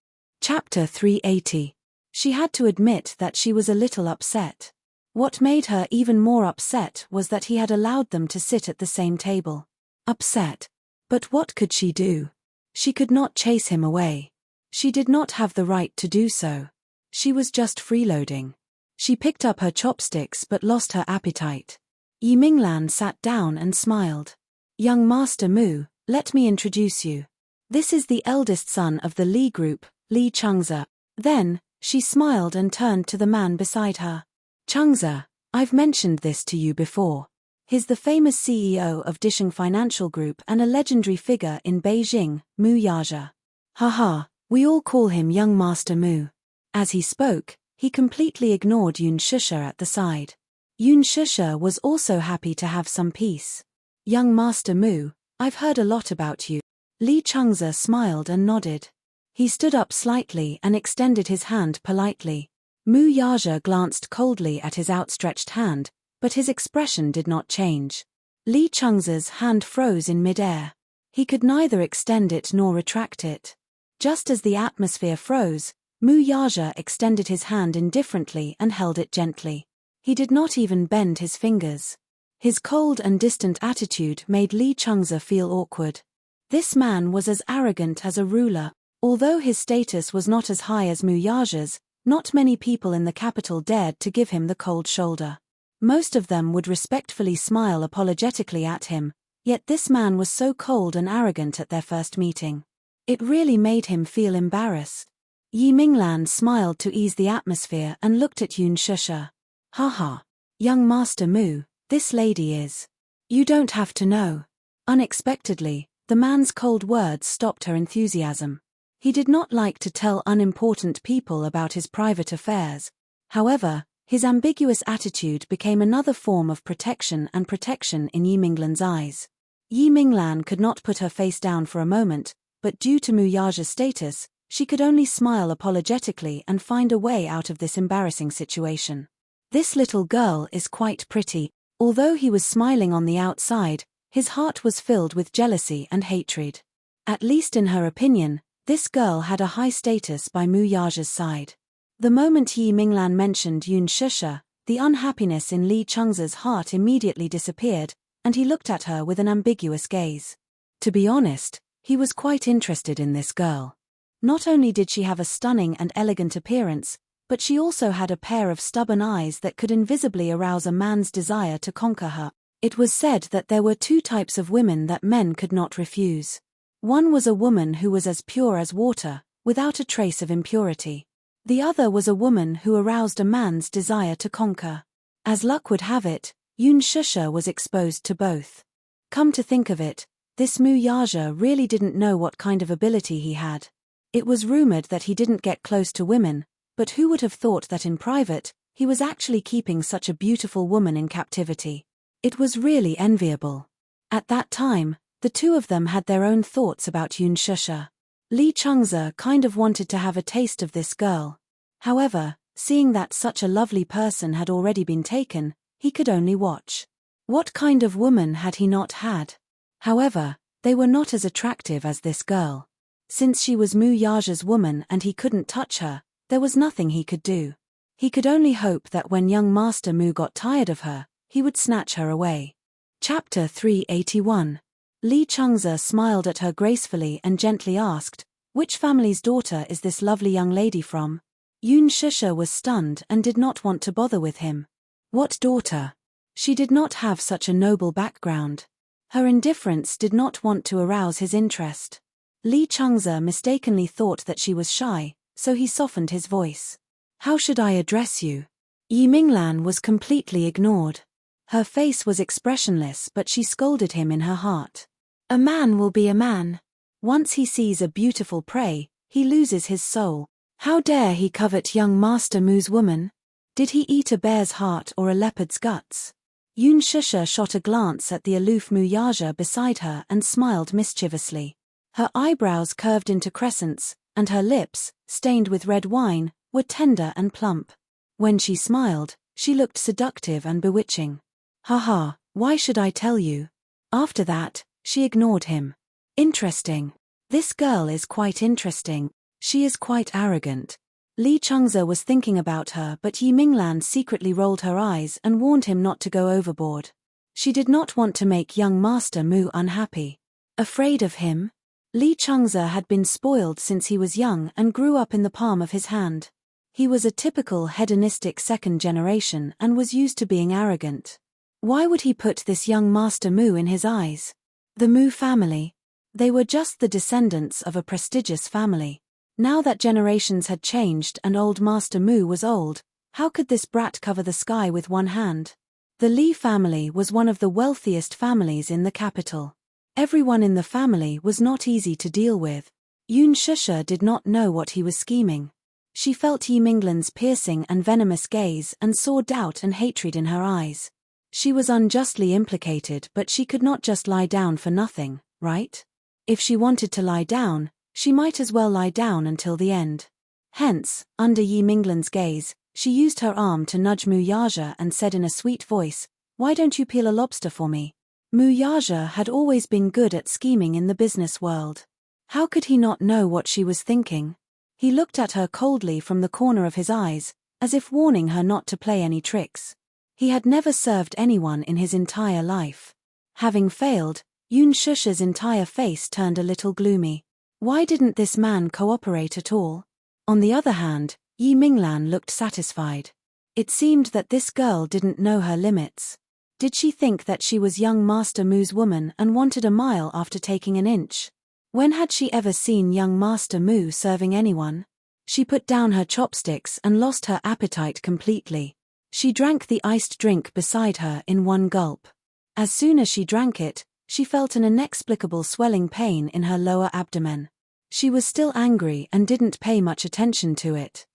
S1: Chapter 380. She had to admit that she was a little upset. What made her even more upset was that he had allowed them to sit at the same table. Upset. But what could she do? She could not chase him away. She did not have the right to do so. She was just freeloading. She picked up her chopsticks but lost her appetite. Yi Minglan sat down and smiled. "Young Master Mu, let me introduce you. This is the eldest son of the Li group, Li Changze." Then, she smiled and turned to the man beside her. "Changze, I've mentioned this to you before. He's the famous CEO of Disheng Financial Group and a legendary figure in Beijing, Mu Yaja. Haha, we all call him Young Master Mu." As he spoke, he completely ignored Yoon Shusha at the side. Yoon Shusha was also happy to have some peace. "Young Master Mu, I've heard a lot about you." Li Changze smiled and nodded. He stood up slightly and extended his hand politely. Mu Yaja glanced coldly at his outstretched hand, but his expression did not change. Li Changze's hand froze in midair. He could neither extend it nor retract it. Just as the atmosphere froze, Mu Yaja extended his hand indifferently and held it gently. He did not even bend his fingers. His cold and distant attitude made Li Changze feel awkward. This man was as arrogant as a ruler. Although his status was not as high as Mu Yaja's, not many people in the capital dared to give him the cold shoulder. Most of them would respectfully smile apologetically at him, yet this man was so cold and arrogant at their first meeting. It really made him feel embarrassed. Yi Minglan smiled to ease the atmosphere and looked at Yoon Shusha. "Haha. Young Master Mu, this lady is. You don't have to know." Unexpectedly, the man's cold words stopped her enthusiasm. He did not like to tell unimportant people about his private affairs. However, his ambiguous attitude became another form of protection in Yi Minglan's eyes. Yi Minglan could not put her face down for a moment, but due to Mu Yaja's status, she could only smile apologetically and find a way out of this embarrassing situation. "This little girl is quite pretty." Although he was smiling on the outside, his heart was filled with jealousy and hatred. At least in her opinion, this girl had a high status by Mu Yaja's side. The moment Yi Minglan mentioned Yun Shusha, the unhappiness in Li Chengze's heart immediately disappeared, and he looked at her with an ambiguous gaze. To be honest, he was quite interested in this girl. Not only did she have a stunning and elegant appearance, but she also had a pair of stubborn eyes that could invisibly arouse a man's desire to conquer her. It was said that there were two types of women that men could not refuse. One was a woman who was as pure as water, without a trace of impurity. The other was a woman who aroused a man's desire to conquer. As luck would have it, Yun Shusha was exposed to both. Come to think of it, this Mu Yaja really didn't know what kind of ability he had. It was rumored that he didn't get close to women, but who would have thought that in private, he was actually keeping such a beautiful woman in captivity? It was really enviable. At that time, the two of them had their own thoughts about Yun Shusha. Li Chengze kind of wanted to have a taste of this girl. However, seeing that such a lovely person had already been taken, he could only watch. What kind of woman had he not had? However, they were not as attractive as this girl. Since she was Mu Yaja's woman and he couldn't touch her, there was nothing he could do. He could only hope that when young Master Mu got tired of her, he would snatch her away. Chapter 381. Li Chengze smiled at her gracefully and gently asked, "Which family's daughter is this lovely young lady from?" Yun Shusha was stunned and did not want to bother with him. What daughter? She did not have such a noble background. Her indifference did not want to arouse his interest. Li Chengze mistakenly thought that she was shy, so he softened his voice. "How should I address you?" Yi Minglan was completely ignored. Her face was expressionless, but she scolded him in her heart. A man will be a man. Once he sees a beautiful prey, he loses his soul. How dare he covet young Master Mu's woman? Did he eat a bear's heart or a leopard's guts? Yun Shusha shot a glance at the aloof Mu Yaja beside her and smiled mischievously. Her eyebrows curved into crescents, and her lips, stained with red wine, were tender and plump. When she smiled, she looked seductive and bewitching. "Haha, why should I tell you?" After that, she ignored him. "Interesting. This girl is quite interesting. She is quite arrogant." Li Chengze was thinking about her, but Yi Minglan secretly rolled her eyes and warned him not to go overboard. She did not want to make young Master Mu unhappy. Afraid of him? Li Chengze had been spoiled since he was young and grew up in the palm of his hand. He was a typical hedonistic second generation and was used to being arrogant. Why would he put this young Master Mu in his eyes? The Mu family. They were just the descendants of a prestigious family. Now that generations had changed and old Master Mu was old, how could this brat cover the sky with one hand? The Li family was one of the wealthiest families in the capital. Everyone in the family was not easy to deal with. Yun Shusha did not know what he was scheming. She felt Yi Minglan's piercing and venomous gaze and saw doubt and hatred in her eyes. She was unjustly implicated, but she could not just lie down for nothing, right? If she wanted to lie down, she might as well lie down until the end. Hence, under Yi Minglan's gaze, she used her arm to nudge Mu Yaja and said in a sweet voice, "Why don't you peel a lobster for me?" Mu Yaja had always been good at scheming in the business world. How could he not know what she was thinking? He looked at her coldly from the corner of his eyes, as if warning her not to play any tricks. He had never served anyone in his entire life. Having failed, Yun Shusha's entire face turned a little gloomy. Why didn't this man cooperate at all? On the other hand, Yi Minglan looked satisfied. It seemed that this girl didn't know her limits. Did she think that she was young Master Mu's woman and wanted a mile after taking an inch? When had she ever seen young Master Mu serving anyone? She put down her chopsticks and lost her appetite completely. She drank the iced drink beside her in one gulp. As soon as she drank it, she felt an inexplicable swelling pain in her lower abdomen. She was still angry and didn't pay much attention to it.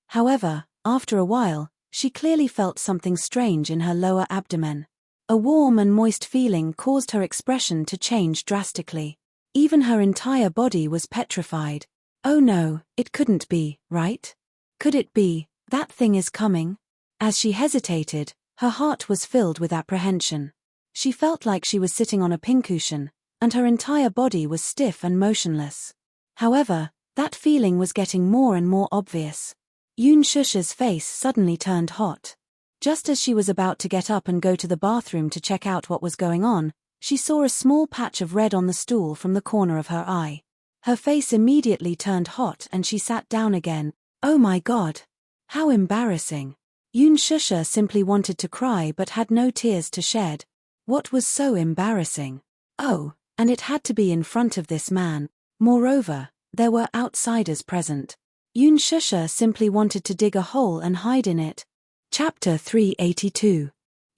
S1: However, after a while, she clearly felt something strange in her lower abdomen. A warm and moist feeling caused her expression to change drastically. Even her entire body was petrified. Oh no, it couldn't be, right? Could it be, that thing is coming? As she hesitated, Her heart was filled with apprehension. She felt like she was sitting on a pincushion, and her entire body was stiff and motionless. However, that feeling was getting more and more obvious. Yoon Shusha's face suddenly turned hot. Just as she was about to get up and go to the bathroom to check out what was going on, she saw a small patch of red on the stool from the corner of her eye. Her face immediately turned hot and she sat down again. Oh my God! How embarrassing! Yoon Shusha simply wanted to cry but had no tears to shed. What was so embarrassing? Oh, and it had to be in front of this man. Moreover, there were outsiders present. Yoon Shusha simply wanted to dig a hole and hide in it. Chapter 382.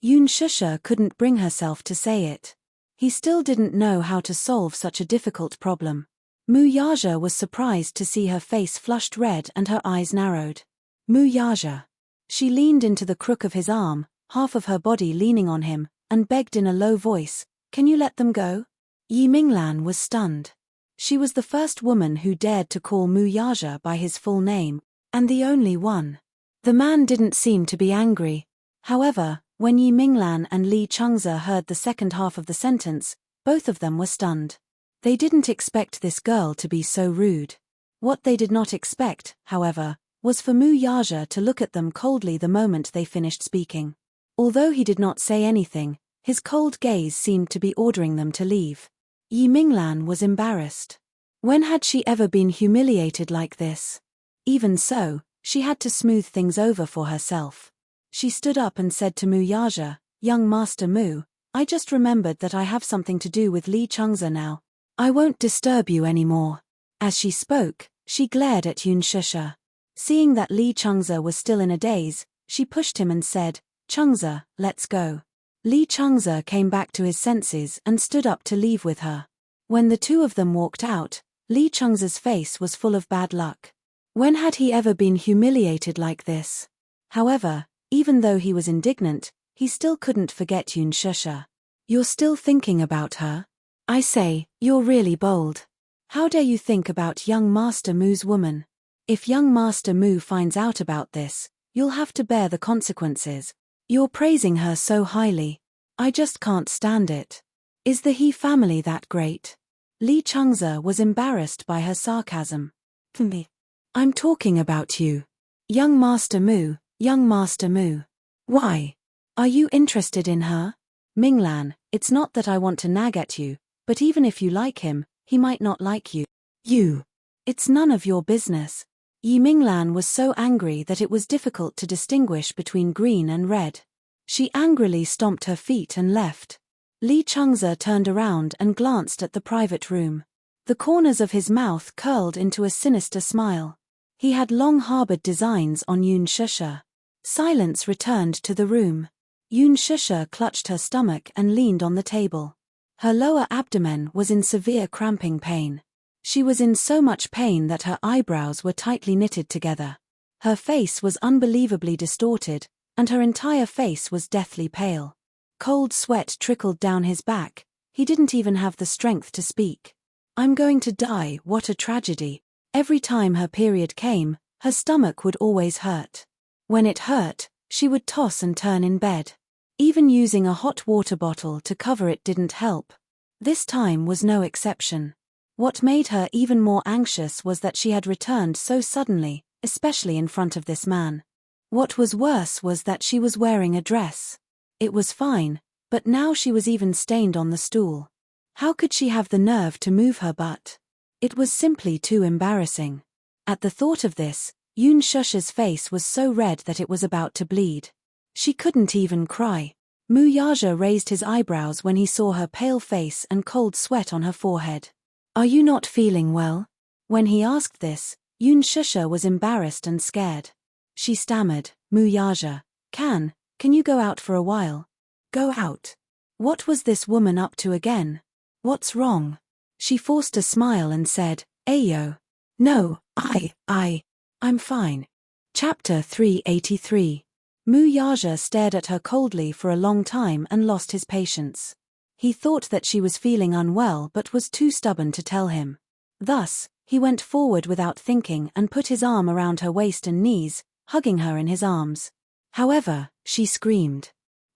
S1: Yoon Shusha couldn't bring herself to say it. He still didn't know how to solve such a difficult problem. Mu Yaja was surprised to see her face flushed red and her eyes narrowed. Mu Yaja. She leaned into the crook of his arm, half of her body leaning on him, and begged in a low voice, "Can you let them go?" Yi Minglan was stunned. She was the first woman who dared to call Mu Yaja by his full name, and the only one. The man didn't seem to be angry. However, when Yi Minglan and Li Changze heard the second half of the sentence, both of them were stunned. They didn't expect this girl to be so rude. What they did not expect, however, was for Mu Yaja to look at them coldly the moment they finished speaking. Although he did not say anything, his cold gaze seemed to be ordering them to leave. Yi Minglan was embarrassed. When had she ever been humiliated like this? Even so, she had to smooth things over for herself. She stood up and said to Mu Yaja, "Young Master Mu, I just remembered that I have something to do with Li Changze now. I won't disturb you anymore." As she spoke, she glared at Yoon Shusha. Seeing that Li Changze was still in a daze, she pushed him and said, "Changze, let's go." Li Changze came back to his senses and stood up to leave with her. When the two of them walked out, Li Changze's face was full of bad luck. When had he ever been humiliated like this? However, even though he was indignant, he still couldn't forget Yoon Shusha. "You're still thinking about her? I say, you're really bold. How dare you think about young Master Mu's woman? If young Master Mu finds out about this, you'll have to bear the consequences. You're praising her so highly. I just can't stand it. Is the He family that great?" Li Changze was embarrassed by her sarcasm. "Me. I'm talking about you. Young Master Mu, young Master Mu. Why? Are you interested in her? Minglan, it's not that I want to nag at you, but even if you like him, he might not like you. It's none of your business." Yi Minglan was so angry that it was difficult to distinguish between green and red. She angrily stomped her feet and left. Li Changze turned around and glanced at the private room. The corners of his mouth curled into a sinister smile. He had long harbored designs on Yoon Shusha. Silence returned to the room. Yoon Shusha clutched her stomach and leaned on the table. Her lower abdomen was in severe cramping pain. She was in so much pain that her eyebrows were tightly knitted together. Her face was unbelievably distorted, and her entire face was deathly pale. Cold sweat trickled down his back. He didn't even have the strength to speak. "I'm going to die, what a tragedy." Every time her period came, her stomach would always hurt. When it hurt, she would toss and turn in bed. Even using a hot water bottle to cover it didn't help. This time was no exception. What made her even more anxious was that she had returned so suddenly, especially in front of this man. What was worse was that she was wearing a dress. It was fine, but now she was even stained on the stool. How could she have the nerve to move her butt? It was simply too embarrassing. At the thought of this, Yoon Shusha's face was so red that it was about to bleed. She couldn't even cry. Mu Yaja raised his eyebrows when he saw her pale face and cold sweat on her forehead. "Are you not feeling well?" When he asked this, Yoon Shusha was embarrassed and scared. She stammered, "Mu Yaja, can you go out for a while?" Go out? What was this woman up to again? What's wrong? She forced a smile and said, "Ayo. No, I'm fine." Chapter 383. Mu Yaja stared at her coldly for a long time and lost his patience. He thought that she was feeling unwell but was too stubborn to tell him. Thus, he went forward without thinking and put his arm around her waist and knees, hugging her in his arms. However, she screamed.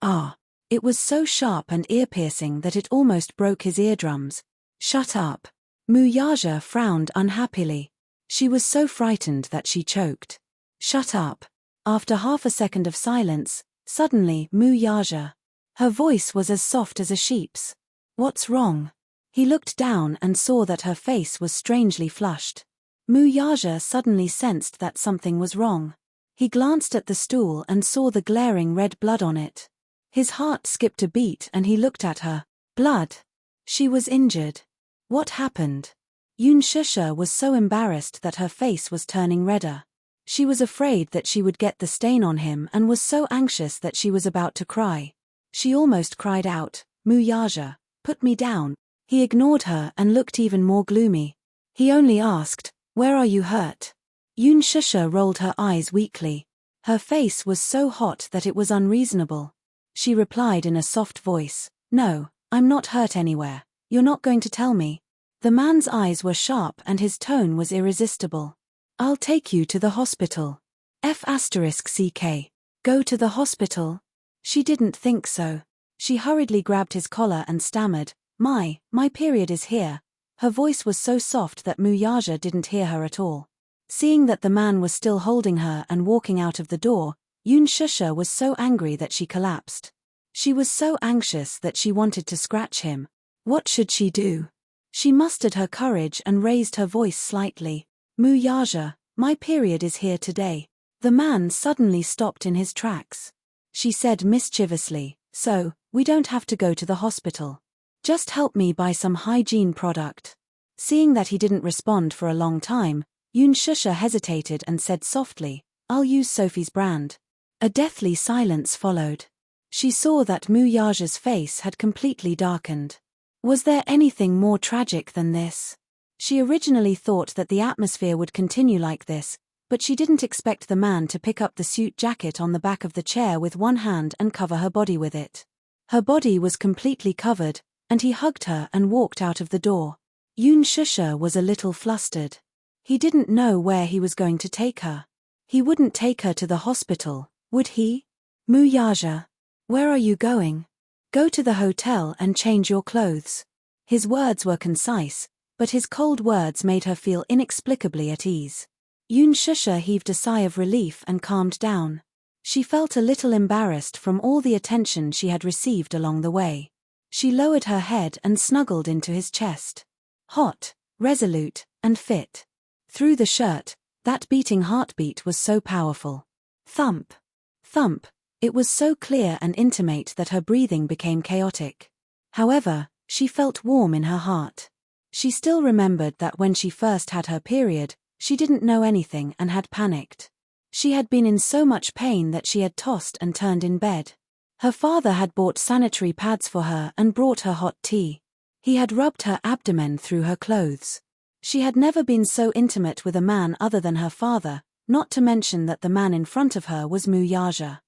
S1: Ah! It was so sharp and ear-piercing that it almost broke his eardrums. Shut up. Muyaja frowned unhappily. She was so frightened that she choked. Shut up. After half a second of silence, suddenly Muyaja. Her voice was as soft as a sheep's. What's wrong? He looked down and saw that her face was strangely flushed. Muyaja suddenly sensed that something was wrong. He glanced at the stool and saw the glaring red blood on it. His heart skipped a beat and he looked at her. Blood. She was injured. What happened? Yunshisha was so embarrassed that her face was turning redder. She was afraid that she would get the stain on him and was so anxious that she was about to cry. She almost cried out, Muyaja, put me down. He ignored her and looked even more gloomy. He only asked, where are you hurt? Yunshisha rolled her eyes weakly. Her face was so hot that it was unreasonable. She replied in a soft voice, no, I'm not hurt anywhere. You're not going to tell me. The man's eyes were sharp and his tone was irresistible. I'll take you to the hospital. F***ck. Go to the hospital? She didn't think so. She hurriedly grabbed his collar and stammered, my period is here. Her voice was so soft that Muyaja didn't hear her at all. Seeing that the man was still holding her and walking out of the door, Yunshisha was so angry that she collapsed. She was so anxious that she wanted to scratch him. What should she do? She mustered her courage and raised her voice slightly. Muyaja, my period is here today. The man suddenly stopped in his tracks. She said mischievously, so, we don't have to go to the hospital. Just help me buy some hygiene product. Seeing that he didn't respond for a long time, Yunshisha hesitated and said softly, I'll use Sophie's brand. A deathly silence followed. She saw that Muyaja's face had completely darkened. Was there anything more tragic than this? She originally thought that the atmosphere would continue like this, but she didn't expect the man to pick up the suit jacket on the back of the chair with one hand and cover her body with it. Her body was completely covered, and he hugged her and walked out of the door. Yunshisha was a little flustered. He didn't know where he was going to take her. He wouldn't take her to the hospital, would he? Muyaja, where are you going? Go to the hotel and change your clothes. His words were concise, but his cold words made her feel inexplicably at ease. Yunshisha heaved a sigh of relief and calmed down. She felt a little embarrassed from all the attention she had received along the way. She lowered her head and snuggled into his chest. Hot, resolute, and fit. Through the shirt, that beating heartbeat was so powerful. Thump. Thump. It was so clear and intimate that her breathing became chaotic. However, she felt warm in her heart. She still remembered that when she first had her period, she didn't know anything and had panicked. She had been in so much pain that she had tossed and turned in bed. Her father had bought sanitary pads for her and brought her hot tea. He had rubbed her abdomen through her clothes. She had never been so intimate with a man other than her father, not to mention that the man in front of her was Muyaja.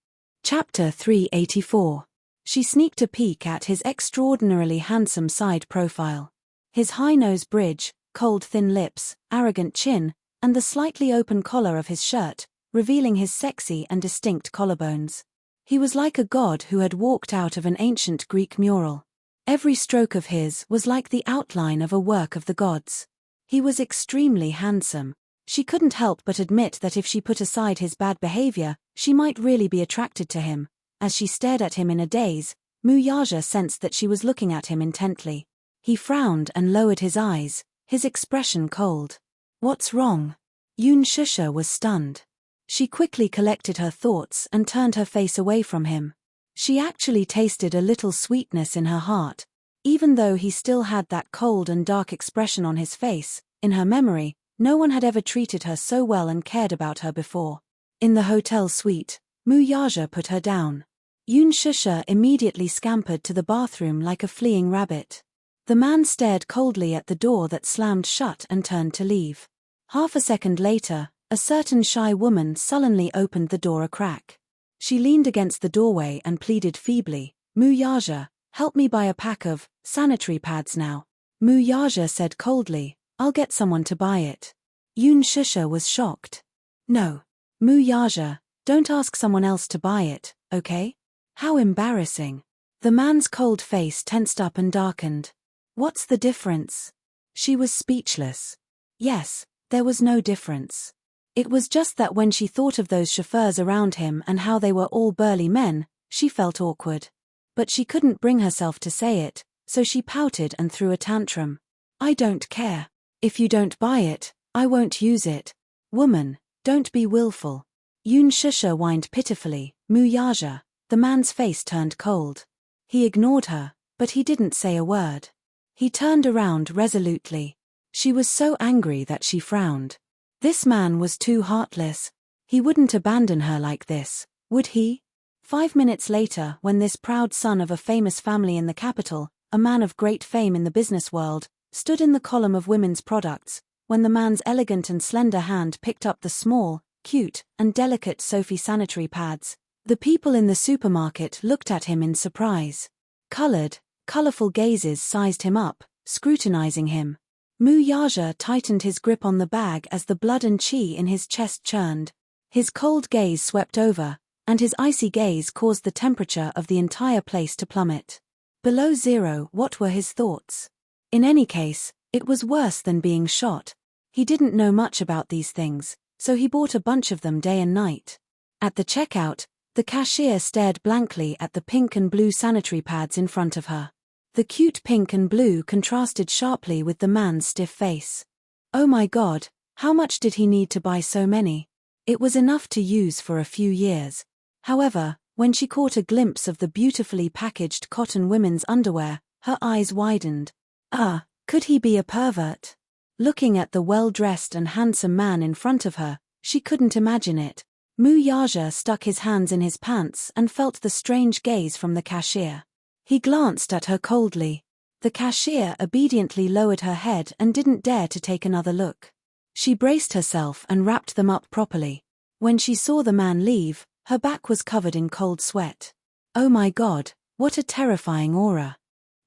S1: Chapter 384. She sneaked a peek at his extraordinarily handsome side profile. His high nose bridge, cold thin lips, arrogant chin, and the slightly open collar of his shirt, revealing his sexy and distinct collarbones. He was like a god who had walked out of an ancient Greek mural. Every stroke of his was like the outline of a work of the gods. He was extremely handsome. She couldn't help but admit that if she put aside his bad behavior, she might really be attracted to him. As she stared at him in a daze, Muyaja sensed that she was looking at him intently. He frowned and lowered his eyes, his expression cold. What's wrong? Yunshisha was stunned. She quickly collected her thoughts and turned her face away from him. She actually tasted a little sweetness in her heart. Even though he still had that cold and dark expression on his face, in her memory, no one had ever treated her so well and cared about her before. In the hotel suite, Muyaja put her down. Yunshisha immediately scampered to the bathroom like a fleeing rabbit. The man stared coldly at the door that slammed shut and turned to leave. Half a second later, a certain shy woman sullenly opened the door a crack. She leaned against the doorway and pleaded feebly, Muyaja, help me buy a pack of sanitary pads now. Muyaja said coldly, I'll get someone to buy it. Yunshisha was shocked. No. Muyaja, don't ask someone else to buy it, okay? How embarrassing. The man's cold face tensed up and darkened. What's the difference? She was speechless. Yes, there was no difference. It was just that when she thought of those chauffeurs around him and how they were all burly men, she felt awkward. But she couldn't bring herself to say it, so she pouted and threw a tantrum. I don't care. If you don't buy it, I won't use it. Woman, don't be willful. Yoon Shusha whined pitifully. Muyaja. The man's face turned cold. He ignored her, but he didn't say a word. He turned around resolutely. She was so angry that she frowned. This man was too heartless. He wouldn't abandon her like this, would he? 5 minutes later, when this proud son of a famous family in the capital, a man of great fame in the business world, stood in the column of women's products, when the man's elegant and slender hand picked up the small, cute, and delicate Sophie sanitary pads, the people in the supermarket looked at him in surprise. Colored, colorful gazes sized him up, scrutinizing him. Muyaja tightened his grip on the bag as the blood and chi in his chest churned. His cold gaze swept over, and his icy gaze caused the temperature of the entire place to plummet. Below zero, what were his thoughts? In any case, it was worse than being shot. He didn't know much about these things, so he bought a bunch of them day and night. At the checkout, the cashier stared blankly at the pink and blue sanitary pads in front of her. The cute pink and blue contrasted sharply with the man's stiff face. Oh my God, how much did he need to buy so many? It was enough to use for a few years. However, when she caught a glimpse of the beautifully packaged cotton women's underwear, her eyes widened. Could he be a pervert? Looking at the well-dressed and handsome man in front of her, she couldn't imagine it. Muyaja stuck his hands in his pants and felt the strange gaze from the cashier. He glanced at her coldly. The cashier obediently lowered her head and didn't dare to take another look. She braced herself and wrapped them up properly. When she saw the man leave, her back was covered in cold sweat. Oh my God, what a terrifying aura.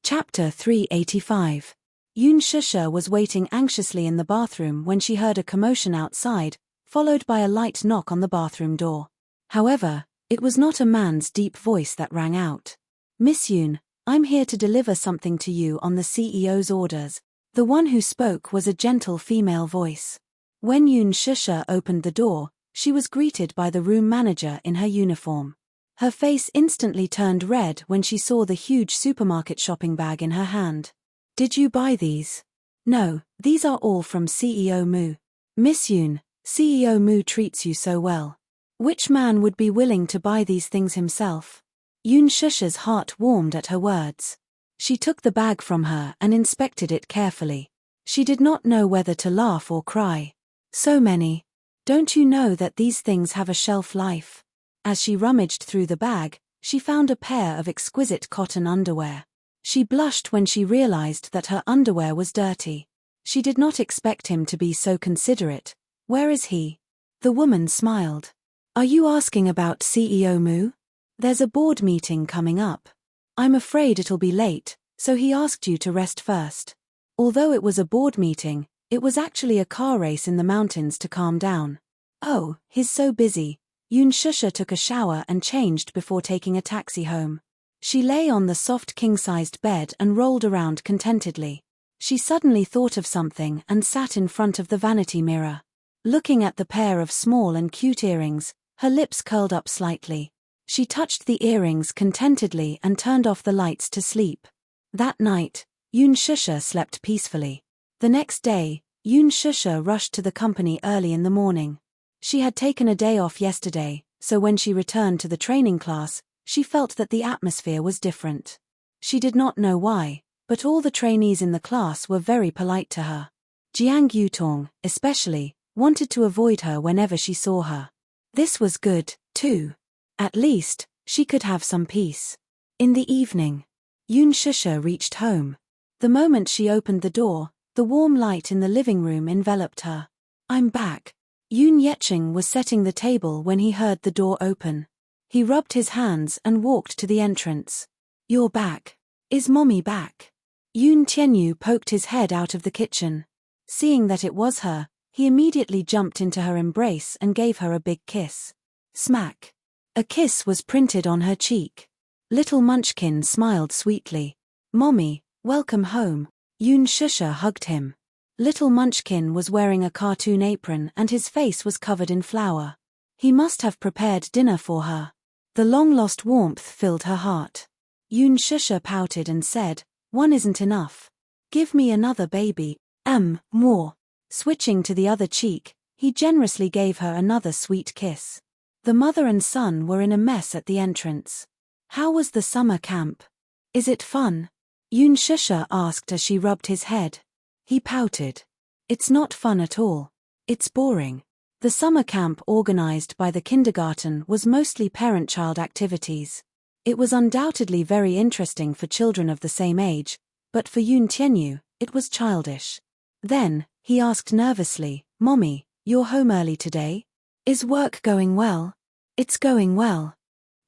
S1: Chapter 385. Yoon Shusha was waiting anxiously in the bathroom when she heard a commotion outside, followed by a light knock on the bathroom door. However, it was not a man's deep voice that rang out. Miss Yoon, I'm here to deliver something to you on the CEO's orders. The one who spoke was a gentle female voice. When Yoon Shusha opened the door, she was greeted by the room manager in her uniform. Her face instantly turned red when she saw the huge supermarket shopping bag in her hand. Did you buy these? No, these are all from CEO Mu. Miss Yoon, CEO Mu treats you so well. Which man would be willing to buy these things himself? Yoon Shusha's heart warmed at her words. She took the bag from her and inspected it carefully. She did not know whether to laugh or cry. So many. Don't you know that these things have a shelf life? As she rummaged through the bag, she found a pair of exquisite cotton underwear. She blushed when she realized that her underwear was dirty. She did not expect him to be so considerate. Where is he? The woman smiled. Are you asking about CEO Mu? There's a board meeting coming up. I'm afraid it'll be late, so he asked you to rest first. Although it was a board meeting, it was actually a car race in the mountains to calm down. Oh, he's so busy. Yoon Shusha took a shower and changed before taking a taxi home. She lay on the soft king-sized bed and rolled around contentedly. She suddenly thought of something and sat in front of the vanity mirror. Looking at the pair of small and cute earrings, her lips curled up slightly. She touched the earrings contentedly and turned off the lights to sleep. That night, Yoon Shusha slept peacefully. The next day, Yoon Shusha rushed to the company early in the morning. She had taken a day off yesterday, so when she returned to the training class, she felt that the atmosphere was different. She did not know why, but all the trainees in the class were very polite to her. Jiang Yutong, especially, wanted to avoid her whenever she saw her. This was good, too. At least, she could have some peace. In the evening, Yoon Shusha reached home. The moment she opened the door, the warm light in the living room enveloped her. I'm back. Yoon Yecheng was setting the table when he heard the door open. He rubbed his hands and walked to the entrance. You're back. Is Mommy back? Yoon Tianyu poked his head out of the kitchen. Seeing that it was her, he immediately jumped into her embrace and gave her a big kiss. Smack. A kiss was printed on her cheek. Little Munchkin smiled sweetly. "Mommy, welcome home." Yoon Shusha hugged him. Little Munchkin was wearing a cartoon apron and his face was covered in flour. He must have prepared dinner for her. The long-lost warmth filled her heart. Yoon Shusha pouted and said, "One isn't enough. Give me another, baby. More." Switching to the other cheek, he generously gave her another sweet kiss. The mother and son were in a mess at the entrance. "How was the summer camp? Is it fun?" Yoon Shusha asked as she rubbed his head. He pouted. "It's not fun at all. It's boring." The summer camp organized by the kindergarten was mostly parent-child activities. It was undoubtedly very interesting for children of the same age, but for Yoon Tianyu, it was childish. Then, he asked nervously, "Mommy, you're home early today? Is work going well?" "It's going well."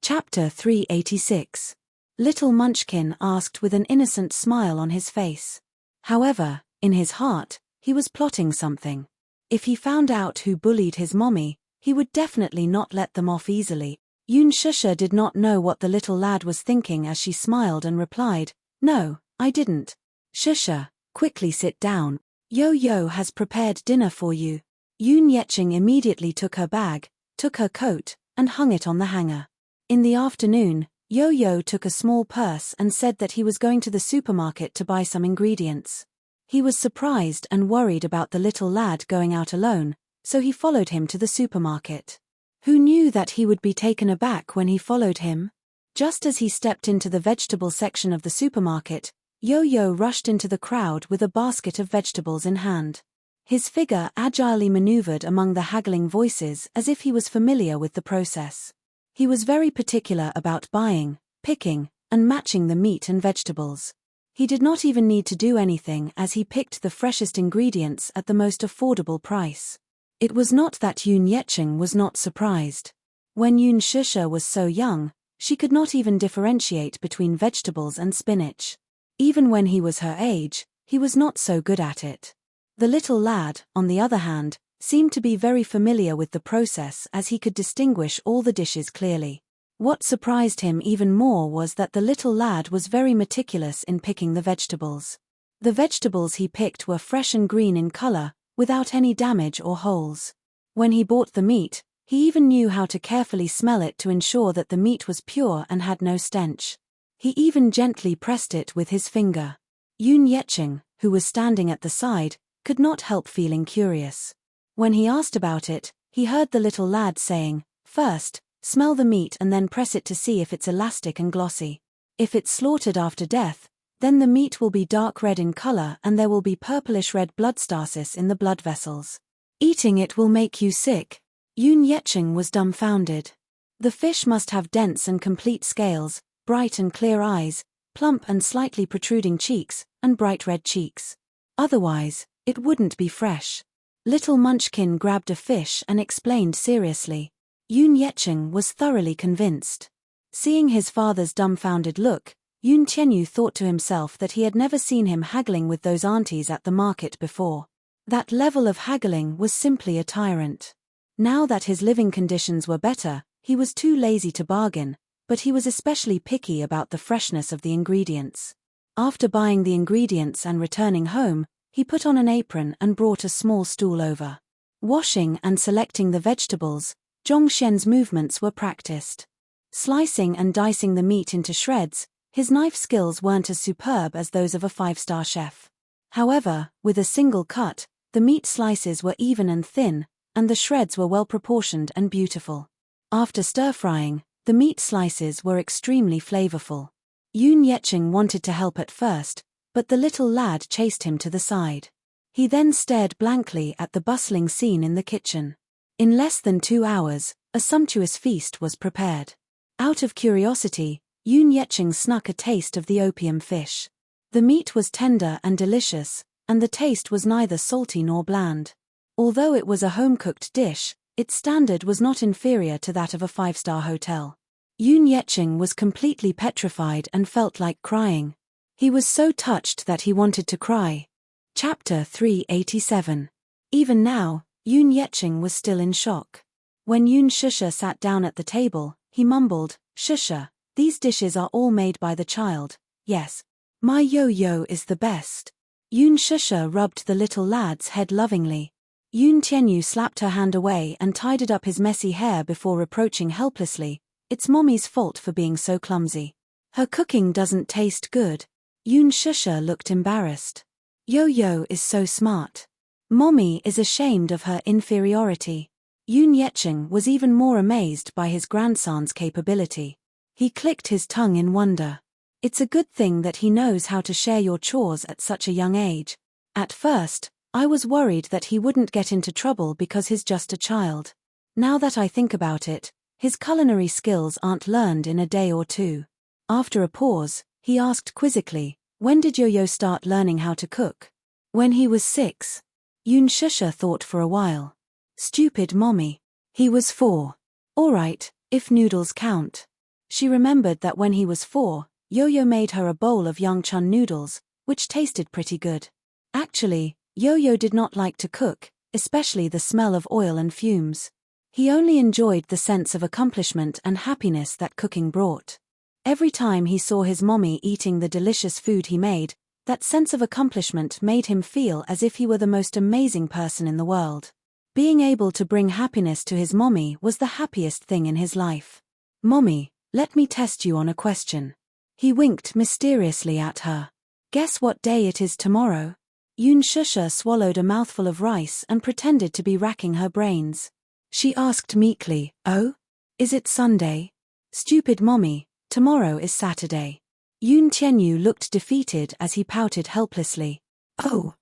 S1: Chapter 386. Little Munchkin asked with an innocent smile on his face. However, in his heart, he was plotting something. If he found out who bullied his mommy, he would definitely not let them off easily. Yoon Shusha did not know what the little lad was thinking as she smiled and replied, "No, I didn't." "Shusha, quickly sit down. Yo-Yo has prepared dinner for you." Yoon Yeching immediately took her bag, took her coat, and hung it on the hanger. In the afternoon, Yo-Yo took a small purse and said that he was going to the supermarket to buy some ingredients. He was surprised and worried about the little lad going out alone, so he followed him to the supermarket. Who knew that he would be taken aback when he followed him? Just as he stepped into the vegetable section of the supermarket, Yo-Yo rushed into the crowd with a basket of vegetables in hand. His figure agilely maneuvered among the haggling voices as if he was familiar with the process. He was very particular about buying, picking, and matching the meat and vegetables. He did not even need to do anything as he picked the freshest ingredients at the most affordable price. It was not that Yoon Yeching was not surprised. When Yoon Shusha was so young, she could not even differentiate between vegetables and spinach. Even when he was her age, he was not so good at it. The little lad, on the other hand, seemed to be very familiar with the process as he could distinguish all the dishes clearly. What surprised him even more was that the little lad was very meticulous in picking the vegetables. The vegetables he picked were fresh and green in color, without any damage or holes. When he bought the meat, he even knew how to carefully smell it to ensure that the meat was pure and had no stench. He even gently pressed it with his finger. Yoon Yeching, who was standing at the side, could not help feeling curious. When he asked about it, he heard the little lad saying, "First, smell the meat and then press it to see if it's elastic and glossy. If it's slaughtered after death, then the meat will be dark red in color and there will be purplish-red blood stasis in the blood vessels. Eating it will make you sick." Yoon Yeching was dumbfounded. The fish must have dense and complete scales, bright and clear eyes, plump and slightly protruding cheeks, and bright red cheeks. Otherwise, it wouldn't be fresh. Little Munchkin grabbed a fish and explained seriously. Yoon Yeching was thoroughly convinced. Seeing his father's dumbfounded look, Yoon Tianyu thought to himself that he had never seen him haggling with those aunties at the market before. That level of haggling was simply a tyrant. Now that his living conditions were better, he was too lazy to bargain, but he was especially picky about the freshness of the ingredients. After buying the ingredients and returning home, he put on an apron and brought a small stool over. Washing and selecting the vegetables, Zhongshen's movements were practiced. Slicing and dicing the meat into shreds, his knife skills weren't as superb as those of a five-star chef. However, with a single cut, the meat slices were even and thin, and the shreds were well proportioned and beautiful. After stir-frying, the meat slices were extremely flavorful. Yoon Yeching wanted to help at first, but the little lad chased him to the side. He then stared blankly at the bustling scene in the kitchen. In less than 2 hours, a sumptuous feast was prepared. Out of curiosity, Yoon Yeching snuck a taste of the opium fish. The meat was tender and delicious, and the taste was neither salty nor bland. Although it was a home-cooked dish, its standard was not inferior to that of a five-star hotel. Yoon Yeching was completely petrified and felt like crying. He was so touched that he wanted to cry. Chapter 387. Even now, Yoon Yeching was still in shock. When Yoon Shusha sat down at the table, he mumbled, "Shusha, These dishes are all made by the child, yes. My yo-yo is the best. Yoon Shusha rubbed the little lad's head lovingly. Yoon Tianyu slapped her hand away and tidied up his messy hair before reproaching helplessly, "It's Mommy's fault for being so clumsy. Her cooking doesn't taste good." Yoon Shusha looked embarrassed. Yo-yo is so smart. Mommy is ashamed of her inferiority. Yoon Yecheng was even more amazed by his grandson's capability. He clicked his tongue in wonder. It's a good thing that he knows how to share your chores at such a young age. At first, I was worried that he wouldn't get into trouble because he's just a child. Now that I think about it, his culinary skills aren't learned in a day or two. After a pause, he asked quizzically, "When did Yo-Yo start learning how to cook?" "When he was 6. Yoon Shusha thought for a while. "Stupid mommy. He was 4. Alright, if noodles count." She remembered that when he was 4, Yo-Yo made her a bowl of Yangchun noodles, which tasted pretty good. Actually, Yo-Yo did not like to cook, especially the smell of oil and fumes. He only enjoyed the sense of accomplishment and happiness that cooking brought. Every time he saw his mommy eating the delicious food he made, that sense of accomplishment made him feel as if he were the most amazing person in the world. Being able to bring happiness to his mommy was the happiest thing in his life. "Mommy, let me test you on a question." He winked mysteriously at her. "Guess what day it is tomorrow?" Yoon Shusha swallowed a mouthful of rice and pretended to be racking her brains. She asked meekly, "Oh? Is it Sunday?" "Stupid mommy, tomorrow is Saturday." Yoon Tianyu looked defeated as he pouted helplessly. Oh.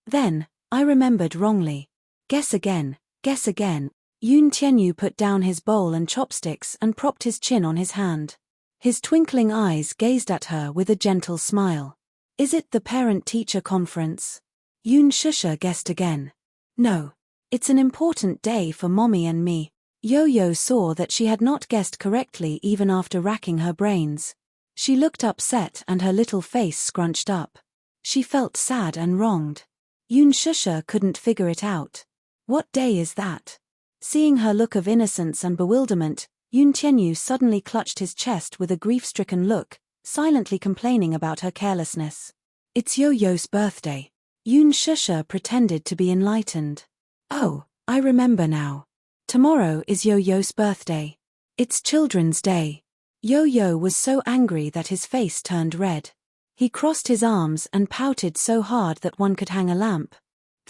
S1: Then, I remembered wrongly. Guess again, guess again." Yoon Tianyu put down his bowl and chopsticks and propped his chin on his hand. His twinkling eyes gazed at her with a gentle smile. "Is it the parent-teacher conference?" Yoon Shusha guessed again. "No. It's an important day for Mommy and me." Yo-Yo saw that she had not guessed correctly even after racking her brains. She looked upset and her little face scrunched up. She felt sad and wronged. Yoon Shusha couldn't figure it out. "What day is that?" Seeing her look of innocence and bewilderment, Yoon Tianyu suddenly clutched his chest with a grief-stricken look, silently complaining about her carelessness. "It's Yo-Yo's birthday." Yoon Shusha pretended to be enlightened. "Oh, I remember now. Tomorrow is Yo-Yo's birthday. It's Children's Day." Yo-Yo was so angry that his face turned red. He crossed his arms and pouted so hard that one could hang a lamp.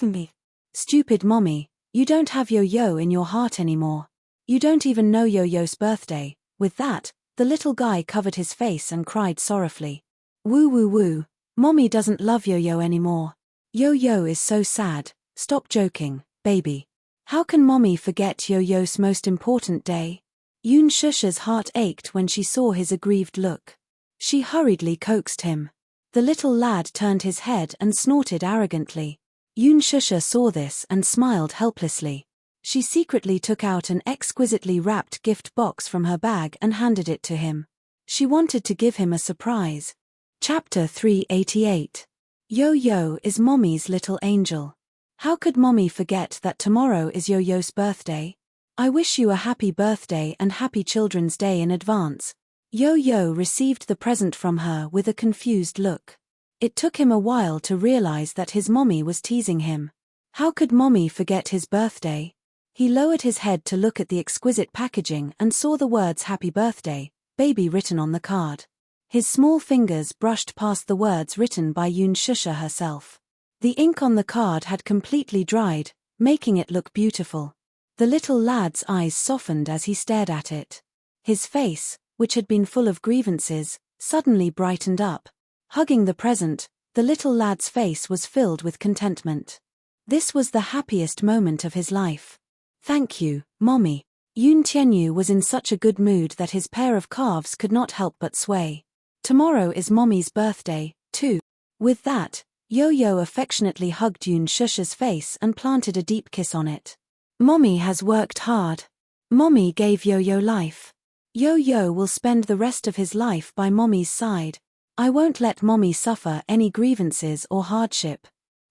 S1: "Me. Stupid mommy, you don't have Yo-Yo in your heart anymore. You don't even know Yo-Yo's birthday." With that, the little guy covered his face and cried sorrowfully. "Woo woo woo, mommy doesn't love Yo-Yo anymore. Yo-Yo is so sad, stop joking, baby. How can mommy forget Yo-Yo's most important day?" Yoon Shusha's heart ached when she saw his aggrieved look. She hurriedly coaxed him. The little lad turned his head and snorted arrogantly. Yoon Shusha saw this and smiled helplessly. She secretly took out an exquisitely wrapped gift box from her bag and handed it to him. She wanted to give him a surprise. Chapter 388. Yo-Yo is Mommy's little angel. How could Mommy forget that tomorrow is Yo-Yo's birthday? I wish you a happy birthday and happy Children's Day in advance. Yo-Yo received the present from her with a confused look. It took him a while to realize that his mommy was teasing him. How could Mommy forget his birthday? He lowered his head to look at the exquisite packaging and saw the words "Happy Birthday, Baby" written on the card. His small fingers brushed past the words written by Yoon Shusha herself. The ink on the card had completely dried, making it look beautiful. The little lad's eyes softened as he stared at it. His face, which had been full of grievances, suddenly brightened up. Hugging the present, the little lad's face was filled with contentment. This was the happiest moment of his life. "Thank you, Mommy." Yoon Tianyu was in such a good mood that his pair of calves could not help but sway. Tomorrow is Mommy's birthday, too. With that, Yo-Yo affectionately hugged Yoon Shusha's face and planted a deep kiss on it. Mommy has worked hard. Mommy gave Yo-Yo life. Yo-Yo will spend the rest of his life by Mommy's side. I won't let Mommy suffer any grievances or hardship.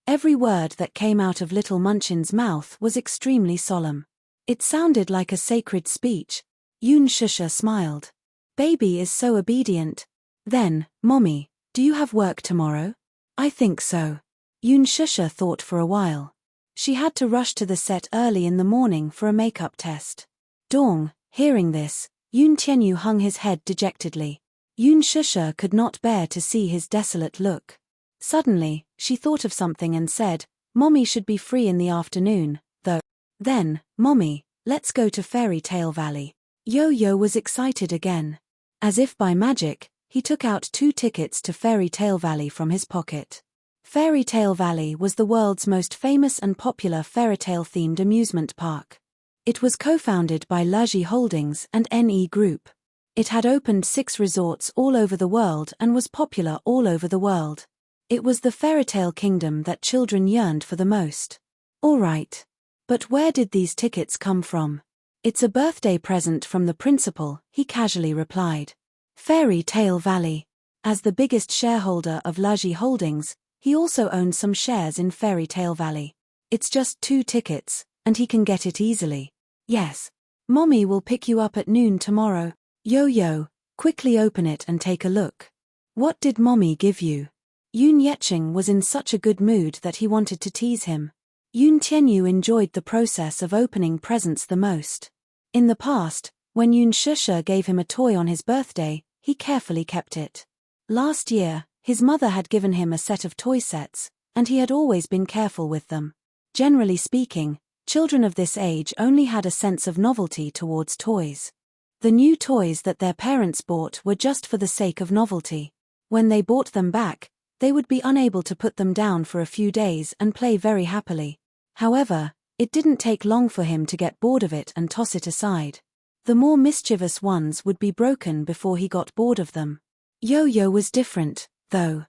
S1: Every word that came out of little Munchin's mouth was extremely solemn. It sounded like a sacred speech. Yoon Shusha smiled. Baby is so obedient. Then, Mommy, do you have work tomorrow? I think so. Yoon Shusha thought for a while. She had to rush to the set early in the morning for a makeup test. Dong, hearing this, Yoon Tianyu hung his head dejectedly. Yoon Shusha could not bear to see his desolate look. Suddenly, she thought of something and said, Mommy should be free in the afternoon, though. Then, Mommy, let's go to Fairy Tale Valley. Yo-Yo was excited again. As if by magic, he took out 2 tickets to Fairy Tale Valley from his pocket. Fairy Tale Valley was the world's most famous and popular fairytale-themed amusement park. It was co-founded by Luji Holdings and NE Group. It had opened 6 resorts all over the world and was popular all over the world. It was the fairytale kingdom that children yearned for the most. All right. But where did these tickets come from? It's a birthday present from the principal, he casually replied. Fairy Tale Valley. As the biggest shareholder of Luji Holdings, he also owned some shares in Fairy Tale Valley. It's just 2 tickets, and he can get it easily. Yes. Mommy will pick you up at noon tomorrow. Yo-Yo, quickly open it and take a look. What did Mommy give you? Yoon Yecheng was in such a good mood that he wanted to tease him. Yoon Tianyu enjoyed the process of opening presents the most. In the past, when Yoon Shusha gave him a toy on his birthday, he carefully kept it. Last year, his mother had given him a set of toy sets, and he had always been careful with them. Generally speaking, children of this age only had a sense of novelty towards toys. The new toys that their parents bought were just for the sake of novelty. When they bought them back, they would be unable to put them down for a few days and play very happily. However, it didn't take long for him to get bored of it and toss it aside. The more mischievous ones would be broken before he got bored of them. Yo-Yo was different, though.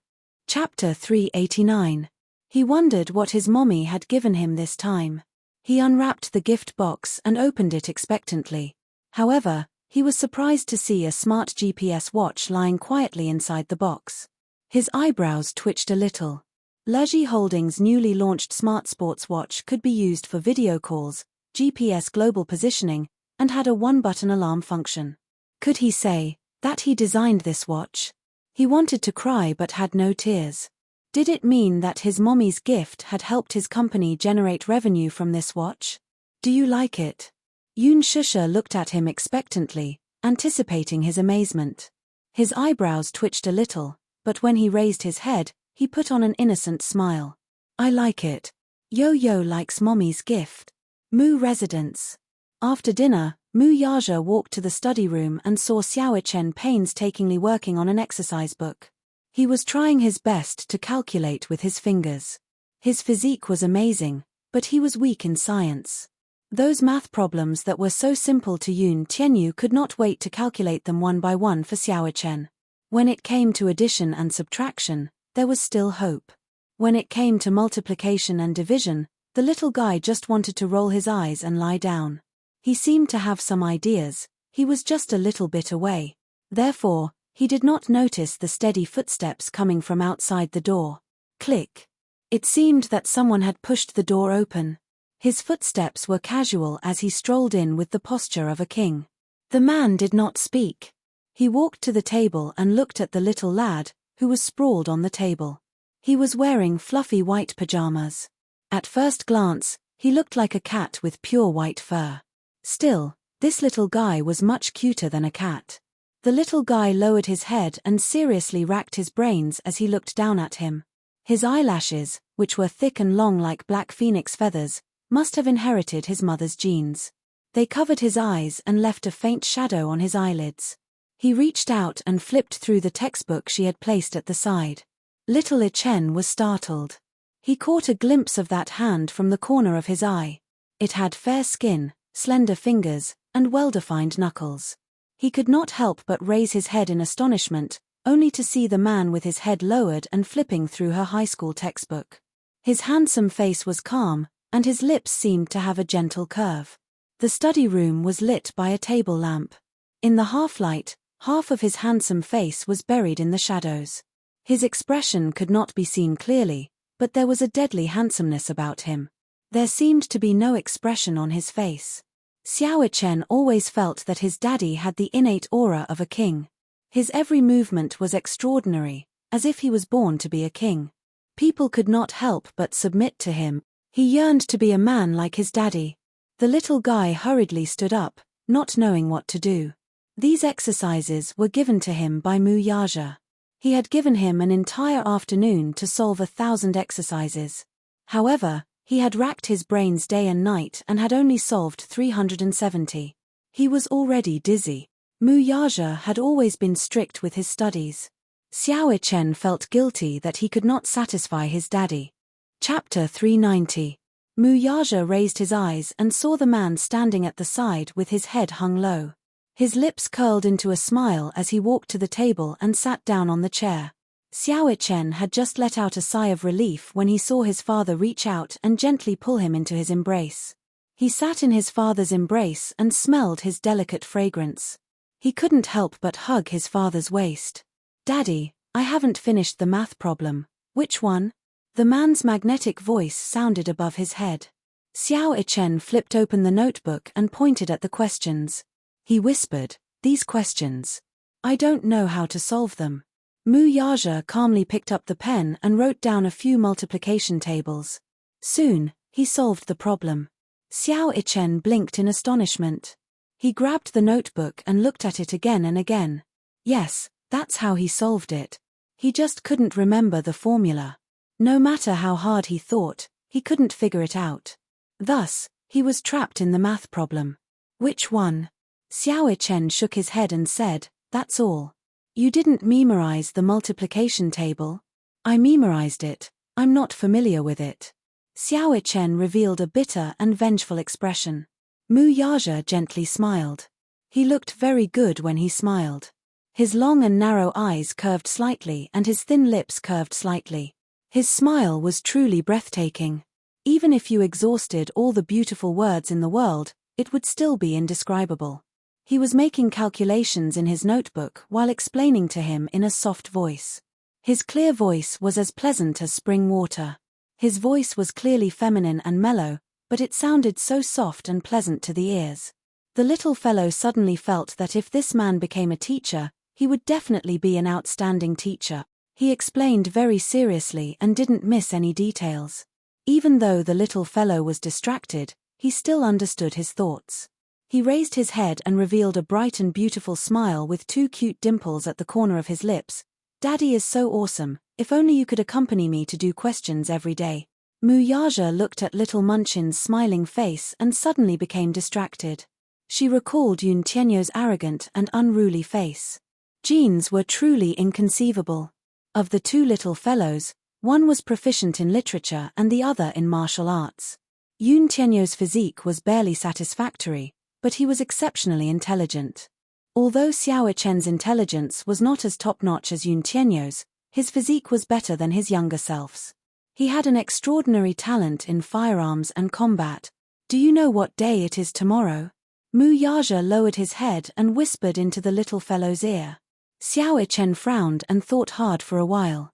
S1: Chapter 389. He wondered what his mommy had given him this time. He unwrapped the gift box and opened it expectantly. However, he was surprised to see a smart GPS watch lying quietly inside the box. His eyebrows twitched a little. Luji Holdings' newly launched smart sports watch could be used for video calls, GPS global positioning, and had a one-button alarm function. Could he say that he designed this watch? He wanted to cry but had no tears. Did it mean that his mommy's gift had helped his company generate revenue from this watch? Do you like it? Yoon Shusha looked at him expectantly, anticipating his amazement. His eyebrows twitched a little, but when he raised his head, he put on an innocent smile. I like it. Yo-Yo likes mommy's gift. Mu residence. After dinner, Mu Yaja walked to the study room and saw Xiao Chen painstakingly working on an exercise book. He was trying his best to calculate with his fingers. His physique was amazing, but he was weak in science. Those math problems that were so simple to Yoon Tianyu could not wait to calculate them one by one for Xiao Chen. When it came to addition and subtraction, there was still hope. When it came to multiplication and division, the little guy just wanted to roll his eyes and lie down. He seemed to have some ideas, he was just a little bit away. Therefore, he did not notice the steady footsteps coming from outside the door. Click. It seemed that someone had pushed the door open. His footsteps were casual as he strolled in with the posture of a king. The man did not speak. He walked to the table and looked at the little lad, who was sprawled on the table. He was wearing fluffy white pajamas. At first glance, he looked like a cat with pure white fur. Still, this little guy was much cuter than a cat. The little guy lowered his head and seriously racked his brains as he looked down at him. His eyelashes, which were thick and long like black phoenix feathers, must have inherited his mother's genes. They covered his eyes and left a faint shadow on his eyelids. He reached out and flipped through the textbook she had placed at the side. Little Chen was startled. He caught a glimpse of that hand from the corner of his eye. It had fair skin, slender fingers, and well-defined knuckles. He could not help but raise his head in astonishment, only to see the man with his head lowered and flipping through her high school textbook. His handsome face was calm, and his lips seemed to have a gentle curve. The study room was lit by a table lamp. In the half-light, half of his handsome face was buried in the shadows. His expression could not be seen clearly, but there was a deadly handsomeness about him. There seemed to be no expression on his face. Xiao Chen always felt that his daddy had the innate aura of a king. His every movement was extraordinary, as if he was born to be a king. People could not help but submit to him. He yearned to be a man like his daddy. The little guy hurriedly stood up, not knowing what to do. These exercises were given to him by Mu Yaja. He had given him an entire afternoon to solve 1,000 exercises. However, he had racked his brains day and night and had only solved 370. He was already dizzy. Mu Yaja had always been strict with his studies. Xiao Chen felt guilty that he could not satisfy his daddy. Chapter 390. Mu Yaja raised his eyes and saw the man standing at the side with his head hung low. His lips curled into a smile as he walked to the table and sat down on the chair. Xiao Chen had just let out a sigh of relief when he saw his father reach out and gently pull him into his embrace. He sat in his father's embrace and smelled his delicate fragrance. He couldn't help but hug his father's waist. "Daddy, I haven't finished the math problem." "Which one?" The man's magnetic voice sounded above his head. Xiao Chen flipped open the notebook and pointed at the questions. He whispered, "These questions. I don't know how to solve them." Mu Yaja calmly picked up the pen and wrote down a few multiplication tables. Soon, he solved the problem. Xiao Chen blinked in astonishment. He grabbed the notebook and looked at it again and again. Yes, that's how he solved it. He just couldn't remember the formula. No matter how hard he thought, he couldn't figure it out. Thus, he was trapped in the math problem. "Which one?" Xiao Chen shook his head and said, "That's all. You didn't memorize the multiplication table?" "I memorized it. I'm not familiar with it." Xiao Chen revealed a bitter and vengeful expression. Mu Yaja gently smiled. He looked very good when he smiled. His long and narrow eyes curved slightly and his thin lips curved slightly. His smile was truly breathtaking. Even if you exhausted all the beautiful words in the world, it would still be indescribable. He was making calculations in his notebook while explaining to him in a soft voice. His clear voice was as pleasant as spring water. His voice was clearly feminine and mellow, but it sounded so soft and pleasant to the ears. The little fellow suddenly felt that if this man became a teacher, he would definitely be an outstanding teacher. He explained very seriously and didn't miss any details. Even though the little fellow was distracted, he still understood his thoughts. He raised his head and revealed a bright and beautiful smile with 2 cute dimples at the corner of his lips. "Daddy is so awesome, if only you could accompany me to do questions every day." Mu Yaja looked at little Munchin's smiling face and suddenly became distracted. She recalled Yun Tianyo's arrogant and unruly face. Genes were truly inconceivable. Of the 2 little fellows, one was proficient in literature and the other in martial arts. Yun Tianyo's physique was barely satisfactory, but he was exceptionally intelligent. Although Xiao Chen's intelligence was not as top-notch as Yun Tianyo's, his physique was better than his younger selves. He had an extraordinary talent in firearms and combat. "Do you know what day it is tomorrow?" Mu Yaja lowered his head and whispered into the little fellow's ear. Xiao Chen frowned and thought hard for a while.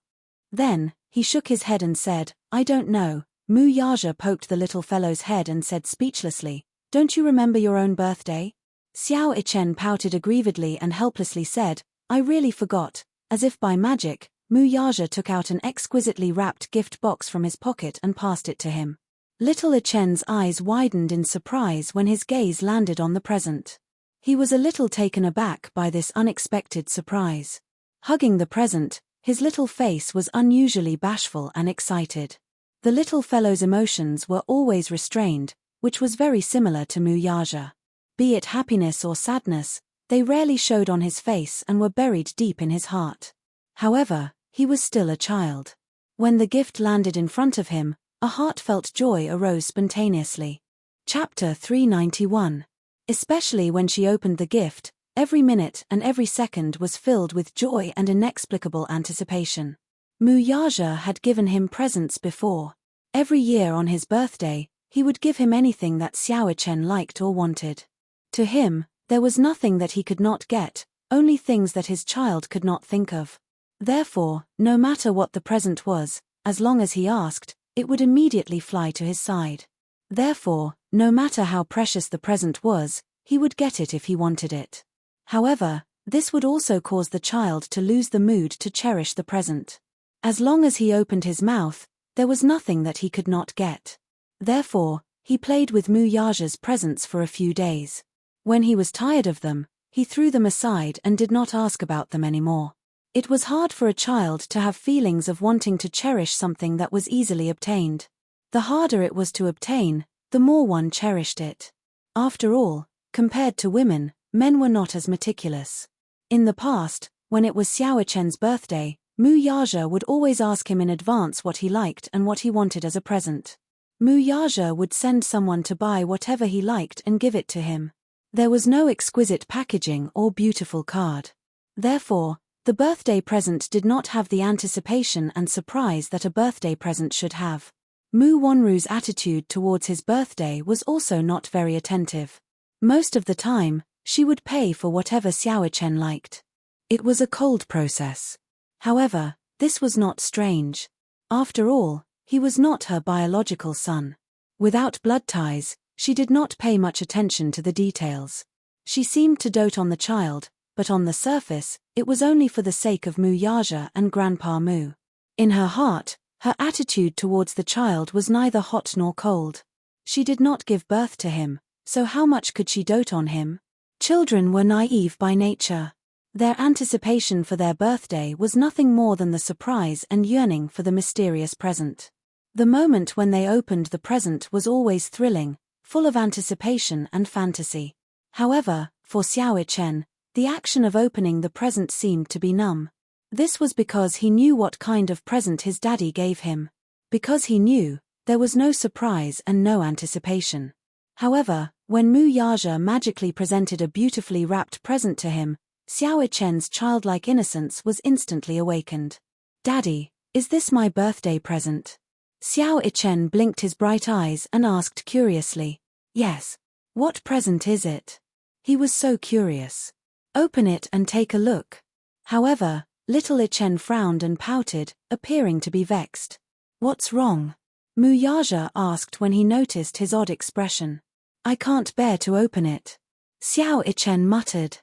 S1: Then, he shook his head and said, "I don't know." Mu Yaja poked the little fellow's head and said speechlessly, "Don't you remember your own birthday?" Xiao Chen pouted aggrievedly and helplessly said, "I really forgot." As if by magic, Mu Yaja took out an exquisitely wrapped gift box from his pocket and passed it to him. Little Chen's eyes widened in surprise when his gaze landed on the present. He was a little taken aback by this unexpected surprise. Hugging the present, his little face was unusually bashful and excited. The little fellow's emotions were always restrained, which was very similar to Mu Yaja. Be it happiness or sadness, they rarely showed on his face and were buried deep in his heart. However, he was still a child. When the gift landed in front of him, a heartfelt joy arose spontaneously. Chapter 391. Especially when she opened the gift, every minute and every second was filled with joy and inexplicable anticipation. Mu Yaja had given him presents before. Every year on his birthday, he would give him anything that Xiao Chen liked or wanted. To him, there was nothing that he could not get, only things that his child could not think of. Therefore, no matter what the present was, as long as he asked, it would immediately fly to his side. Therefore, No matter how precious the present was, he would get it if he wanted it. However, this would also cause the child to lose the mood to cherish the present. As long as he opened his mouth, there was nothing that he could not get. Therefore, he played with Muyaja's presents for a few days. When he was tired of them, he threw them aside and did not ask about them anymore. It was hard for a child to have feelings of wanting to cherish something that was easily obtained. The harder it was to obtain, the more one cherished it. After all, compared to women, men were not as meticulous. In the past, when it was Xiao Chen's birthday, Muyaja would always ask him in advance what he liked and what he wanted as a present. Muyaja would send someone to buy whatever he liked and give it to him. There was no exquisite packaging or beautiful card. Therefore, the birthday present did not have the anticipation and surprise that a birthday present should have. Mu Wanru's attitude towards his birthday was also not very attentive. Most of the time, she would pay for whatever Xiao Chen liked. It was a cold process. However, this was not strange. After all, he was not her biological son. Without blood ties, she did not pay much attention to the details. She seemed to dote on the child, but on the surface, it was only for the sake of Muyaja and Grandpa Mu. In her heart, her attitude towards the child was neither hot nor cold. She did not give birth to him, so how much could she dote on him? Children were naive by nature. Their anticipation for their birthday was nothing more than the surprise and yearning for the mysterious present. The moment when they opened the present was always thrilling, full of anticipation and fantasy. However, for Xiao Chen, the action of opening the present seemed to be numb. This was because he knew what kind of present his daddy gave him. Because he knew, there was no surprise and no anticipation. However, when Muyaja magically presented a beautifully wrapped present to him, Xiao Chen's childlike innocence was instantly awakened. "Daddy, is this my birthday present?" Xiao Chen blinked his bright eyes and asked curiously. "Yes. What present is it?" He was so curious. "Open it and take a look." However, little Chen frowned and pouted, appearing to be vexed. "What's wrong?" Muyaja asked when he noticed his odd expression. "I can't bear to open it." Xiao Chen muttered.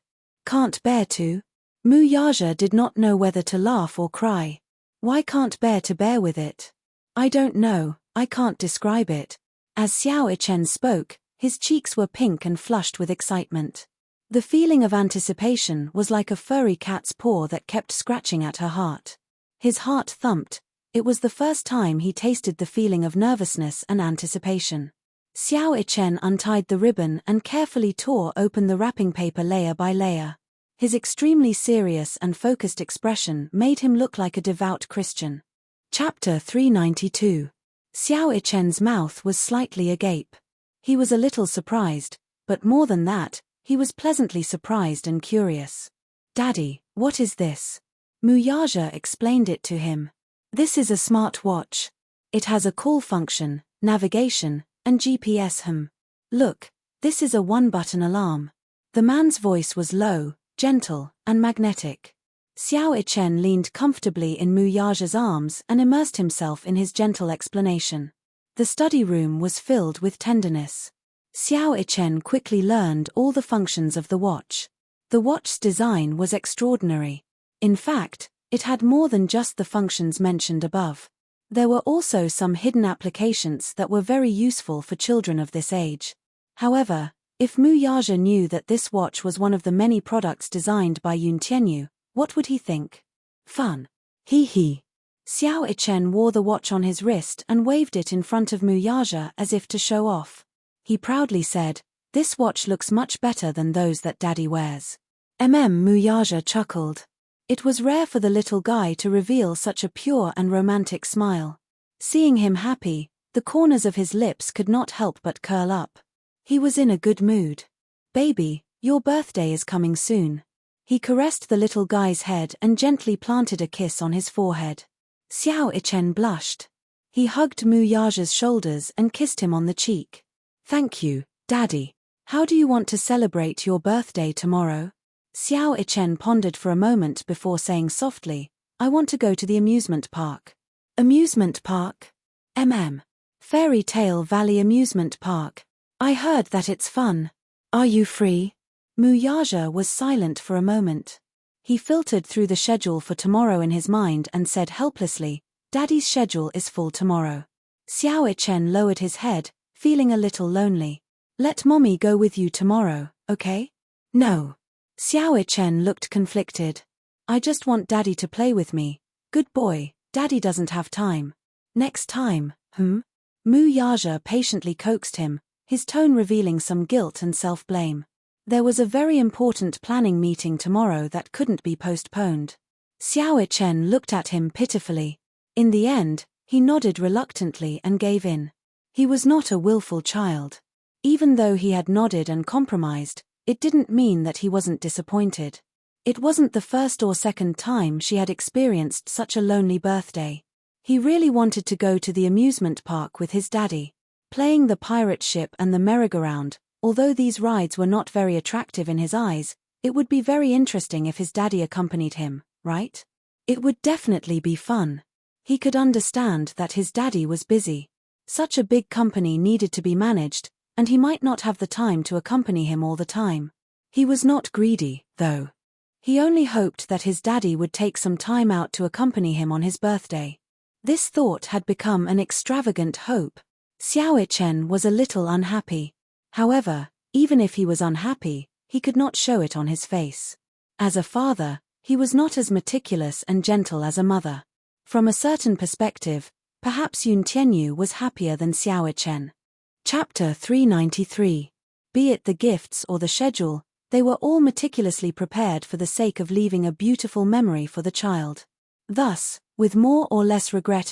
S1: "Can't bear to?" Muyaja did not know whether to laugh or cry. "Why can't bear with it?" "I don't know, I can't describe it." As Xiao Chen spoke, his cheeks were pink and flushed with excitement. The feeling of anticipation was like a furry cat's paw that kept scratching at her heart. His heart thumped. It was the first time he tasted the feeling of nervousness and anticipation. Xiao Chen untied the ribbon and carefully tore open the wrapping paper layer by layer. His extremely serious and focused expression made him look like a devout Christian. Chapter 392. Xiao Chen's mouth was slightly agape. He was a little surprised, but more than that, he was pleasantly surprised and curious. "Daddy, what is this?" Muyaja explained it to him. "This is a smart watch. It has a call function, navigation, and GPS. Look, this is a one-button alarm." The man's voice was low, gentle, and magnetic. Xiao Chen leaned comfortably in Muyaja's arms and immersed himself in his gentle explanation. The study room was filled with tenderness. Xiao Chen quickly learned all the functions of the watch. The watch's design was extraordinary. In fact, it had more than just the functions mentioned above. There were also some hidden applications that were very useful for children of this age. However, if Muyaja knew that this watch was one of the many products designed by Yun Tianyu, what would he think? Fun. Hee hee. Xiao Chen wore the watch on his wrist and waved it in front of Muyaja as if to show off. He proudly said, "This watch looks much better than those that Daddy wears." Muyaja chuckled. It was rare for the little guy to reveal such a pure and romantic smile. Seeing him happy, the corners of his lips could not help but curl up. He was in a good mood. "Baby, your birthday is coming soon." He caressed the little guy's head and gently planted a kiss on his forehead. Xiao Chen blushed. He hugged Muyaja's shoulders and kissed him on the cheek. "Thank you, Daddy. How do you want to celebrate your birthday tomorrow?" Xiao Chen pondered for a moment before saying softly, "I want to go to the amusement park." "Amusement park?" Fairy Tale Valley Amusement Park. I heard that it's fun. Are you free? Muyaja was silent for a moment. He filtered through the schedule for tomorrow in his mind and said helplessly, Daddy's schedule is full tomorrow. Xiao Chen lowered his head, feeling a little lonely. Let Mommy go with you tomorrow, okay? No. Xiao Chen looked conflicted. I just want Daddy to play with me. Good boy, Daddy doesn't have time. Next time, Muyaja patiently coaxed him, his tone revealing some guilt and self-blame. There was a very important planning meeting tomorrow that couldn't be postponed. Xiao Chen looked at him pitifully. In the end, he nodded reluctantly and gave in. He was not a willful child. Even though he had nodded and compromised, it didn't mean that he wasn't disappointed. It wasn't the first or second time she had experienced such a lonely birthday. He really wanted to go to the amusement park with his daddy. Playing the pirate ship and the merry-go-round, although these rides were not very attractive in his eyes, it would be very interesting if his daddy accompanied him, right? It would definitely be fun. He could understand that his daddy was busy. Such a big company needed to be managed, and he might not have the time to accompany him all the time. He was not greedy, though. He only hoped that his daddy would take some time out to accompany him on his birthday. This thought had become an extravagant hope. Xiao Chen was a little unhappy. However, even if he was unhappy, he could not show it on his face. As a father, he was not as meticulous and gentle as a mother. From a certain perspective, perhaps Yun Tianyu was happier than Xiao Chen. Chapter 393. Be it the gifts or the schedule, they were all meticulously prepared for the sake of leaving a beautiful memory for the child. Thus, with more or less regret,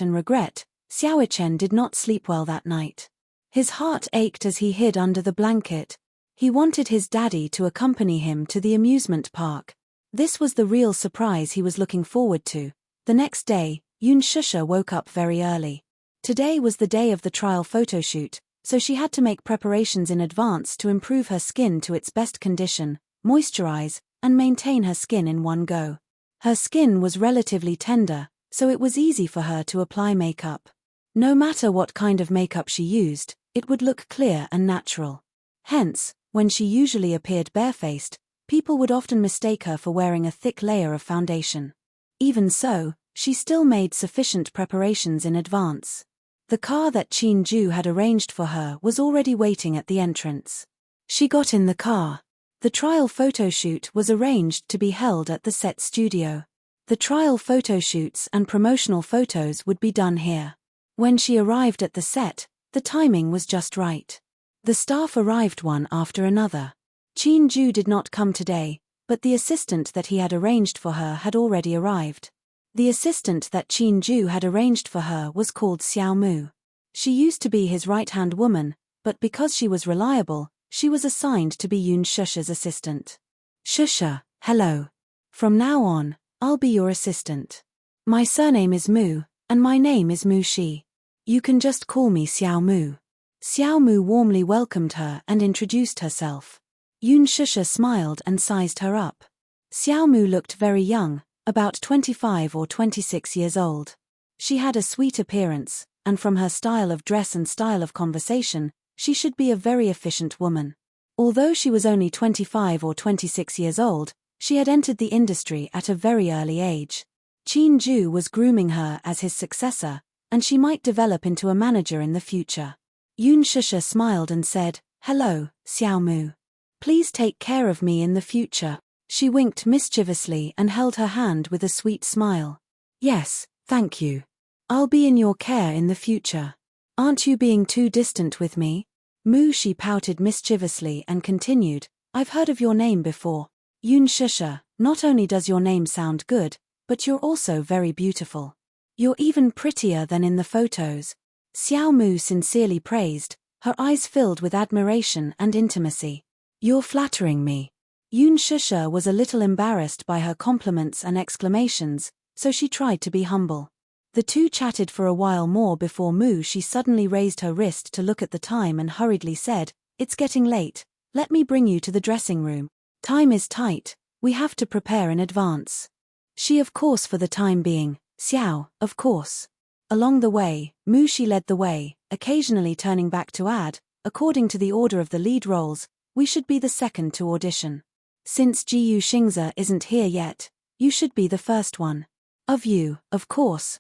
S1: Xiao Chen did not sleep well that night. His heart ached as he hid under the blanket. He wanted his daddy to accompany him to the amusement park. This was the real surprise he was looking forward to. The next day, Yun Shusha woke up very early. Today was the day of the trial photoshoot, so she had to make preparations in advance to improve her skin to its best condition, moisturize, and maintain her skin in one go. Her skin was relatively tender, so it was easy for her to apply makeup. No matter what kind of makeup she used, it would look clear and natural. Hence, when she usually appeared barefaced, people would often mistake her for wearing a thick layer of foundation. Even so, she still made sufficient preparations in advance. The car that Qin Ju had arranged for her was already waiting at the entrance. She got in the car. The trial photoshoot was arranged to be held at the set studio. The trial photoshoots and promotional photos would be done here. When she arrived at the set, the timing was just right. The staff arrived one after another. Qin Ju did not come today, but the assistant that he had arranged for her had already arrived. The assistant that Qin Ju had arranged for her was called Xiao Mu. She used to be his right-hand woman, but because she was reliable, she was assigned to be Yun Shusha's assistant. Shusha, hello. From now on, I'll be your assistant. My surname is Mu, and my name is Mu Shi. You can just call me Xiao Mu. Xiao Mu warmly welcomed her and introduced herself. Yun Shusha smiled and sized her up. Xiao Mu looked very young, about 25 or 26 years old. She had a sweet appearance, and from her style of dress and style of conversation, she should be a very efficient woman. Although she was only 25 or 26 years old, she had entered the industry at a very early age. Qin Ju was grooming her as his successor, and she might develop into a manager in the future. Yun Shusha smiled and said, "Hello, Xiao Mu. Please take care of me in the future." She winked mischievously and held her hand with a sweet smile. "Yes, thank you. I'll be in your care in the future. Aren't you being too distant with me?" Mu Shi pouted mischievously and continued, "I've heard of your name before. Yun Shusha, not only does your name sound good, but you're also very beautiful. You're even prettier than in the photos." Xiao Mu sincerely praised, her eyes filled with admiration and intimacy. "You're flattering me." Yun Shusha was a little embarrassed by her compliments and exclamations, so she tried to be humble. The two chatted for a while more before Mu Shi suddenly raised her wrist to look at the time and hurriedly said, "It's getting late. Let me bring you to the dressing room. Time is tight. We have to prepare in advance." She of course for the time being, Xiao, of course. Along the way, Mu Shi led the way, occasionally turning back to add, according to the order of the lead roles, we should be the second to audition. Since Ji Xingze isn't here yet, you should be the first one. Of course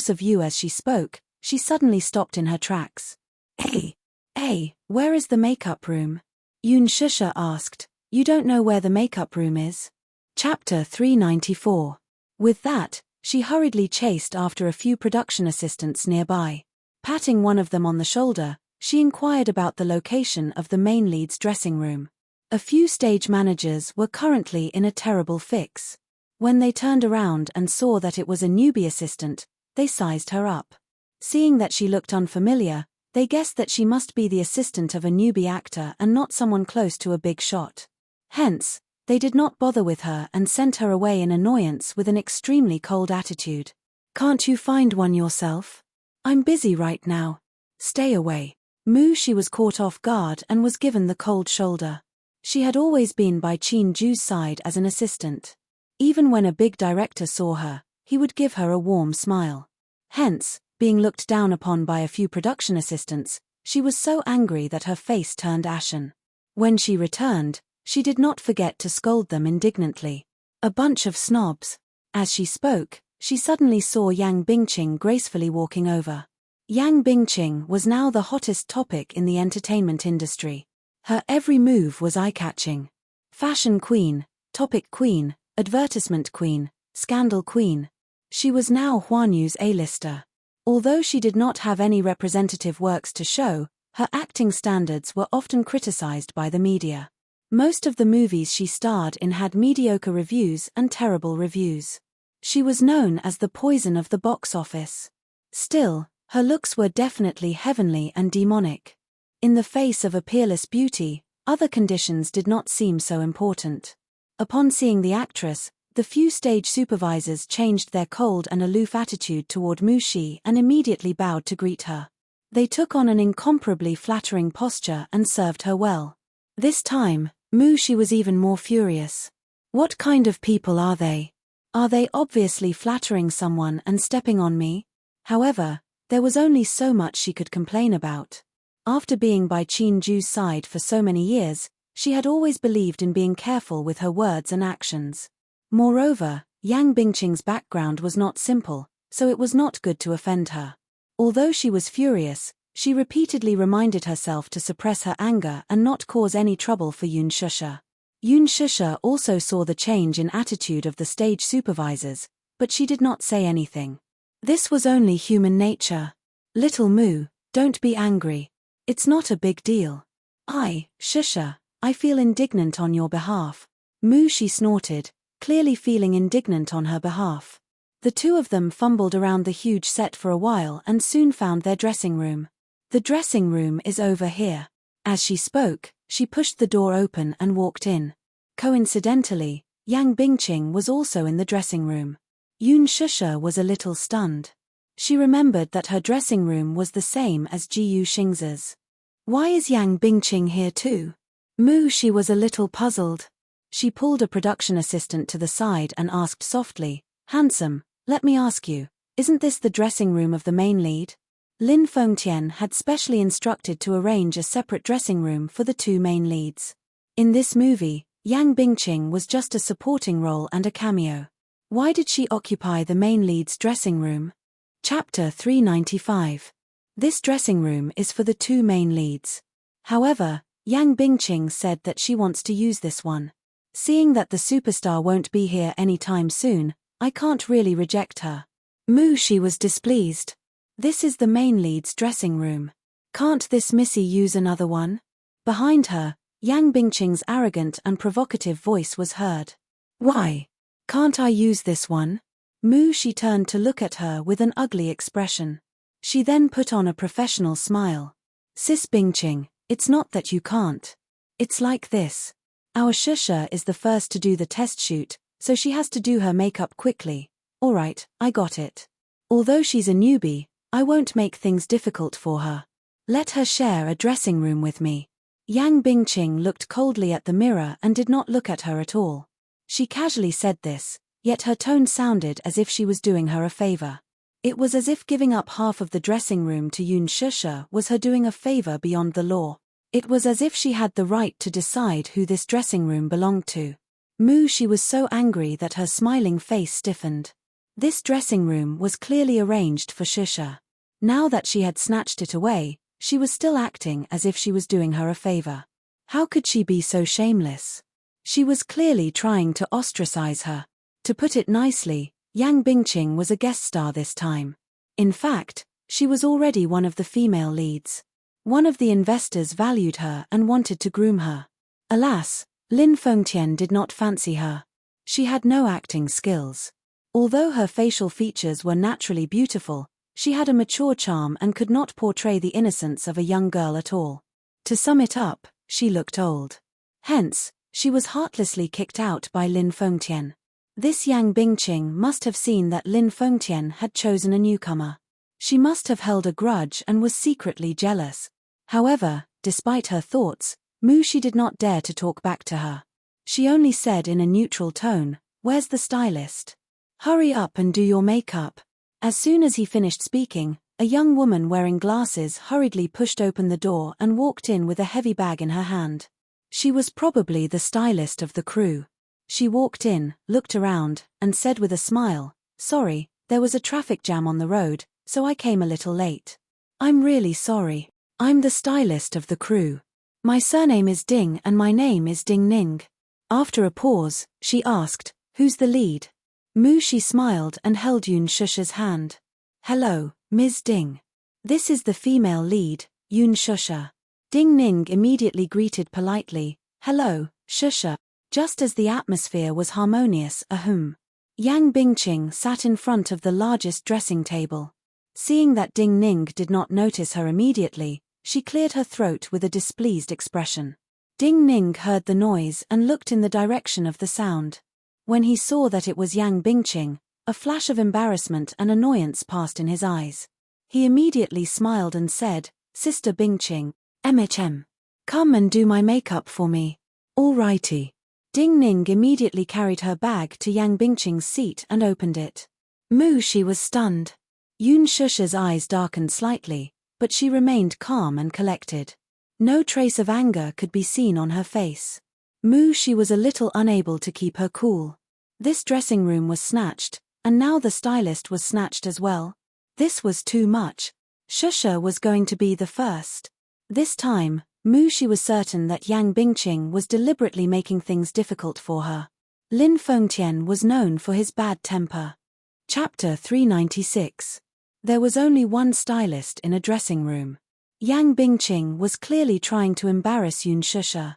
S1: of you." As she spoke, she suddenly stopped in her tracks. Hey, where is the makeup room?" Yoon Shusha asked. "You don't know where the makeup room is?" Chapter 394. With that, she hurriedly chased after a few production assistants nearby. Patting one of them on the shoulder, she inquired about the location of the main lead's dressing room. A few stage managers were currently in a terrible fix. When they turned around and saw that it was a newbie assistant, they sized her up. Seeing that she looked unfamiliar, they guessed that she must be the assistant of a newbie actor and not someone close to a big shot. Hence, they did not bother with her and sent her away in annoyance with an extremely cold attitude. "Can't you find one yourself? I'm busy right now. Stay away." She was caught off guard and was given the cold shoulder. She had always been by Qin Ju's side as an assistant. Even when a big director saw her, he would give her a warm smile. Hence, being looked down upon by a few production assistants, she was so angry that her face turned ashen. When she returned, she did not forget to scold them indignantly. "A bunch of snobs." As she spoke, she suddenly saw Yang Bingqing gracefully walking over. Yang Bingqing was now the hottest topic in the entertainment industry. Her every move was eye-catching. Fashion queen, topic queen, advertisement queen, scandal queen. She was now Huanyu's A-lister. Although she did not have any representative works to show, her acting standards were often criticized by the media. Most of the movies she starred in had mediocre reviews and terrible reviews. She was known as the poison of the box office. Still, her looks were definitely heavenly and demonic. In the face of a peerless beauty, other conditions did not seem so important. Upon seeing the actress, the few stage supervisors changed their cold and aloof attitude toward Mushi and immediately bowed to greet her. They took on an incomparably flattering posture and served her well. This time, Mushi was even more furious. What kind of people are they? Are they obviously flattering someone and stepping on me? However, there was only so much she could complain about. After being by Qin Ju's side for so many years, she had always believed in being careful with her words and actions. Moreover, Yang Bingqing's background was not simple, so it was not good to offend her. Although she was furious, she repeatedly reminded herself to suppress her anger and not cause any trouble for Yoon Shusha. Yoon Shusha also saw the change in attitude of the stage supervisors, but she did not say anything. This was only human nature. "Little Mu, don't be angry. It's not a big deal." Shusha, I feel indignant on your behalf." She snorted, clearly feeling indignant on her behalf. The two of them fumbled around the huge set for a while and soon found their dressing room. "The dressing room is over here." As she spoke, she pushed the door open and walked in. Coincidentally, Yang Bingqing was also in the dressing room. Yoon Shusha was a little stunned. She remembered that her dressing room was the same as Ji Xingze's. Why is Yang Bingqing here too? She was a little puzzled. She pulled a production assistant to the side and asked softly, "Handsome, let me ask you, isn't this the dressing room of the main lead?" Lin Fengtian had specially instructed to arrange a separate dressing room for the two main leads. In this movie, Yang Bingqing was just a supporting role and a cameo. Why did she occupy the main lead's dressing room? Chapter 395. This dressing room is for the two main leads. However, Yang Bingqing said that she wants to use this one. Seeing that the superstar won't be here anytime soon, I can't really reject her. She was displeased. This is the main lead's dressing room. Can't this missy use another one? Behind her, Yang Bingqing's arrogant and provocative voice was heard. Why? Can't I use this one? She turned to look at her with an ugly expression. She then put on a professional smile. Sis Bingqing, it's not that you can't. It's like this. Our Shusha is the first to do the test shoot, so she has to do her makeup quickly. Alright, I got it. Although she's a newbie, I won't make things difficult for her. Let her share a dressing room with me. Yang Bingqing looked coldly at the mirror and did not look at her at all. She casually said this, yet her tone sounded as if she was doing her a favor. It was as if giving up half of the dressing room to Yoon Shusha was her doing a favor beyond the law. It was as if she had the right to decide who this dressing room belonged to. She was so angry that her smiling face stiffened. This dressing room was clearly arranged for Shusha. Now that she had snatched it away, she was still acting as if she was doing her a favor. How could she be so shameless? She was clearly trying to ostracize her. To put it nicely, Yang Bingqing was a guest star this time. In fact, she was already one of the female leads. One of the investors valued her and wanted to groom her. Alas, Lin Fengtian did not fancy her. She had no acting skills. Although her facial features were naturally beautiful, she had a mature charm and could not portray the innocence of a young girl at all. To sum it up, she looked old. Hence, she was heartlessly kicked out by Lin Fengtian. This Yang Bingqing must have seen that Lin Fengtian had chosen a newcomer. She must have held a grudge and was secretly jealous. However, despite her thoughts, she did not dare to talk back to her. She only said in a neutral tone, "Where's the stylist? Hurry up and do your makeup." As soon as he finished speaking, a young woman wearing glasses hurriedly pushed open the door and walked in with a heavy bag in her hand. She was probably the stylist of the crew. She walked in, looked around, and said with a smile, "Sorry, there was a traffic jam on the road, so I came a little late." "I'm really sorry. I'm the stylist of the crew. My surname is Ding and my name is Ding Ning." After a pause, she asked, "Who's the lead?" She smiled and held Yun Shusha's hand. "Hello, Ms. Ding. This is the female lead, Yun Shusha." Ding Ning immediately greeted politely, "Hello, Shusha." Just as the atmosphere was harmonious, Yang Bingqing sat in front of the largest dressing table. Seeing that Ding Ning did not notice her immediately, she cleared her throat with a displeased expression. Ding Ning heard the noise and looked in the direction of the sound. When he saw that it was Yang Bingqing, a flash of embarrassment and annoyance passed in his eyes. He immediately smiled and said, "Sister Bingqing, come and do my makeup for me." "All righty." Ding Ning immediately carried her bag to Yang Bingqing's seat and opened it. She was stunned. Yun Shusha's eyes darkened slightly, but she remained calm and collected. No trace of anger could be seen on her face. She was a little unable to keep her cool. This dressing room was snatched, and now the stylist was snatched as well. This was too much. Shusha was going to be the first. This time, she was certain that Yang Bingqing was deliberately making things difficult for her. Lin Fengtian was known for his bad temper. Chapter 396. There was only one stylist in a dressing room. Yang Bingqing was clearly trying to embarrass Yun Shusha.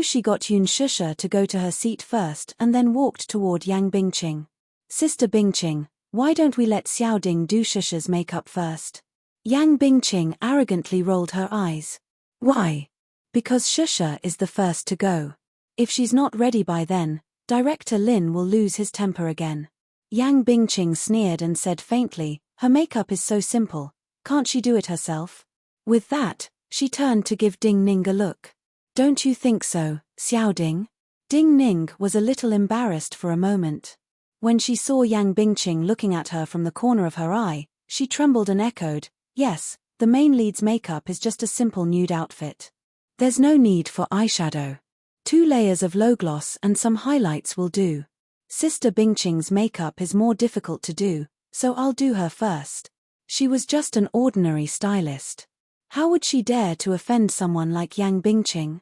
S1: She got Yun Shusha to go to her seat first and then walked toward Yang Bingqing. "Sister Bingqing, why don't we let Xiao Ding do Shusha's makeup first?" Yang Bingqing arrogantly rolled her eyes. "Why?" "Because Shusha is the first to go. If she's not ready by then, Director Lin will lose his temper again." Yang Bingqing sneered and said faintly, "Her makeup is so simple, can't she do it herself?" With that, she turned to give Ding Ning a look. "Don't you think so, Xiao Ding?" Ding Ning was a little embarrassed for a moment. When she saw Yang Bingqing looking at her from the corner of her eye, she trembled and echoed, "Yes, the main lead's makeup is just a simple nude outfit. There's no need for eyeshadow. 2 layers of low gloss and some highlights will do. Sister Bingqing's makeup is more difficult to do, so I'll do her first." She was just an ordinary stylist. How would she dare to offend someone like Yang Bingqing?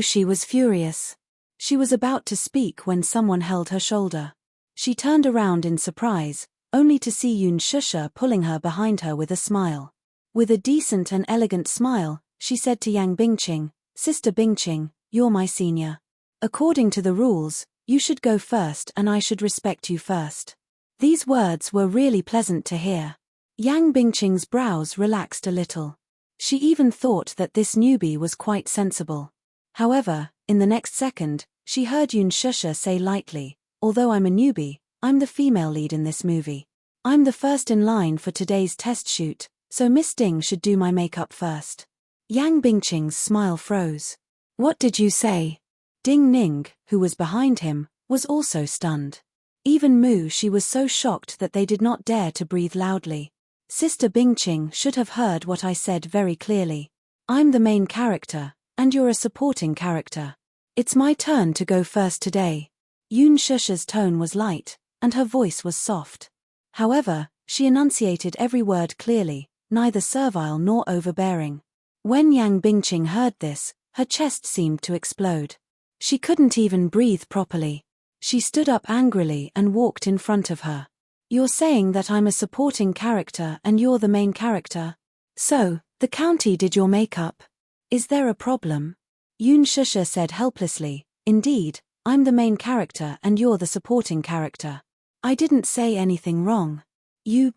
S1: She was furious. She was about to speak when someone held her shoulder. She turned around in surprise, only to see Yun Shusha pulling her behind her with a smile. With a decent and elegant smile, she said to Yang Bingqing, "Sister Bingqing, you're my senior. According to the rules, you should go first and I should respect you first." These words were really pleasant to hear. Yang Bingqing's brows relaxed a little. She even thought that this newbie was quite sensible. However, in the next second, she heard Yun Shusha say lightly, "Although I'm a newbie, I'm the female lead in this movie. I'm the first in line for today's test shoot, so Miss Ding should do my makeup first." Yang Bingqing's smile froze. "What did you say?" Ding Ning, who was behind him, was also stunned. Even she was so shocked that they did not dare to breathe loudly. "Sister Bingqing should have heard what I said very clearly. I'm the main character, and you're a supporting character. It's my turn to go first today. Yoon Shusha's tone was light, and her voice was soft. However, she enunciated every word clearly, neither servile nor overbearing. When Yang Bingqing heard this, her chest seemed to explode. She couldn't even breathe properly. She stood up angrily and walked in front of her. You're saying that I'm a supporting character and you're the main character? So, the county did your makeup? Is there a problem? Yoon Shusha said helplessly, indeed, I'm the main character and you're the supporting character. I didn't say anything wrong.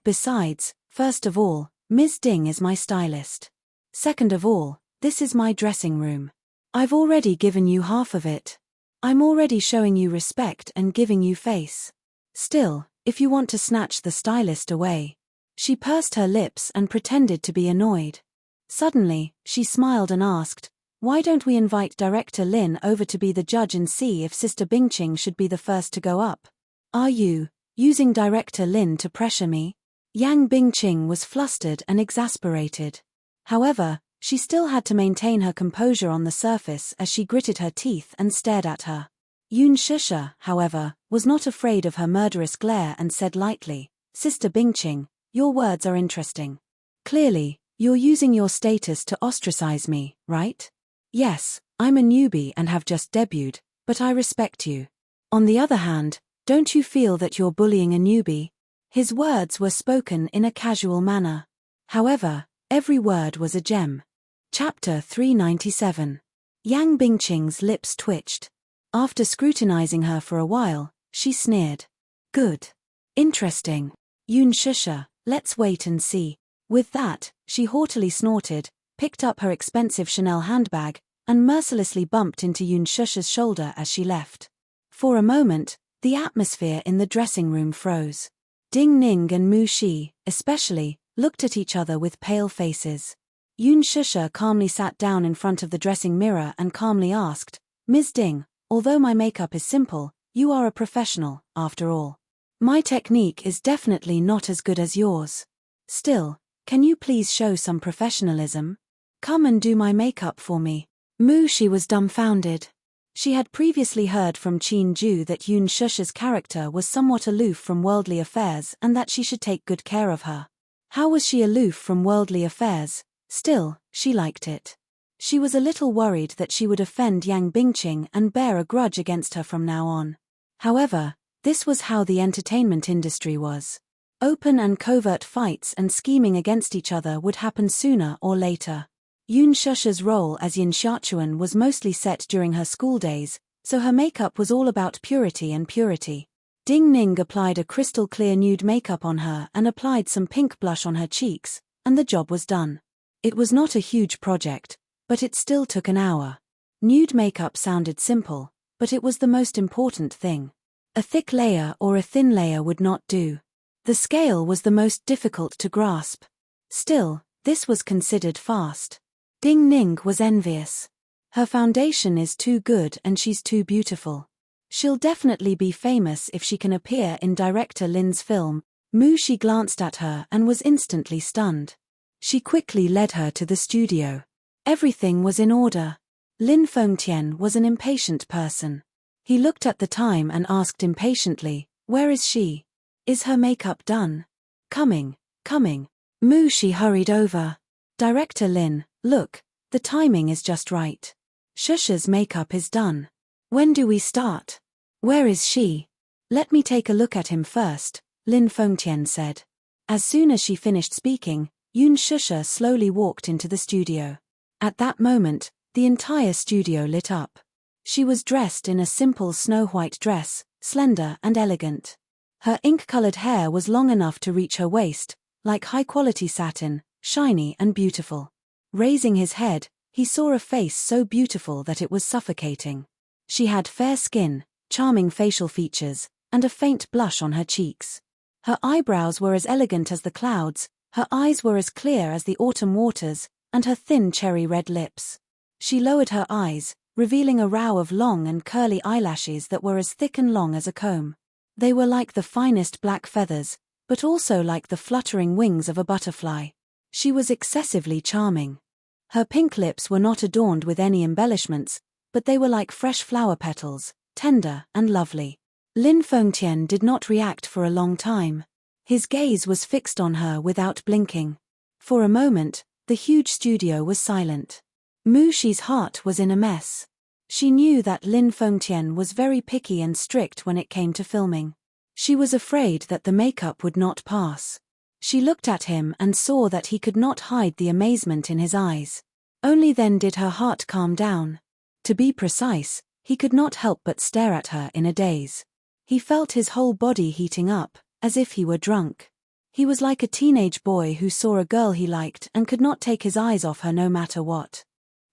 S1: Besides, first of all, Ms. Ding is my stylist. Second of all, this is my dressing room. I've already given you half of it. I'm already showing you respect and giving you face. Still, if you want to snatch the stylist away. She pursed her lips and pretended to be annoyed. Suddenly, she smiled and asked, why don't we invite Director Lin over to be the judge and see if Sister Bingqing should be the first to go up? Are you using Director Lin to pressure me? Yang Bingqing was flustered and exasperated. However, she still had to maintain her composure on the surface as she gritted her teeth and stared at her. Yoon Shusha, however, was not afraid of her murderous glare and said lightly, Sister Bingqing, your words are interesting. Clearly, you're using your status to ostracize me, right? Yes, I'm a newbie and have just debuted, but I respect you. On the other hand, don't you feel that you're bullying a newbie? His words were spoken in a casual manner. However, every word was a gem. Chapter 397. Yang Bingqing's lips twitched. After scrutinizing her for a while, she sneered. Good. Interesting. Yoon Shusha, let's wait and see. With that, she haughtily snorted, picked up her expensive Chanel handbag, and mercilessly bumped into Yoon Shusha's shoulder as she left. For a moment, the atmosphere in the dressing room froze. Ding Ning and Mu Shi, especially, looked at each other with pale faces. Yoon Shusha calmly sat down in front of the dressing mirror and calmly asked, Ms. Ding, although my makeup is simple, you are a professional, after all. My technique is definitely not as good as yours. Still, can you please show some professionalism? Come and do my makeup for me. Mu Shi was dumbfounded. She had previously heard from Qin Ju that Yoon Shusha's character was somewhat aloof from worldly affairs and that she should take good care of her. How was she aloof from worldly affairs? Still, she liked it. She was a little worried that she would offend Yang Bingqing and bear a grudge against her from now on. However, this was how the entertainment industry was. Open and covert fights and scheming against each other would happen sooner or later. Yoon Shusha's role as Yin Xiaochuan was mostly set during her school days, so her makeup was all about purity and purity. Ding Ning applied a crystal-clear nude makeup on her and applied some pink blush on her cheeks, and the job was done. It was not a huge project, but it still took an hour. Nude makeup sounded simple, but it was the most important thing. A thick layer or a thin layer would not do. The scale was the most difficult to grasp. Still, this was considered fast. Ding Ning was envious. Her foundation is too good and she's too beautiful. She'll definitely be famous if she can appear in Director Lin's film. Mu Shi glanced at her and was instantly stunned. She quickly led her to the studio. Everything was in order. Lin Fengtian was an impatient person. He looked at the time and asked impatiently, where is she? Is her makeup done? Coming. Mu Shi hurried over. Director Lin, look, the timing is just right. Shusha's makeup is done. When do we start? Where is she? Let me take a look at him first, Lin Fengtian said. As soon as she finished speaking, Yoon Shusha slowly walked into the studio. At that moment, the entire studio lit up. She was dressed in a simple snow-white dress, slender and elegant. Her ink-colored hair was long enough to reach her waist, like high-quality satin, shiny and beautiful. Raising his head, he saw a face so beautiful that it was suffocating. She had fair skin, charming facial features, and a faint blush on her cheeks. Her eyebrows were as elegant as the clouds, her eyes were as clear as the autumn waters, and her thin cherry-red lips. She lowered her eyes, revealing a row of long and curly eyelashes that were as thick and long as a comb. They were like the finest black feathers, but also like the fluttering wings of a butterfly. She was excessively charming. Her pink lips were not adorned with any embellishments, but they were like fresh flower petals, tender and lovely. Lin Fengtian did not react for a long time. His gaze was fixed on her without blinking. For a moment, the huge studio was silent. Mu Shi's heart was in a mess. She knew that Lin Fengtian was very picky and strict when it came to filming. She was afraid that the makeup would not pass. She looked at him and saw that he could not hide the amazement in his eyes. Only then did her heart calm down. To be precise, he could not help but stare at her in a daze. He felt his whole body heating up, as if he were drunk. He was like a teenage boy who saw a girl he liked and could not take his eyes off her no matter what.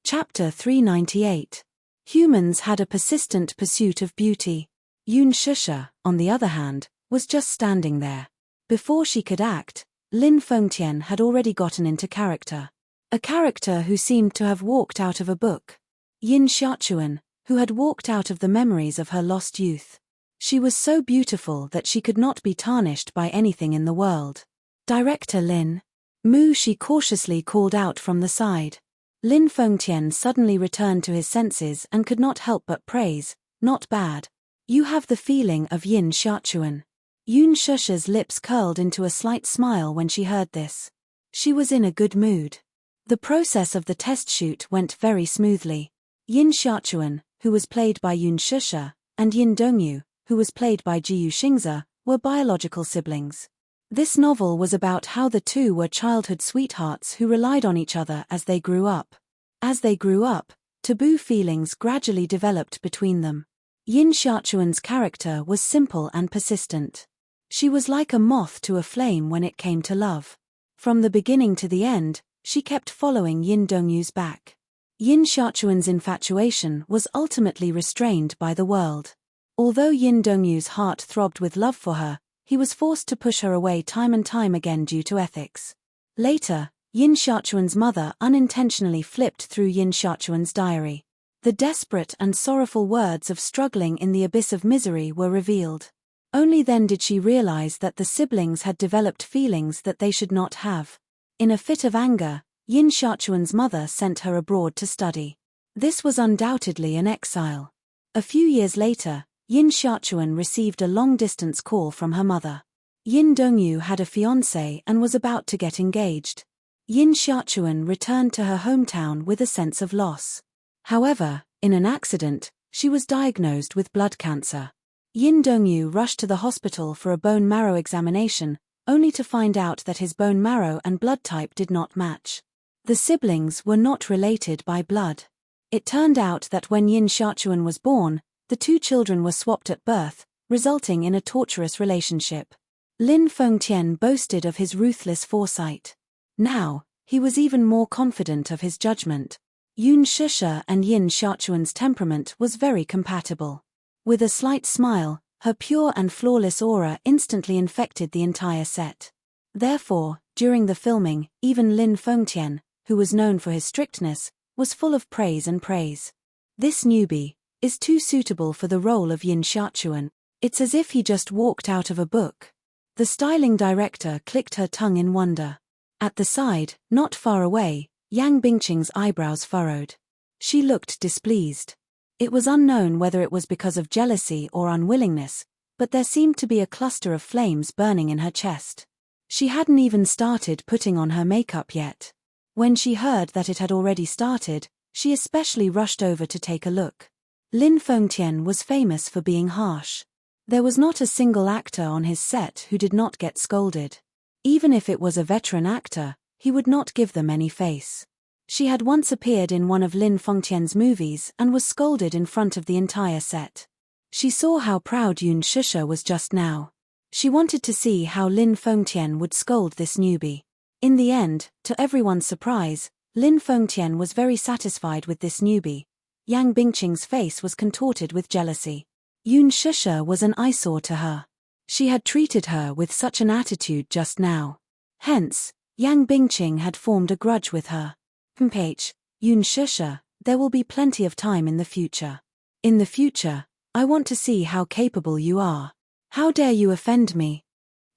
S1: Chapter 398. Humans had a persistent pursuit of beauty. Yun Shusha, on the other hand, was just standing there. Before she could act, Lin Fengtian had already gotten into character. A character who seemed to have walked out of a book. Yin Xiaochuan, who had walked out of the memories of her lost youth. She was so beautiful that she could not be tarnished by anything in the world. Director Lin. Mu Shi cautiously called out from the side. Lin Fengtian suddenly returned to his senses and could not help but praise, "Not bad. You have the feeling of Yin Xiaochuan." Yun Shusha's lips curled into a slight smile when she heard this. She was in a good mood. The process of the test shoot went very smoothly. Yin Xiaochuan, who was played by Yun Shusha, and Yin Dongyu, who was played by Jiyu Xingze, were biological siblings. This novel was about how the two were childhood sweethearts who relied on each other as they grew up. As they grew up, taboo feelings gradually developed between them. Yin Xiaochuan's character was simple and persistent. She was like a moth to a flame when it came to love. From the beginning to the end, she kept following Yin Dongyu's back. Yin Xiaochuan's infatuation was ultimately restrained by the world. Although Yin Dongyu's heart throbbed with love for her, he was forced to push her away time and time again due to ethics. Later, Yin Xiaochuan's mother unintentionally flipped through Yin Xiaochuan's diary. The desperate and sorrowful words of struggling in the abyss of misery were revealed. Only then did she realize that the siblings had developed feelings that they should not have. In a fit of anger, Yin Xiaochuan's mother sent her abroad to study. This was undoubtedly an exile. A few years later, Yin Xiaochuan received a long-distance call from her mother. Yin Dongyu had a fiancé and was about to get engaged. Yin Xiaochuan returned to her hometown with a sense of loss. However, in an accident, she was diagnosed with blood cancer. Yin Dongyu rushed to the hospital for a bone marrow examination, only to find out that his bone marrow and blood type did not match. The siblings were not related by blood. It turned out that when Yin Xiaochuan was born, the two children were swapped at birth, resulting in a torturous relationship. Lin Fengtian boasted of his ruthless foresight. Now, he was even more confident of his judgment. Yun Shusha and Yin Xiaochuan's temperament was very compatible. With a slight smile, her pure and flawless aura instantly infected the entire set. Therefore, during the filming, even Lin Fengtian, who was known for his strictness, was full of praise and praise. This newbie is too suitable for the role of Yin Xiaochuan. It's as if he just walked out of a book. The styling director clicked her tongue in wonder. At the side, not far away, Yang Bingqing's eyebrows furrowed. She looked displeased. It was unknown whether it was because of jealousy or unwillingness, but there seemed to be a cluster of flames burning in her chest. She hadn't even started putting on her makeup yet. When she heard that it had already started, she especially rushed over to take a look. Lin Fengtian was famous for being harsh. There was not a single actor on his set who did not get scolded. Even if it was a veteran actor, he would not give them any face. She had once appeared in one of Lin Fengtian's movies and was scolded in front of the entire set. She saw how proud Yun Shusha was just now. She wanted to see how Lin Fengtian would scold this newbie. In the end, to everyone's surprise, Lin Fengtian was very satisfied with this newbie. Yang Bingqing's face was contorted with jealousy. Yun Shusha was an eyesore to her. She had treated her with such an attitude just now. Hence, Yang Bingqing had formed a grudge with her. Yun Shusha, there will be plenty of time in the future. In the future, I want to see how capable you are. How dare you offend me?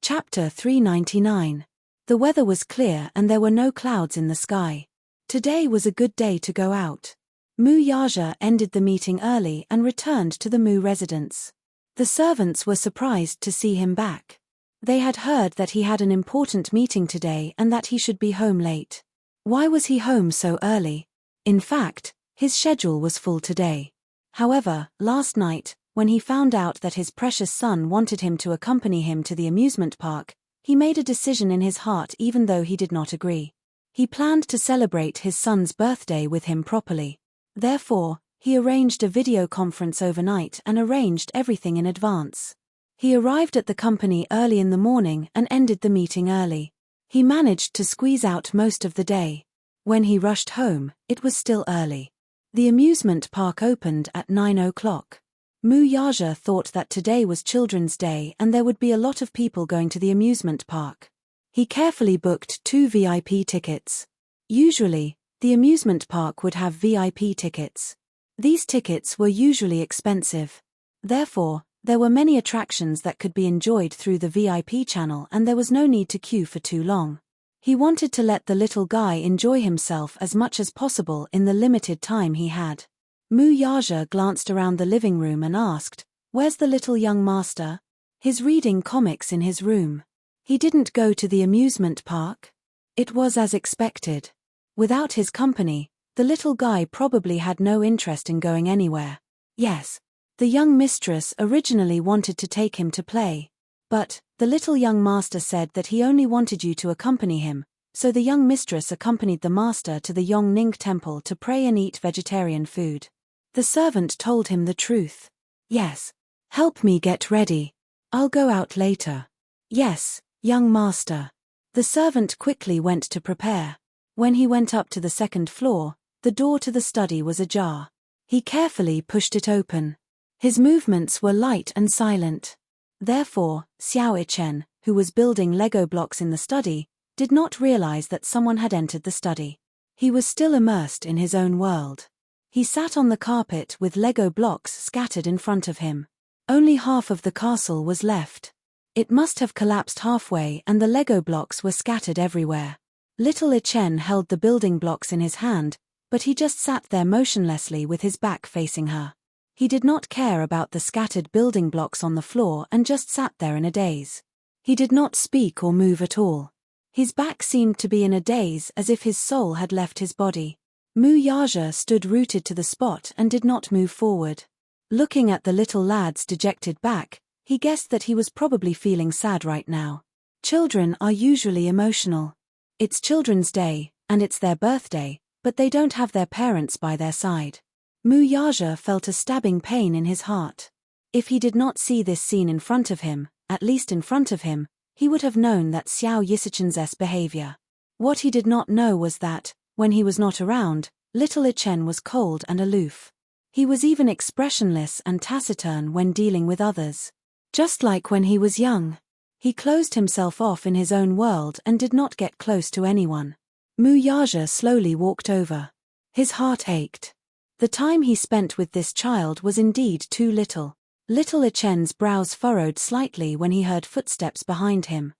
S1: Chapter 399. The weather was clear and there were no clouds in the sky. Today was a good day to go out. Mu Yaja ended the meeting early and returned to the Mu residence. The servants were surprised to see him back. They had heard that he had an important meeting today and that he should be home late. Why was he home so early? In fact, his schedule was full today. However, last night, when he found out that his precious son wanted him to accompany him to the amusement park, he made a decision in his heart even though he did not agree. He planned to celebrate his son's birthday with him properly. Therefore, he arranged a video conference overnight and arranged everything in advance. He arrived at the company early in the morning and ended the meeting early. He managed to squeeze out most of the day. When he rushed home, it was still early. The amusement park opened at 9 o'clock. Mu Yaja thought that today was Children's Day and there would be a lot of people going to the amusement park. He carefully booked 2 VIP tickets. Usually, the amusement park would have VIP tickets. These tickets were usually expensive. Therefore, there were many attractions that could be enjoyed through the VIP channel and there was no need to queue for too long. He wanted to let the little guy enjoy himself as much as possible in the limited time he had. Mu Yaja glanced around the living room and asked, "Where's the little young master?" "He's reading comics in his room." He didn't go to the amusement park? It was as expected. Without his company, the little guy probably had no interest in going anywhere. Yes, the young mistress originally wanted to take him to play. But, the little young master said that he only wanted you to accompany him, so the young mistress accompanied the master to the Yongning temple to pray and eat vegetarian food. The servant told him the truth. "Yes. Help me get ready. I'll go out later." "Yes, young master." The servant quickly went to prepare. When he went up to the second floor, the door to the study was ajar. He carefully pushed it open. His movements were light and silent. Therefore, Xiao Ichen, who was building Lego blocks in the study, did not realize that someone had entered the study. He was still immersed in his own world. He sat on the carpet with Lego blocks scattered in front of him. Only half of the castle was left. It must have collapsed halfway and the Lego blocks were scattered everywhere. Little Ichen held the building blocks in his hand, but he just sat there motionlessly with his back facing her. He did not care about the scattered building blocks on the floor and just sat there in a daze. He did not speak or move at all. His back seemed to be in a daze as if his soul had left his body. Mu Yaja stood rooted to the spot and did not move forward. Looking at the little lad's dejected back, he guessed that he was probably feeling sad right now. Children are usually emotional. It's Children's Day, and it's their birthday, but they don't have their parents by their side. Mu Yaja felt a stabbing pain in his heart. If he did not see this scene in front of him, at least in front of him, he would have known that Xiao Yisichen's behavior. What he did not know was that, when he was not around, little Ichen was cold and aloof. He was even expressionless and taciturn when dealing with others. Just like when he was young. He closed himself off in his own world and did not get close to anyone. Mu Yaja slowly walked over. His heart ached. The time he spent with this child was indeed too little. Little Ichen's brows furrowed slightly when he heard footsteps behind him.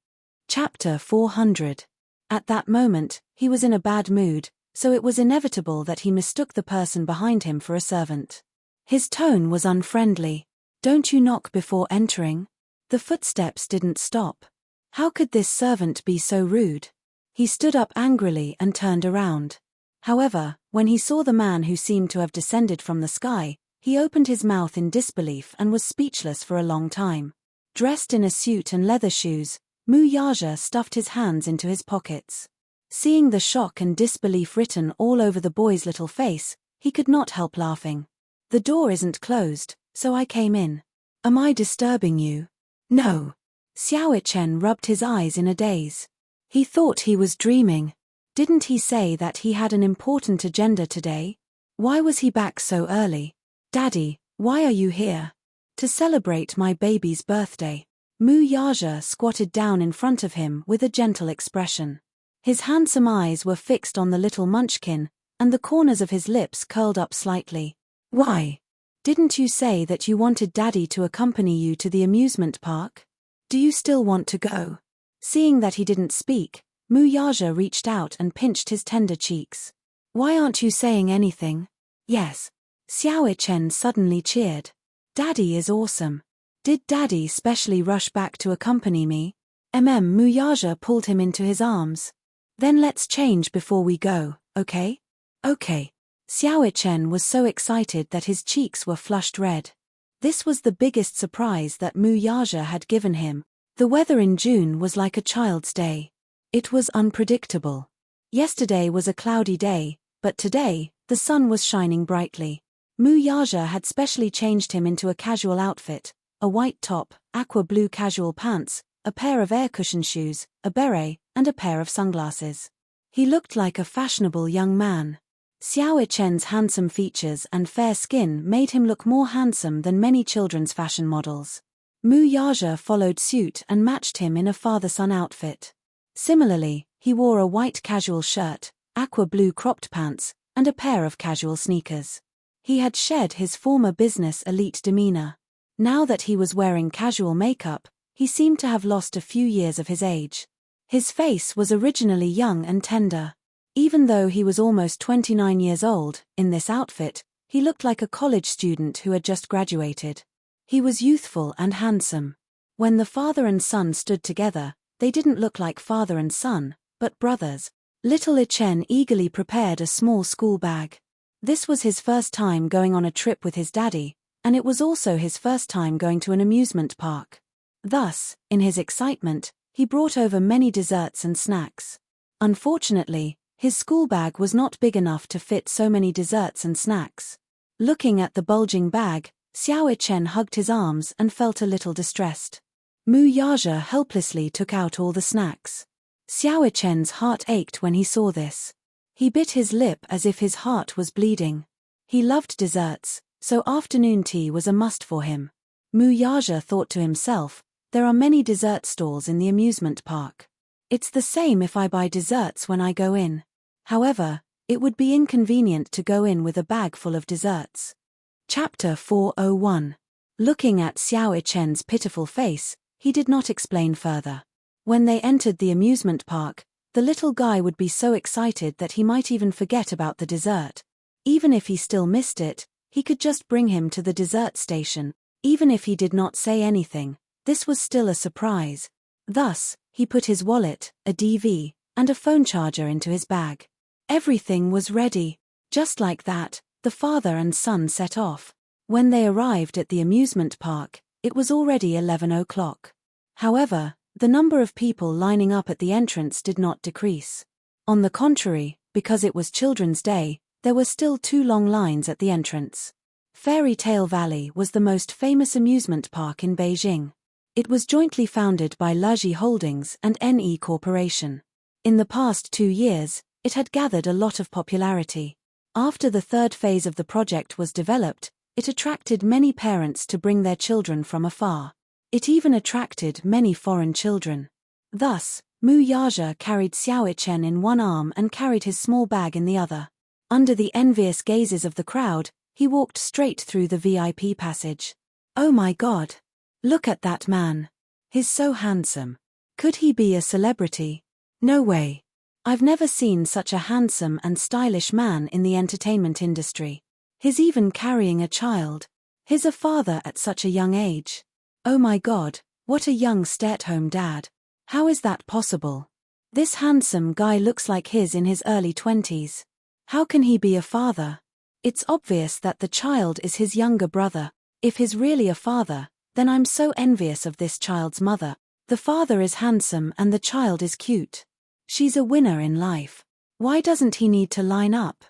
S1: Chapter 400. At that moment, he was in a bad mood, so it was inevitable that he mistook the person behind him for a servant. His tone was unfriendly. "Don't you knock before entering?" The footsteps didn't stop. How could this servant be so rude? He stood up angrily and turned around. However, when he saw the man who seemed to have descended from the sky, he opened his mouth in disbelief and was speechless for a long time. Dressed in a suit and leather shoes, Mu Yaja stuffed his hands into his pockets. Seeing the shock and disbelief written all over the boy's little face, he could not help laughing. "The door isn't closed, so I came in. Am I disturbing you?" "No." Xiao Ichen rubbed his eyes in a daze. He thought he was dreaming. Didn't he say that he had an important agenda today? Why was he back so early? "Daddy, why are you here?" "To celebrate my baby's birthday." Mu Yaja squatted down in front of him with a gentle expression. His handsome eyes were fixed on the little munchkin, and the corners of his lips curled up slightly. "Why? Didn't you say that you wanted Daddy to accompany you to the amusement park? Do you still want to go?" Seeing that he didn't speak, Mu Yaja reached out and pinched his tender cheeks. Why aren't you saying anything? Yes. Xiao Chen suddenly cheered. Daddy is awesome. Did Daddy specially rush back to accompany me? Muyaja pulled him into his arms. Then let's change before we go, okay? Okay. Xiao Chen was so excited that his cheeks were flushed red. This was the biggest surprise that Muyaja had given him. The weather in June was like a child's day. It was unpredictable. Yesterday was a cloudy day, but today, the sun was shining brightly. Muyaja had specially changed him into a casual outfit, a white top, aqua blue casual pants, a pair of air cushion shoes, a beret, and a pair of sunglasses. He looked like a fashionable young man. Xiao Chen's handsome features and fair skin made him look more handsome than many children's fashion models. Muyaja followed suit and matched him in a father-son outfit. Similarly, he wore a white casual shirt, aqua blue cropped pants, and a pair of casual sneakers. He had shed his former business elite demeanor. Now that he was wearing casual makeup, he seemed to have lost a few years of his age. His face was originally young and tender. Even though he was almost 29 years old, in this outfit, he looked like a college student who had just graduated. He was youthful and handsome. When the father and son stood together, they didn't look like father and son, but brothers. Little Chen eagerly prepared a small school bag. This was his first time going on a trip with his daddy, and it was also his first time going to an amusement park. Thus, in his excitement, he brought over many desserts and snacks. Unfortunately, his school bag was not big enough to fit so many desserts and snacks. Looking at the bulging bag, Xiao Chen hugged his arms and felt a little distressed. Muyaja helplessly took out all the snacks. Xiao Chen's heart ached when he saw this. He bit his lip as if his heart was bleeding. He loved desserts, so afternoon tea was a must for him. Muyaja thought to himself, there are many dessert stalls in the amusement park. It's the same if I buy desserts when I go in. However, it would be inconvenient to go in with a bag full of desserts. Chapter 401. Looking at Xiao Chen's pitiful face, he did not explain further. When they entered the amusement park, the little guy would be so excited that he might even forget about the dessert. Even if he still missed it, he could just bring him to the dessert station. Even if he did not say anything, this was still a surprise. Thus, he put his wallet, a DV, and a phone charger into his bag. Everything was ready. Just like that, the father and son set off. When they arrived at the amusement park, it was already 11 o'clock. However, the number of people lining up at the entrance did not decrease. On the contrary, because it was Children's Day, there were still 2 long lines at the entrance. Fairy Tale Valley was the most famous amusement park in Beijing. It was jointly founded by Luzhi Holdings and NE Corporation. In the past 2 years, it had gathered a lot of popularity. After the third phase of the project was developed, it attracted many parents to bring their children from afar. It even attracted many foreign children. Thus, Muyaja carried Xiao Chen in one arm and carried his small bag in the other. Under the envious gazes of the crowd, he walked straight through the VIP passage. Oh my God! Look at that man. He's so handsome. Could he be a celebrity? No way. I've never seen such a handsome and stylish man in the entertainment industry. He's even carrying a child. He's a father at such a young age. Oh my God, what a young stay-at-home dad. How is that possible? This handsome guy looks like he's in his early 20s. How can he be a father? It's obvious that the child is his younger brother. If he's really a father, then I'm so envious of this child's mother. The father is handsome and the child is cute. She's a winner in life. Why doesn't he need to line up?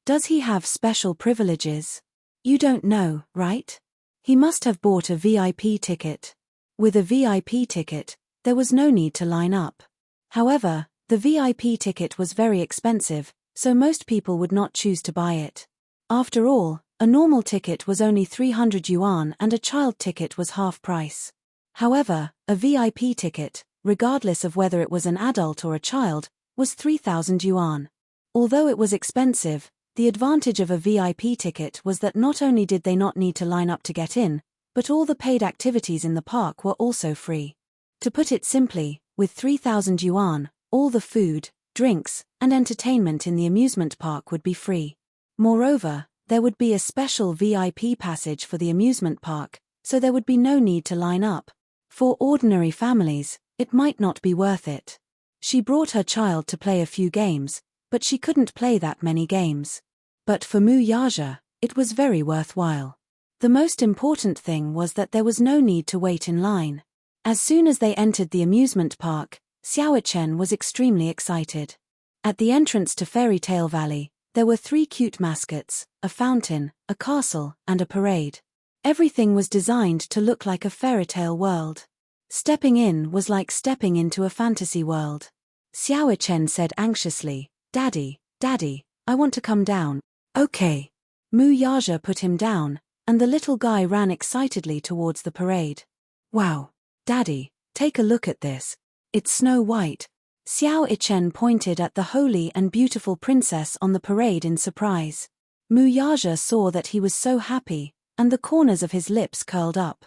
S1: Does he have special privileges? You don't know, right? He must have bought a VIP ticket. With a VIP ticket, there was no need to line up. However, the VIP ticket was very expensive, so most people would not choose to buy it. After all, a normal ticket was only 300 yuan and a child ticket was half price. However, a VIP ticket, regardless of whether it was an adult or a child, was 3,000 yuan. Although it was expensive, the advantage of a VIP ticket was that not only did they not need to line up to get in, but all the paid activities in the park were also free. To put it simply, with 3,000 yuan, all the food, drinks, and entertainment in the amusement park would be free. Moreover, there would be a special VIP passage for the amusement park, so there would be no need to line up. For ordinary families, it might not be worth it. She brought her child to play a few games, but she couldn't play that many games. But for Mu Yaja, it was very worthwhile. The most important thing was that there was no need to wait in line. As soon as they entered the amusement park, Xiaochen was extremely excited. At the entrance to Fairy Tale Valley, there were 3 cute mascots, a fountain, a castle, and a parade. Everything was designed to look like a fairy tale world. Stepping in was like stepping into a fantasy world. Xiaochen said anxiously, "Daddy, Daddy, I want to come down." "Okay." Mu Yaja put him down, and the little guy ran excitedly towards the parade. "Wow. Daddy, take a look at this. It's Snow White." Xiao Ichen pointed at the holy and beautiful princess on the parade in surprise. Mu Yaja saw that he was so happy, and the corners of his lips curled up.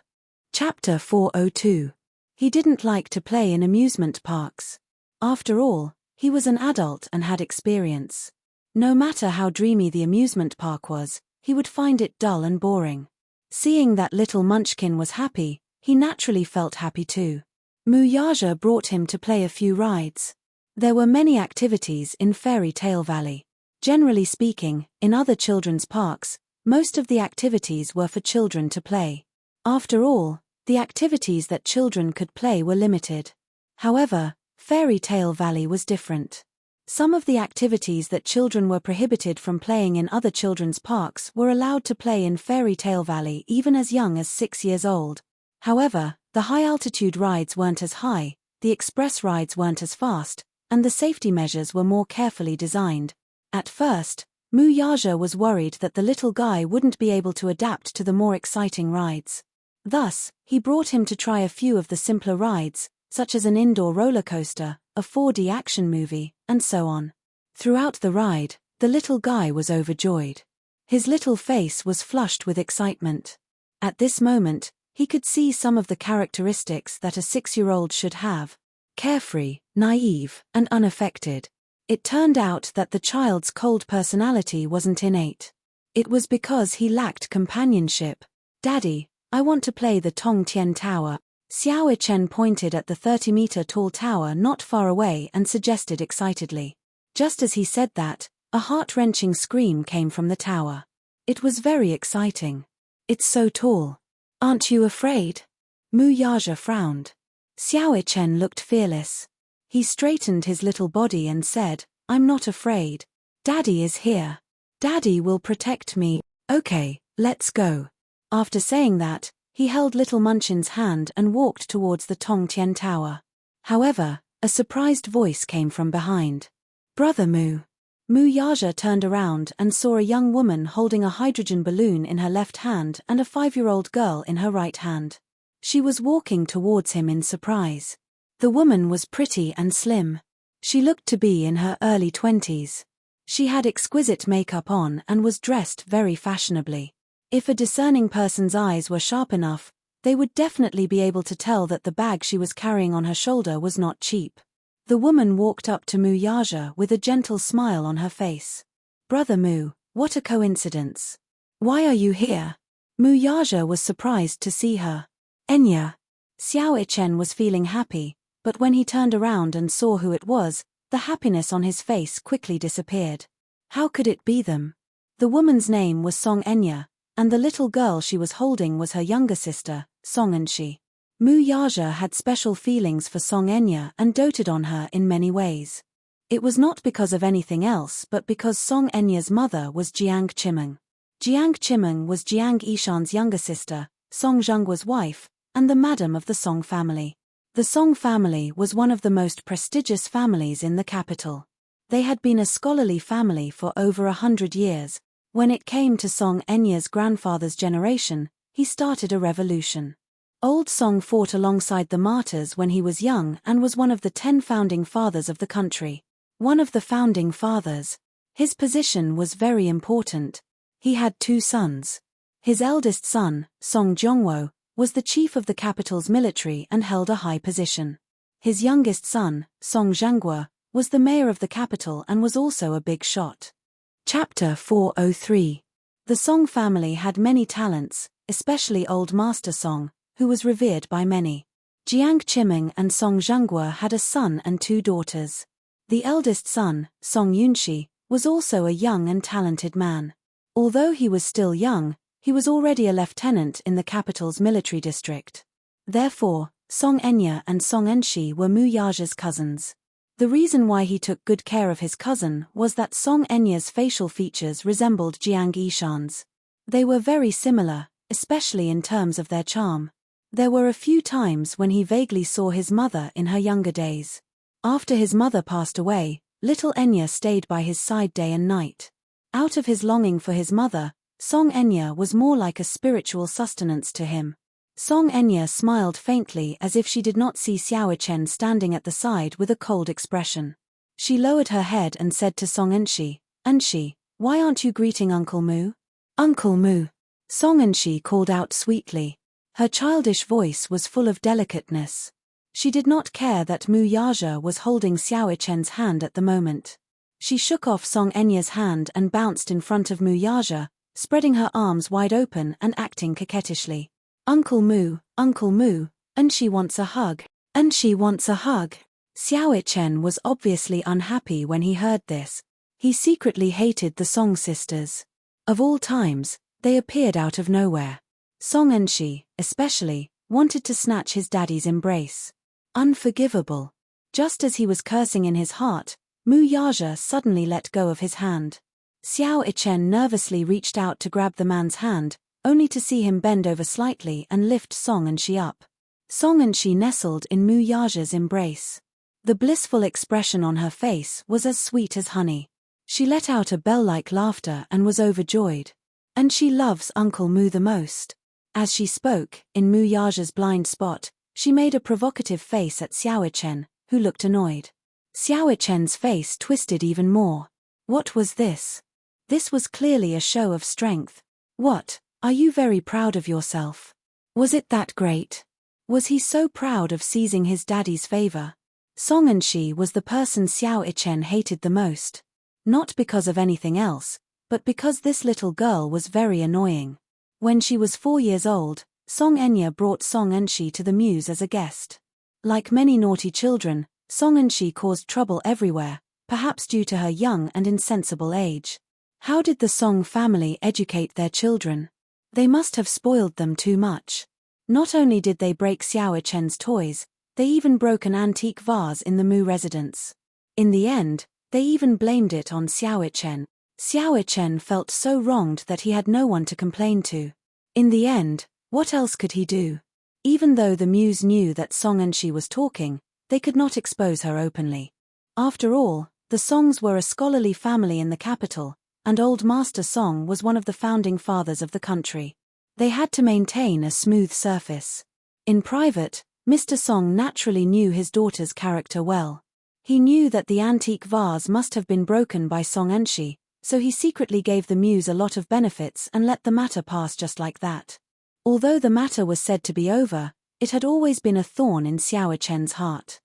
S1: Chapter 402. He didn't like to play in amusement parks. After all, he was an adult and had experience. No matter how dreamy the amusement park was, he would find it dull and boring. Seeing that little Munchkin was happy, he naturally felt happy too. Mu Yaja brought him to play a few rides. There were many activities in Fairy Tale Valley. Generally speaking, in other children's parks, most of the activities were for children to play. After all, the activities that children could play were limited. However, Fairy Tale Valley was different. Some of the activities that children were prohibited from playing in other children's parks were allowed to play in Fairy Tale Valley even as young as 6 years old. However, the high-altitude rides weren't as high, the express rides weren't as fast, and the safety measures were more carefully designed. At first, Mu Yaja was worried that the little guy wouldn't be able to adapt to the more exciting rides. Thus, he brought him to try a few of the simpler rides, such as an indoor roller coaster, a 4D action movie, and so on. Throughout the ride, the little guy was overjoyed. His little face was flushed with excitement. At this moment, he could see some of the characteristics that a 6-year-old should have: carefree, naive, and unaffected. It turned out that the child's cold personality wasn't innate. It was because he lacked companionship. "Daddy, I want to play the Tongtian Tower." Xiao Ichen pointed at the 30-meter tall tower not far away and suggested excitedly. Just as he said that, a heart-wrenching scream came from the tower. It was very exciting. "It's so tall. Aren't you afraid?" Mu Yaja frowned. Xiao Ichen looked fearless. He straightened his little body and said, "I'm not afraid. Daddy is here. Daddy will protect me." "Okay, let's go." After saying that, he held little Munchin's hand and walked towards the Tongtian Tower. However, a surprised voice came from behind. "Brother Mu." Mu Yaja turned around and saw a young woman holding a hydrogen balloon in her left hand and a 5-year-old girl in her right hand. She was walking towards him in surprise. The woman was pretty and slim. She looked to be in her early 20s. She had exquisite makeup on and was dressed very fashionably. If a discerning person's eyes were sharp enough, they would definitely be able to tell that the bag she was carrying on her shoulder was not cheap. The woman walked up to Mu Yaja with a gentle smile on her face. "Brother Mu, what a coincidence. Why are you here?" Mu Yaja was surprised to see her. "Enya." Xiao Ichen was feeling happy, but when he turned around and saw who it was, the happiness on his face quickly disappeared. How could it be them? The woman's name was Song Enya, and the little girl she was holding was her younger sister, Song Enshi. Mu Yaja had special feelings for Song Enya and doted on her in many ways. It was not because of anything else but because Song Enya's mother was Jiang Chimeng. Jiang Chimeng was Jiang Ishan's younger sister, Song Zhenggua's wife, and the madam of the Song family. The Song family was one of the most prestigious families in the capital. They had been a scholarly family for over 100 years. When it came to Song Enya's grandfather's generation, he started a revolution. Old Song fought alongside the martyrs when he was young and was one of the 10 founding fathers of the country. One of the founding fathers. His position was very important. He had 2 sons. His eldest son, Song Zhongwo, was the chief of the capital's military and held a high position. His youngest son, Song Zhenghua, was the mayor of the capital and was also a big shot. Chapter 403. The Song family had many talents, especially Old Master Song, who was revered by many. Jiang Qiming and Song Zhenghua had a son and 2 daughters. The eldest son, Song Yunxi, was also a young and talented man. Although he was still young, he was already a lieutenant in the capital's military district. Therefore, Song Enya and Song Enshi were Mu Yaja's cousins. The reason why he took good care of his cousin was that Song Enya's facial features resembled Jiang Yishan's. They were very similar, especially in terms of their charm. There were a few times when he vaguely saw his mother in her younger days. After his mother passed away, little Enya stayed by his side day and night. Out of his longing for his mother, Song Enya was more like a spiritual sustenance to him. Song Enya smiled faintly as if she did not see Xiao Chen standing at the side with a cold expression. She lowered her head and said to Song Enshi, "Enshi, why aren't you greeting Uncle Mu?" "Uncle Mu." Song Enshi called out sweetly. Her childish voice was full of delicateness. She did not care that Mu Yaja was holding Xiao Chen's hand at the moment. She shook off Song Enya's hand and bounced in front of Mu Yaja, spreading her arms wide open and acting coquettishly. Uncle Mu, and she wants a hug. And she wants a hug." Xiao Chen was obviously unhappy when he heard this. He secretly hated the Song sisters. Of all times, they appeared out of nowhere. Song Enshi, especially, wanted to snatch his daddy's embrace. Unforgivable. Just as he was cursing in his heart, Mu Yaja suddenly let go of his hand. Xiao Chen nervously reached out to grab the man's hand, only to see him bend over slightly and lift Song Enshi up. Song Enshi nestled in Mu Yaja's embrace. The blissful expression on her face was as sweet as honey. She let out a bell-like laughter and was overjoyed. And she loves Uncle Mu the most. As she spoke, in Mu Yaja's blind spot, she made a provocative face at Xiao Chen, who looked annoyed. Xiao Chen's face twisted even more. What was this? This was clearly a show of strength. What? Are you very proud of yourself? Was it that great? Was he so proud of seizing his daddy's favor? Song Enshi was the person Xiao Chen hated the most. Not because of anything else, but because this little girl was very annoying. When she was 4 years old, Song Enya brought Song Enshi to the Muse as a guest. Like many naughty children, Song Enshi caused trouble everywhere, perhaps due to her young and insensible age. How did the Song family educate their children? They must have spoiled them too much. Not only did they break Xiao Chen's toys, they even broke an antique vase in the Mu residence. In the end, they even blamed it on Xiao Chen. Xiao Chen felt so wronged that he had no one to complain to. In the end, what else could he do? Even though the Muse knew that Song Enshi was talking, they could not expose her openly. After all, the Songs were a scholarly family in the capital, and Old Master Song was one of the founding fathers of the country. They had to maintain a smooth surface. In private, Mr. Song naturally knew his daughter's character well. He knew that the antique vase must have been broken by Song Enshi, so he secretly gave the Muse a lot of benefits and let the matter pass just like that. Although the matter was said to be over, it had always been a thorn in Xiao Chen's heart.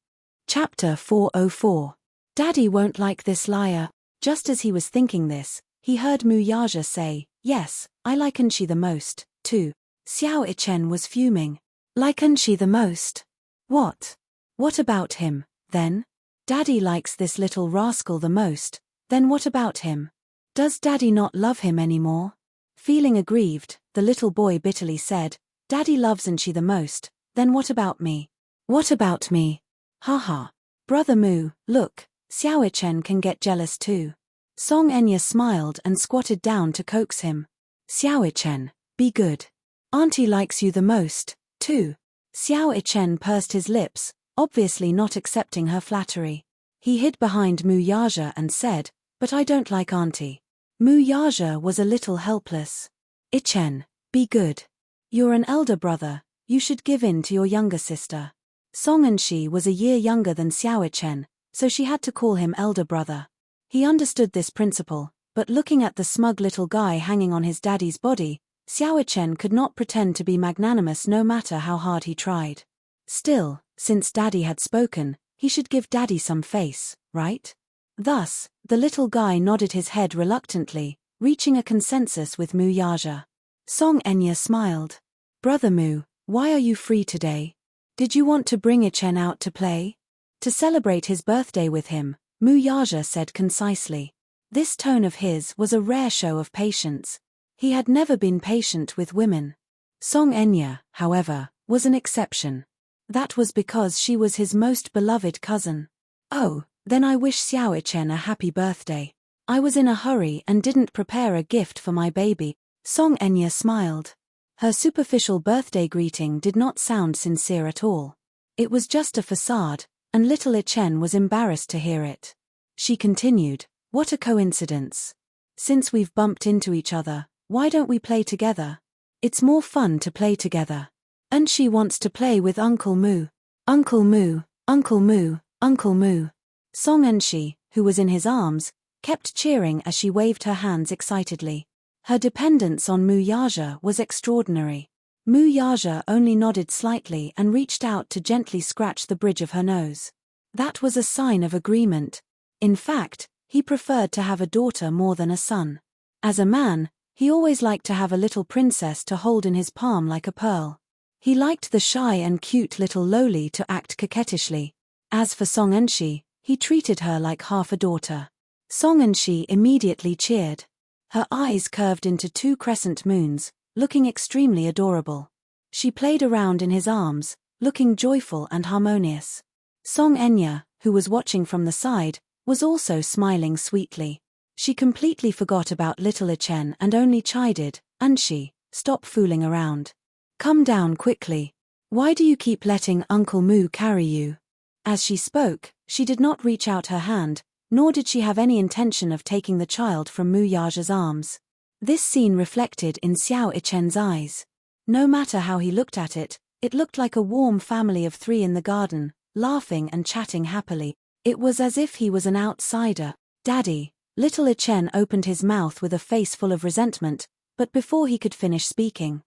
S1: Chapter 404. Daddy won't like this liar. Just as he was thinking this, he heard Mu Yaja say, "Yes, I like Enshi the most, too." Xiao Chen was fuming. Like Enshi the most? What? What about him, then? Daddy likes this little rascal the most, then what about him? Does Daddy not love him anymore? Feeling aggrieved, the little boy bitterly said, "Daddy loves Enshi the most, then what about me? What about me? Haha. Brother Mu, look, Xiao Chen can get jealous too." Song Enya smiled and squatted down to coax him. "Xiao Chen, be good. Auntie likes you the most, too." Xiao Chen pursed his lips, obviously not accepting her flattery. He hid behind Mu Yaja and said, "But I don't like Auntie." Mu Yaja was a little helpless. "Ichen, be good. You're an elder brother, you should give in to your younger sister." Song Enshi was a year younger than Xiao Chen, so she had to call him elder brother. He understood this principle, but looking at the smug little guy hanging on his daddy's body, Xiao Chen could not pretend to be magnanimous no matter how hard he tried. Still, since daddy had spoken, he should give daddy some face, right? Thus, the little guy nodded his head reluctantly, reaching a consensus with Mu Yaja. Song Enya smiled. Brother Mu, why are you free today? Did you want to bring Ichen out to play? To celebrate his birthday with him, Mu Yaja said concisely. This tone of his was a rare show of patience. He had never been patient with women. Song Enya, however, was an exception. That was because she was his most beloved cousin. Oh, then I wish Xiao Ichen a happy birthday. I was in a hurry and didn't prepare a gift for my baby. Song Enya smiled. Her superficial birthday greeting did not sound sincere at all. It was just a facade, and little Ichen was embarrassed to hear it. She continued, what a coincidence. Since we've bumped into each other, why don't we play together? It's more fun to play together. And she wants to play with Uncle Mu. Uncle Mu, Uncle Mu, Uncle Mu. Song Enshi, who was in his arms, kept cheering as she waved her hands excitedly. Her dependence on Mu Yaja was extraordinary. Mu Yaja only nodded slightly and reached out to gently scratch the bridge of her nose. That was a sign of agreement. In fact, he preferred to have a daughter more than a son. As a man, he always liked to have a little princess to hold in his palm like a pearl. He liked the shy and cute little loli to act coquettishly. As for Song Enshi, he treated her like half a daughter. Song Enshi immediately cheered. Her eyes curved into two crescent moons, looking extremely adorable. She played around in his arms, looking joyful and harmonious. Song Enya, who was watching from the side, was also smiling sweetly. She completely forgot about little Ichen and only chided, Enshi, stop fooling around. Come down quickly. Why do you keep letting Uncle Mu carry you? As she spoke, she did not reach out her hand, nor did she have any intention of taking the child from Mu Yaja's arms. This scene reflected in Xiao Ichen's eyes. No matter how he looked at it, it looked like a warm family of three in the garden, laughing and chatting happily. It was as if he was an outsider. Daddy, little Ichen opened his mouth with a face full of resentment, but before he could finish speaking.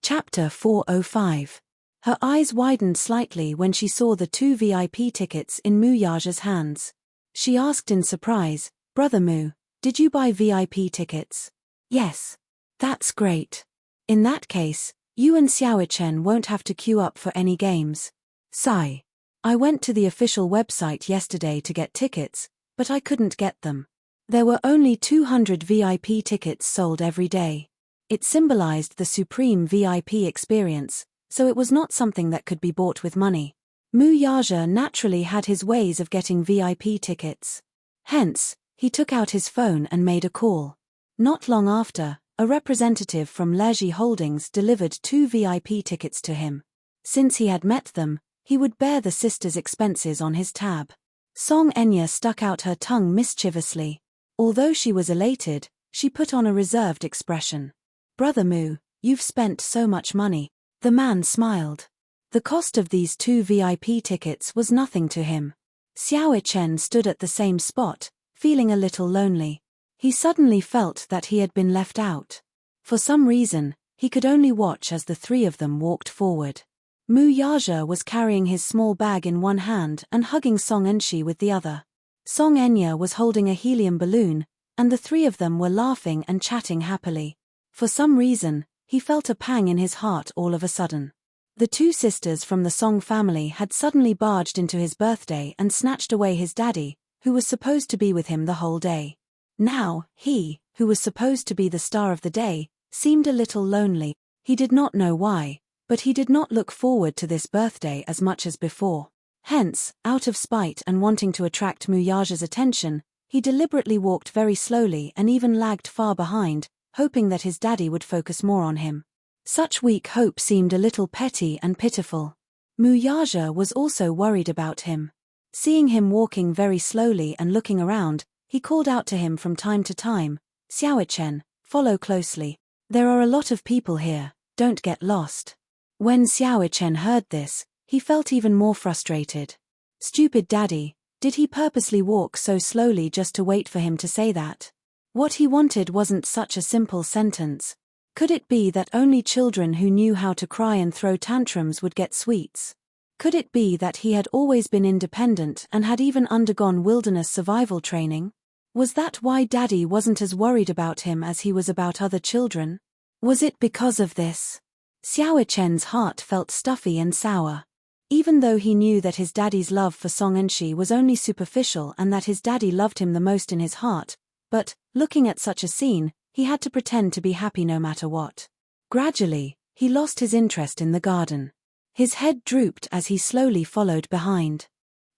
S1: Chapter 405. Her eyes widened slightly when she saw the 2 VIP tickets in Mu Yaja's hands. She asked in surprise, Brother Mu, did you buy VIP tickets? Yes. That's great. In that case, you and Xiao Ichen won't have to queue up for any games. Sigh. I went to the official website yesterday to get tickets, but I couldn't get them. There were only 200 VIP tickets sold every day. It symbolized the supreme VIP experience, so it was not something that could be bought with money. Mu Yaja naturally had his ways of getting VIP tickets. Hence, he took out his phone and made a call. Not long after, a representative from Leji Holdings delivered 2 VIP tickets to him. Since he had met them, he would bear the sisters' expenses on his tab. Song Enya stuck out her tongue mischievously. Although she was elated, she put on a reserved expression. Brother Mu, you've spent so much money. The man smiled. The cost of these 2 VIP tickets was nothing to him. Xiao Ichen stood at the same spot, feeling a little lonely. He suddenly felt that he had been left out. For some reason, he could only watch as the 3 of them walked forward. Mu Yaja was carrying his small bag in one hand and hugging Song Enshi with the other. Song Enya was holding a helium balloon, and the 3 of them were laughing and chatting happily. For some reason, he felt a pang in his heart all of a sudden. The 2 sisters from the Song family had suddenly barged into his birthday and snatched away his daddy, who was supposed to be with him the whole day. Now, he, who was supposed to be the star of the day, seemed a little lonely. He did not know why, but he did not look forward to this birthday as much as before. Hence, out of spite and wanting to attract Mu Yaja's attention, he deliberately walked very slowly and even lagged far behind, hoping that his daddy would focus more on him. Such weak hope seemed a little petty and pitiful. Mu Yaja was also worried about him. Seeing him walking very slowly and looking around, he called out to him from time to time, Xiao Ichen, follow closely. There are a lot of people here, don't get lost. When Xiao Ichen heard this, he felt even more frustrated. Stupid daddy, did he purposely walk so slowly just to wait for him to say that? What he wanted wasn't such a simple sentence. Could it be that only children who knew how to cry and throw tantrums would get sweets? Could it be that he had always been independent and had even undergone wilderness survival training? Was that why Daddy wasn't as worried about him as he was about other children? Was it because of this? Xiao Chen's heart felt stuffy and sour. Even though he knew that his daddy's love for Song Enshi was only superficial and that his daddy loved him the most in his heart, but, looking at such a scene, he had to pretend to be happy no matter what. Gradually, he lost his interest in the garden. His head drooped as he slowly followed behind.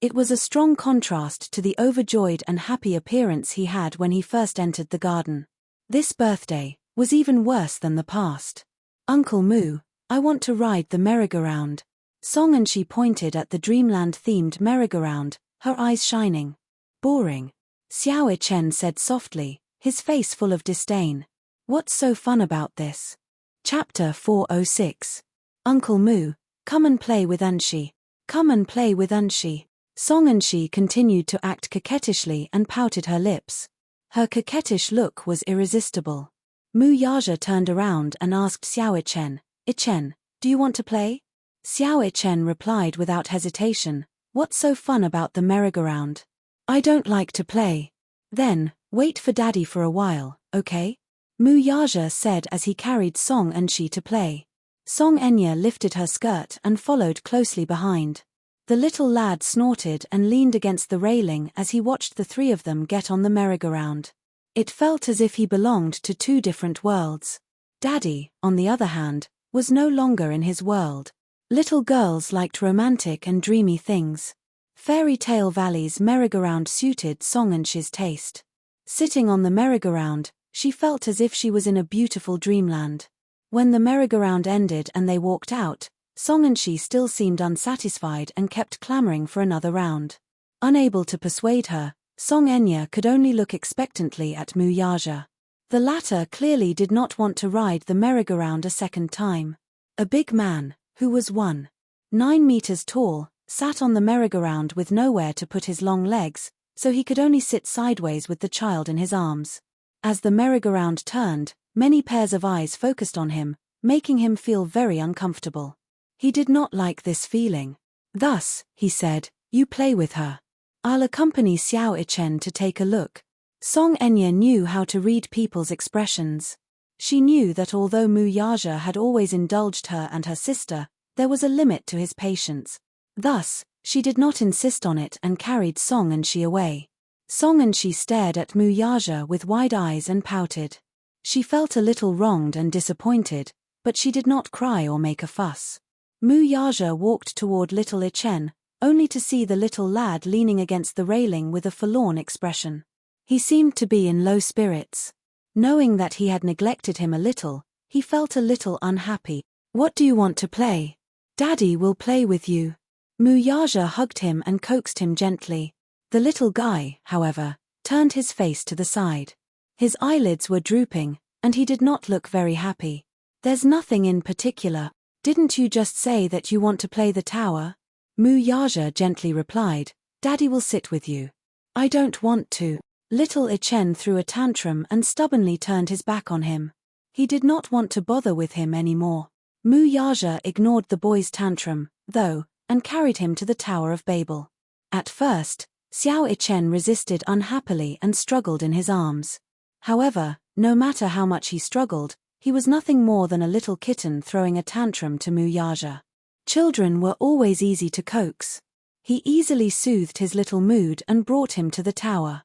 S1: It was a strong contrast to the overjoyed and happy appearance he had when he first entered the garden. This birthday was even worse than the past. "Uncle Moo, I want to ride the merry-go-round." Song Enshi pointed at the dreamland-themed merry-go-round, her eyes shining. "Boring," Xiao Chen said softly, his face full of disdain. "What's so fun about this?" Chapter 406. "Uncle Moo, come and play with Enshi. Come and play with Enshi." Song Enshi continued to act coquettishly and pouted her lips. Her coquettish look was irresistible. Mu Yaja turned around and asked Xiao Chen, "Ichen, do you want to play?" Xiao Chen replied without hesitation, "What's so fun about the merry-go-round? I don't like to play." "Then, wait for Daddy for a while, okay?" Mu Yaja said as he carried Song Enshi to play. Song Enya lifted her skirt and followed closely behind. The little lad snorted and leaned against the railing as he watched the three of them get on the merry-go-round. It felt as if he belonged to two different worlds. Daddy, on the other hand, was no longer in his world. Little girls liked romantic and dreamy things. Fairy Tale Valley's merry-go-round suited Song Enshi's taste. Sitting on the merry-go-round, she felt as if she was in a beautiful dreamland. When the merry-go-round ended and they walked out, Song Enshi still seemed unsatisfied and kept clamoring for another round. Unable to persuade her, Song Enya could only look expectantly at Mu Yaja. The latter clearly did not want to ride the merry-go-round a second time. A big man, who was 1.9 meters tall, sat on the merry-go-round with nowhere to put his long legs, so he could only sit sideways with the child in his arms. As the merry-go-round turned, many pairs of eyes focused on him, making him feel very uncomfortable. He did not like this feeling. Thus, he said, "You play with her. I'll accompany Xiao Ichen to take a look." Song Enya knew how to read people's expressions. She knew that although Mu Yaja had always indulged her and her sister, there was a limit to his patience. Thus, she did not insist on it and carried Song Enshi away. Song Enshi stared at Mu Yaja with wide eyes and pouted. She felt a little wronged and disappointed, but she did not cry or make a fuss. Mu Yaja walked toward little Ichen, only to see the little lad leaning against the railing with a forlorn expression. He seemed to be in low spirits. Knowing that he had neglected him a little, he felt a little unhappy. "What do you want to play? Daddy will play with you." Mu Yaja hugged him and coaxed him gently. The little guy, however, turned his face to the side. His eyelids were drooping, and he did not look very happy. "There's nothing in particular. Didn't you just say that you want to play the tower?" Mu Yaja gently replied, "Daddy will sit with you." "I don't want to." Little Ichen threw a tantrum and stubbornly turned his back on him. He did not want to bother with him anymore. Mu Yaja ignored the boy's tantrum, though, and carried him to the Tower of Babel. At first, Xiao Ichen resisted unhappily and struggled in his arms. However, no matter how much he struggled, he was nothing more than a little kitten throwing a tantrum to Mu Yaja. Children were always easy to coax. He easily soothed his little mood and brought him to the tower.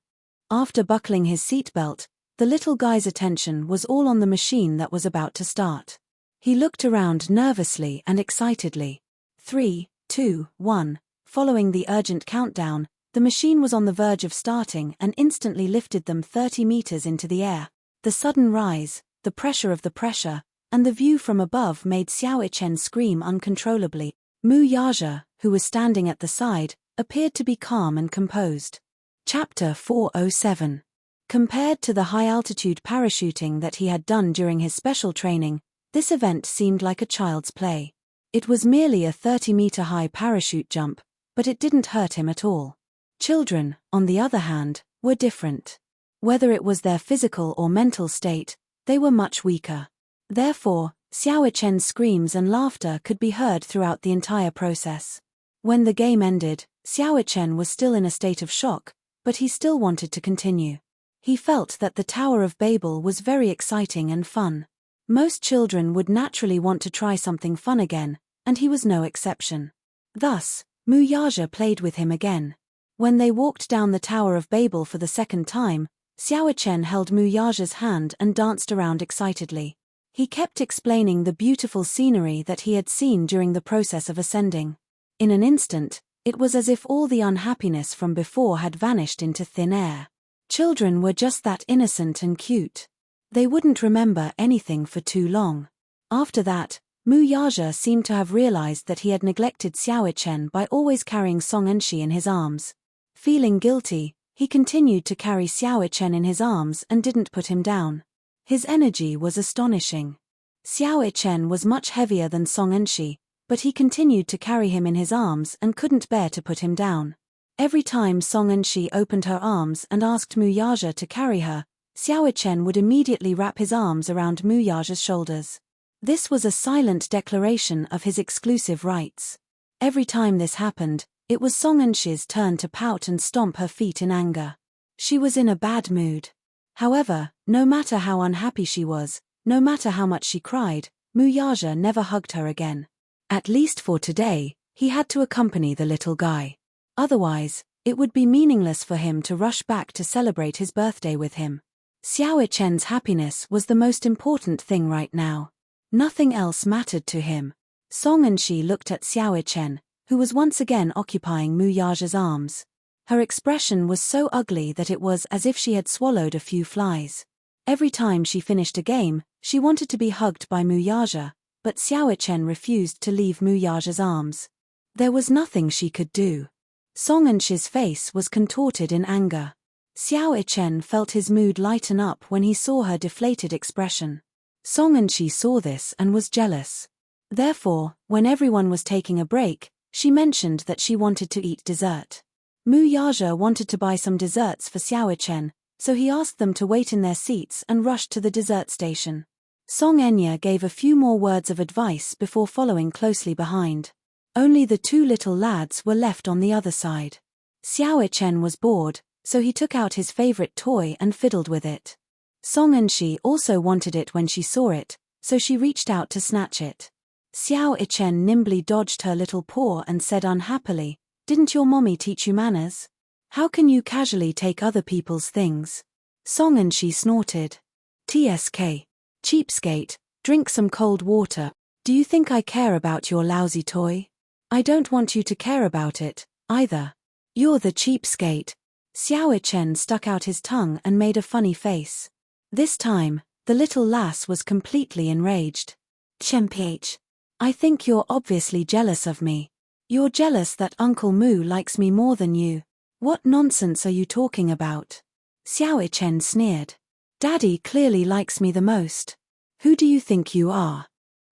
S1: After buckling his seatbelt, the little guy's attention was all on the machine that was about to start. He looked around nervously and excitedly. 3, 2, 1. Following the urgent countdown, the machine was on the verge of starting and instantly lifted them 30 meters into the air. The sudden rise, the pressure of the pressure, and the view from above made Xiao Ichen scream uncontrollably. Mu Yaja, who was standing at the side, appeared to be calm and composed. Chapter 407. Compared to the high-altitude parachuting that he had done during his special training, this event seemed like a child's play. It was merely a 30-meter-high parachute jump, but it didn't hurt him at all. Children, on the other hand, were different. Whether it was their physical or mental state, they were much weaker. Therefore, Xiao Chen's screams and laughter could be heard throughout the entire process. When the game ended, Xiao Chen was still in a state of shock, but he still wanted to continue. He felt that the Tower of Babel was very exciting and fun. Most children would naturally want to try something fun again, and he was no exception. Thus, Mu Yaja played with him again. When they walked down the Tower of Babel for the second time, Xiao Chen held Mu Yaja's hand and danced around excitedly. He kept explaining the beautiful scenery that he had seen during the process of ascending. In an instant, it was as if all the unhappiness from before had vanished into thin air. Children were just that innocent and cute. They wouldn't remember anything for too long. After that, Mu Yaja seemed to have realized that he had neglected Xiao Chen by always carrying Song Enshi in his arms. Feeling guilty, he continued to carry Xiao Chen in his arms and didn't put him down. His energy was astonishing. Xiao Chen was much heavier than Song Enshi, but he continued to carry him in his arms and couldn't bear to put him down. Every time Song Enshi opened her arms and asked Mu Yaja to carry her, Xiao Chen would immediately wrap his arms around Mu Yaja's shoulders. This was a silent declaration of his exclusive rights. Every time this happened, it was Song Enshi's turn to pout and stomp her feet in anger. She was in a bad mood. However, no matter how unhappy she was, no matter how much she cried, Mu Yaja never hugged her again. At least for today, he had to accompany the little guy. Otherwise, it would be meaningless for him to rush back to celebrate his birthday with him. Xiao Chen's happiness was the most important thing right now. Nothing else mattered to him. Song Enshi looked at Xiao Chen, who was once again occupying Mu Yaja's arms. Her expression was so ugly that it was as if she had swallowed a few flies. Every time she finished a game, she wanted to be hugged by Mu Yaja, but Xiao Chen refused to leave Mu Yaja's arms. There was nothing she could do. Song Enshi's face was contorted in anger. Xiao Chen felt his mood lighten up when he saw her deflated expression. Song Enshi saw this and was jealous. Therefore, when everyone was taking a break, she mentioned that she wanted to eat dessert. Mu Yaja wanted to buy some desserts for Xiao Chen, so he asked them to wait in their seats and rushed to the dessert station. Song Enya gave a few more words of advice before following closely behind. Only the two little lads were left on the other side. Xiao Chen was bored, so he took out his favorite toy and fiddled with it. Song Enshi also wanted it when she saw it, so she reached out to snatch it. Xiao Chen nimbly dodged her little paw and said unhappily, "Didn't your mommy teach you manners? How can you casually take other people's things?" Song Enshi snorted. "TSK. Cheapskate, drink some cold water. Do you think I care about your lousy toy? I don't want you to care about it, either. You're the cheapskate." Xiao Chen stuck out his tongue and made a funny face. This time, the little lass was completely enraged. "Chenph. I think you're obviously jealous of me. You're jealous that Uncle Mu likes me more than you. What nonsense are you talking about?" Xiao Chen sneered. "Daddy clearly likes me the most. Who do you think you are?"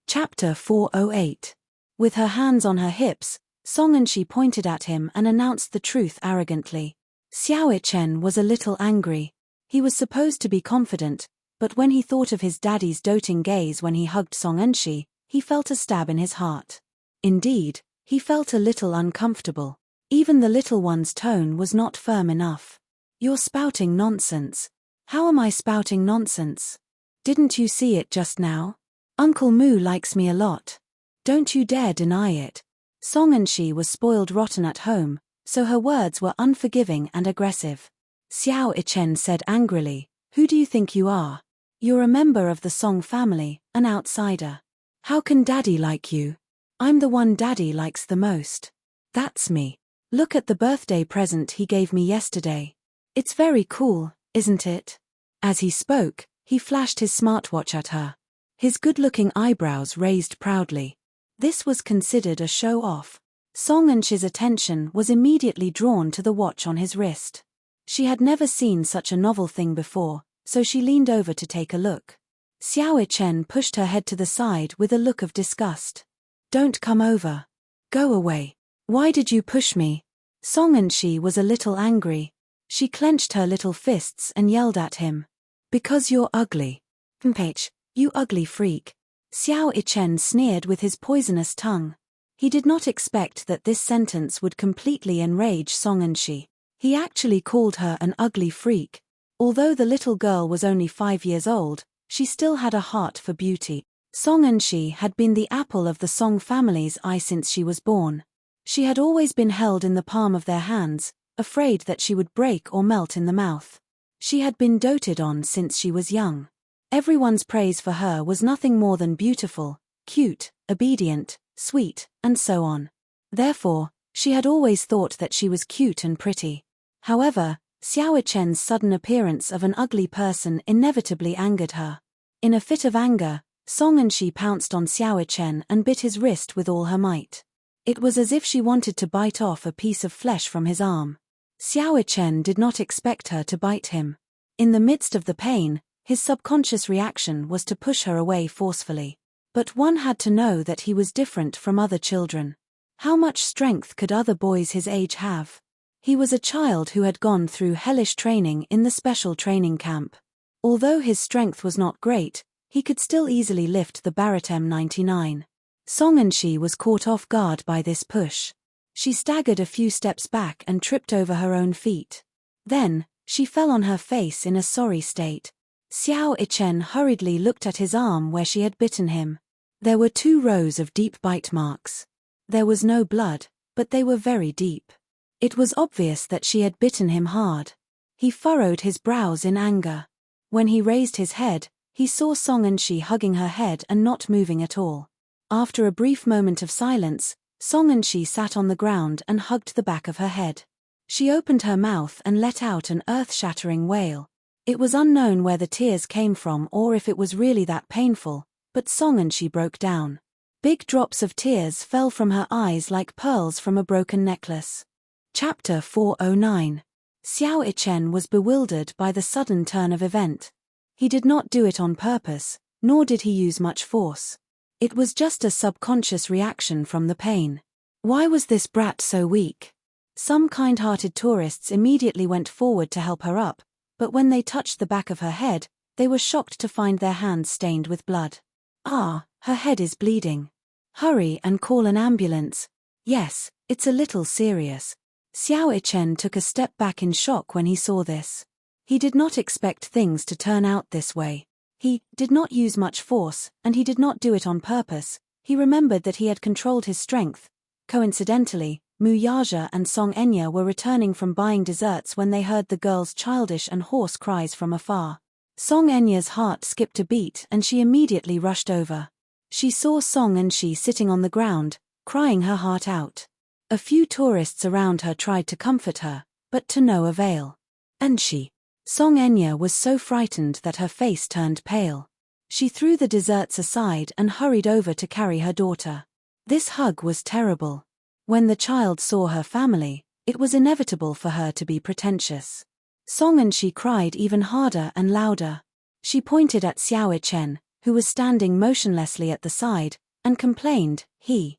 S1: Chapter 408. With her hands on her hips, Song Enshi pointed at him and announced the truth arrogantly. Xiao Chen was a little angry. He was supposed to be confident, but when he thought of his daddy's doting gaze when he hugged Song Enshi, he felt a stab in his heart. Indeed, he felt a little uncomfortable. Even the little one's tone was not firm enough. "You're spouting nonsense." "How am I spouting nonsense? Didn't you see it just now? Uncle Mu likes me a lot. Don't you dare deny it." Song Enshi was spoiled rotten at home, so her words were unforgiving and aggressive. Xiao Chen said angrily, "Who do you think you are? You're a member of the Song family, an outsider. How can Daddy like you? I'm the one Daddy likes the most. That's me. Look at the birthday present he gave me yesterday. It's very cool, isn't it?" As he spoke, he flashed his smartwatch at her. His good-looking eyebrows raised proudly. This was considered a show-off. Song Enshi's attention was immediately drawn to the watch on his wrist. She had never seen such a novel thing before, so she leaned over to take a look. Xiao Chen pushed her head to the side with a look of disgust. "Don't come over. Go away. Why did you push me?" Song Enshi was a little angry. She clenched her little fists and yelled at him. "Because you're ugly. Mph, you ugly freak." Xiao Chen sneered with his poisonous tongue. He did not expect that this sentence would completely enrage Song Enshi. He actually called her an ugly freak. Although the little girl was only 5 years old, she still had a heart for beauty. Song Enshi had been the apple of the Song family's eye since she was born. She had always been held in the palm of their hands, afraid that she would break or melt in the mouth. She had been doted on since she was young. Everyone's praise for her was nothing more than beautiful, cute, obedient, sweet, and so on. Therefore, she had always thought that she was cute and pretty. However, Xiao Chen's sudden appearance of an ugly person inevitably angered her. In a fit of anger, Song Enshi pounced on Xiao Chen and bit his wrist with all her might. It was as if she wanted to bite off a piece of flesh from his arm. Xiao Chen did not expect her to bite him. In the midst of the pain, his subconscious reaction was to push her away forcefully. But one had to know that he was different from other children. How much strength could other boys his age have? He was a child who had gone through hellish training in the special training camp. Although his strength was not great, he could still easily lift the Baratem 99. Song Enshi was caught off guard by this push. She staggered a few steps back and tripped over her own feet. Then, she fell on her face in a sorry state. Xiao Ichen hurriedly looked at his arm where she had bitten him. There were 2 rows of deep bite marks. There was no blood, but they were very deep. It was obvious that she had bitten him hard. He furrowed his brows in anger. When he raised his head, he saw Song Enshi hugging her head and not moving at all. After a brief moment of silence, Song Enshi sat on the ground and hugged the back of her head. She opened her mouth and let out an earth-shattering wail. It was unknown where the tears came from or if it was really that painful, but Song Enshi broke down. Big drops of tears fell from her eyes like pearls from a broken necklace. Chapter 409. Xiao Ichen was bewildered by the sudden turn of event. He did not do it on purpose, nor did he use much force. It was just a subconscious reaction from the pain. Why was this brat so weak? Some kind-hearted tourists immediately went forward to help her up, but when they touched the back of her head, they were shocked to find their hands stained with blood. Ah, her head is bleeding. Hurry and call an ambulance. Yes, it's a little serious. Xiao Ichen took a step back in shock when he saw this. He did not expect things to turn out this way. He did not use much force, and he did not do it on purpose. He remembered that he had controlled his strength. Coincidentally, Mu Yaja and Song Enya were returning from buying desserts when they heard the girl's childish and hoarse cries from afar. Song Enya's heart skipped a beat and she immediately rushed over. She saw Song Enshi sitting on the ground, crying her heart out. A few tourists around her tried to comfort her, but to no avail. Enshi. Song Enya was so frightened that her face turned pale. She threw the desserts aside and hurried over to carry her daughter. This hug was terrible. When the child saw her family, it was inevitable for her to be pretentious. Song Enshi cried even harder and louder. She pointed at Xiao Chen, who was standing motionlessly at the side, and complained, He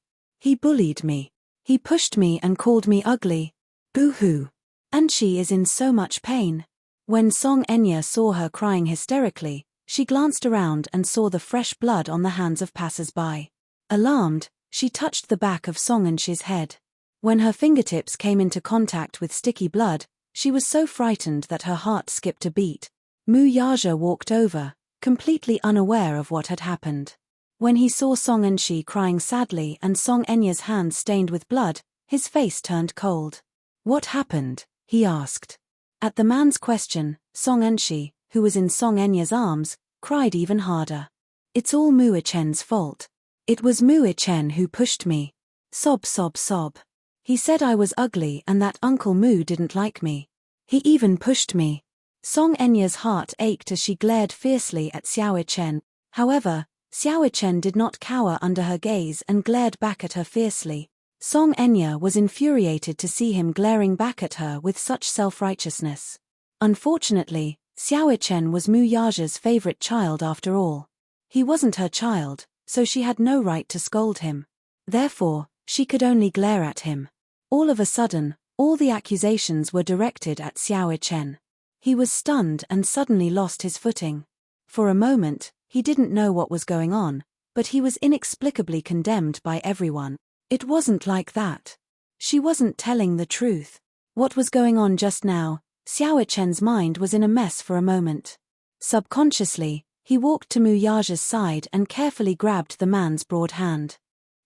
S1: bullied me. He pushed me and called me ugly. Boo-hoo. Enshi is in so much pain. When Song Enya saw her crying hysterically, she glanced around and saw the fresh blood on the hands of passers-by. Alarmed, she touched the back of Song Enshi's head. When her fingertips came into contact with sticky blood, she was so frightened that her heart skipped a beat. Mu Yaja walked over, completely unaware of what had happened. When he saw Song Enshi crying sadly and Song Enya's hands stained with blood, his face turned cold. What happened? He asked. At the man's question, Song Enshi, who was in Song Enya's arms, cried even harder. It's all Mu Ichen's fault. It was Mu Ichen who pushed me. Sob sob sob. He said I was ugly and that Uncle Mu didn't like me. He even pushed me. Song Enya's heart ached as she glared fiercely at Xiao Ichen. However, Xiao Ichen did not cower under her gaze and glared back at her fiercely. Song Enya was infuriated to see him glaring back at her with such self-righteousness. Unfortunately, Xiao Ichen was Mu Yaja's favorite child after all. He wasn't her child, so she had no right to scold him. Therefore, she could only glare at him. All of a sudden, all the accusations were directed at Xiao Ichen. He was stunned and suddenly lost his footing. For a moment, he didn't know what was going on, but he was inexplicably condemned by everyone. It wasn't like that. She wasn't telling the truth. What was going on just now? Xiao Chen's mind was in a mess for a moment. Subconsciously, he walked to Mu Yaja's side and carefully grabbed the man's broad hand.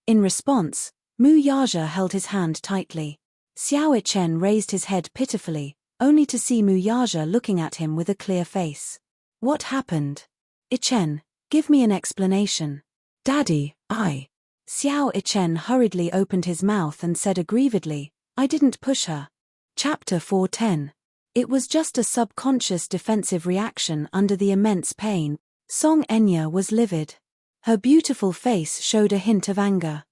S1: In response, Mu Yaja held his hand tightly. Xiao Chen raised his head pitifully, only to see Mu Yaja looking at him with a clear face. What happened? Chen, give me an explanation. Daddy, Xiao Chen hurriedly opened his mouth and said aggrievedly, I didn't push her. Chapter 410. It was just a subconscious defensive reaction under the immense pain. Song Enya was livid. Her beautiful face showed a hint of anger.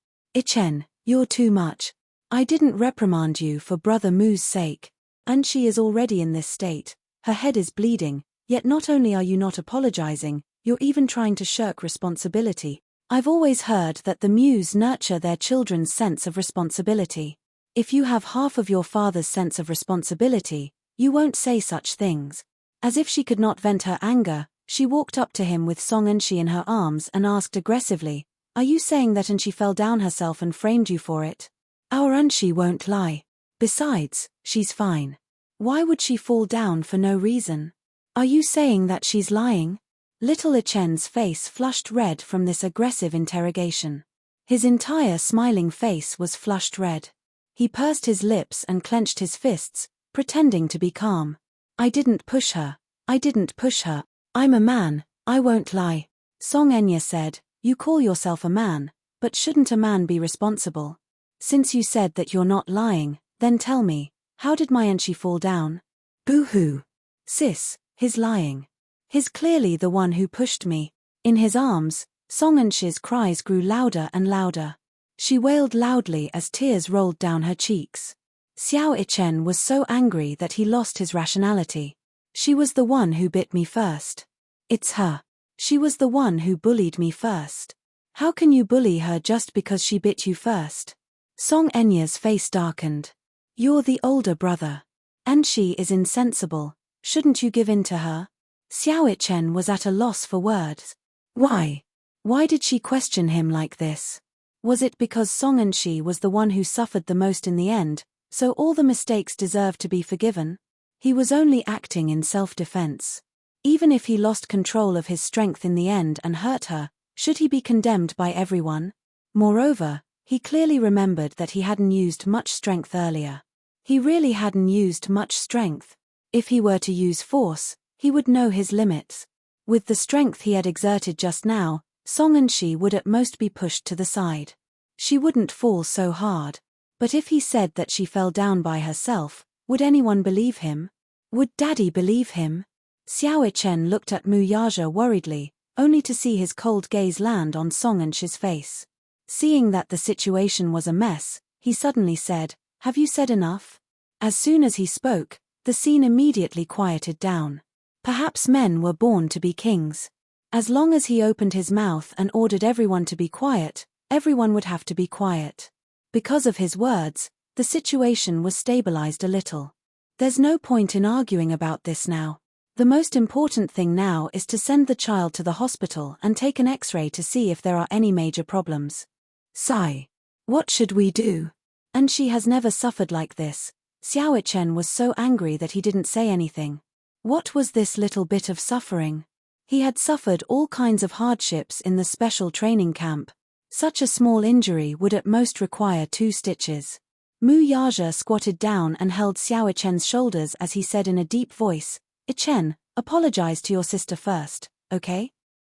S1: Chen, you're too much. I didn't reprimand you for Brother Mu's sake. And she is already in this state. Her head is bleeding, yet not only are you not apologizing, you're even trying to shirk responsibility. I've always heard that the Muse nurture their children's sense of responsibility. If you have half of your father's sense of responsibility, you won't say such things. As if she could not vent her anger, she walked up to him with Song Enshi in her arms and asked aggressively, Are you saying that and she fell down herself and framed you for it? Our Enshi won't lie. Besides, she's fine. Why would she fall down for no reason? Are you saying that she's lying? Little Chen's face flushed red from this aggressive interrogation. His entire smiling face was flushed red. He pursed his lips and clenched his fists, pretending to be calm. I didn't push her. I didn't push her. I'm a man, I won't lie. Song Enya said, You call yourself a man, but shouldn't a man be responsible? Since you said that you're not lying, then tell me, how did my Enshi fall down? Boo-hoo. Sis, he's lying. He's clearly the one who pushed me. In his arms, Song Enshi's cries grew louder and louder. She wailed loudly as tears rolled down her cheeks. Xiao Chen was so angry that he lost his rationality. She was the one who bit me first. It's her. She was the one who bullied me first. How can you bully her just because she bit you first? Song Enya's face darkened. You're the older brother. And she is insensible. Shouldn't you give in to her? Xiao Chen was at a loss for words. Why? Why did she question him like this? Was it because Song Enshi was the one who suffered the most in the end, so all the mistakes deserved to be forgiven? He was only acting in self-defense. Even if he lost control of his strength in the end and hurt her, should he be condemned by everyone? Moreover, he clearly remembered that he hadn't used much strength earlier. He really hadn't used much strength. If he were to use force, he would know his limits. With the strength he had exerted just now, Song Enshi would at most be pushed to the side. She wouldn't fall so hard. But if he said that she fell down by herself, would anyone believe him? Would Daddy believe him? Xiao Chen looked at Mu Yaja worriedly, only to see his cold gaze land on Song Enshi's face. Seeing that the situation was a mess, he suddenly said, Have you said enough? As soon as he spoke, the scene immediately quieted down. Perhaps men were born to be kings. As long as he opened his mouth and ordered everyone to be quiet, everyone would have to be quiet. Because of his words, the situation was stabilized a little. There's no point in arguing about this now. The most important thing now is to send the child to the hospital and take an X-ray to see if there are any major problems. Sigh. What should we do? And she has never suffered like this. Xiao Chen was so angry that he didn't say anything. What was this little bit of suffering? He had suffered all kinds of hardships in the special training camp. Such a small injury would at most require 2 stitches. Mu Yaja squatted down and held Xiao Chen's shoulders as he said in a deep voice, Chen, apologize to your sister first, okay?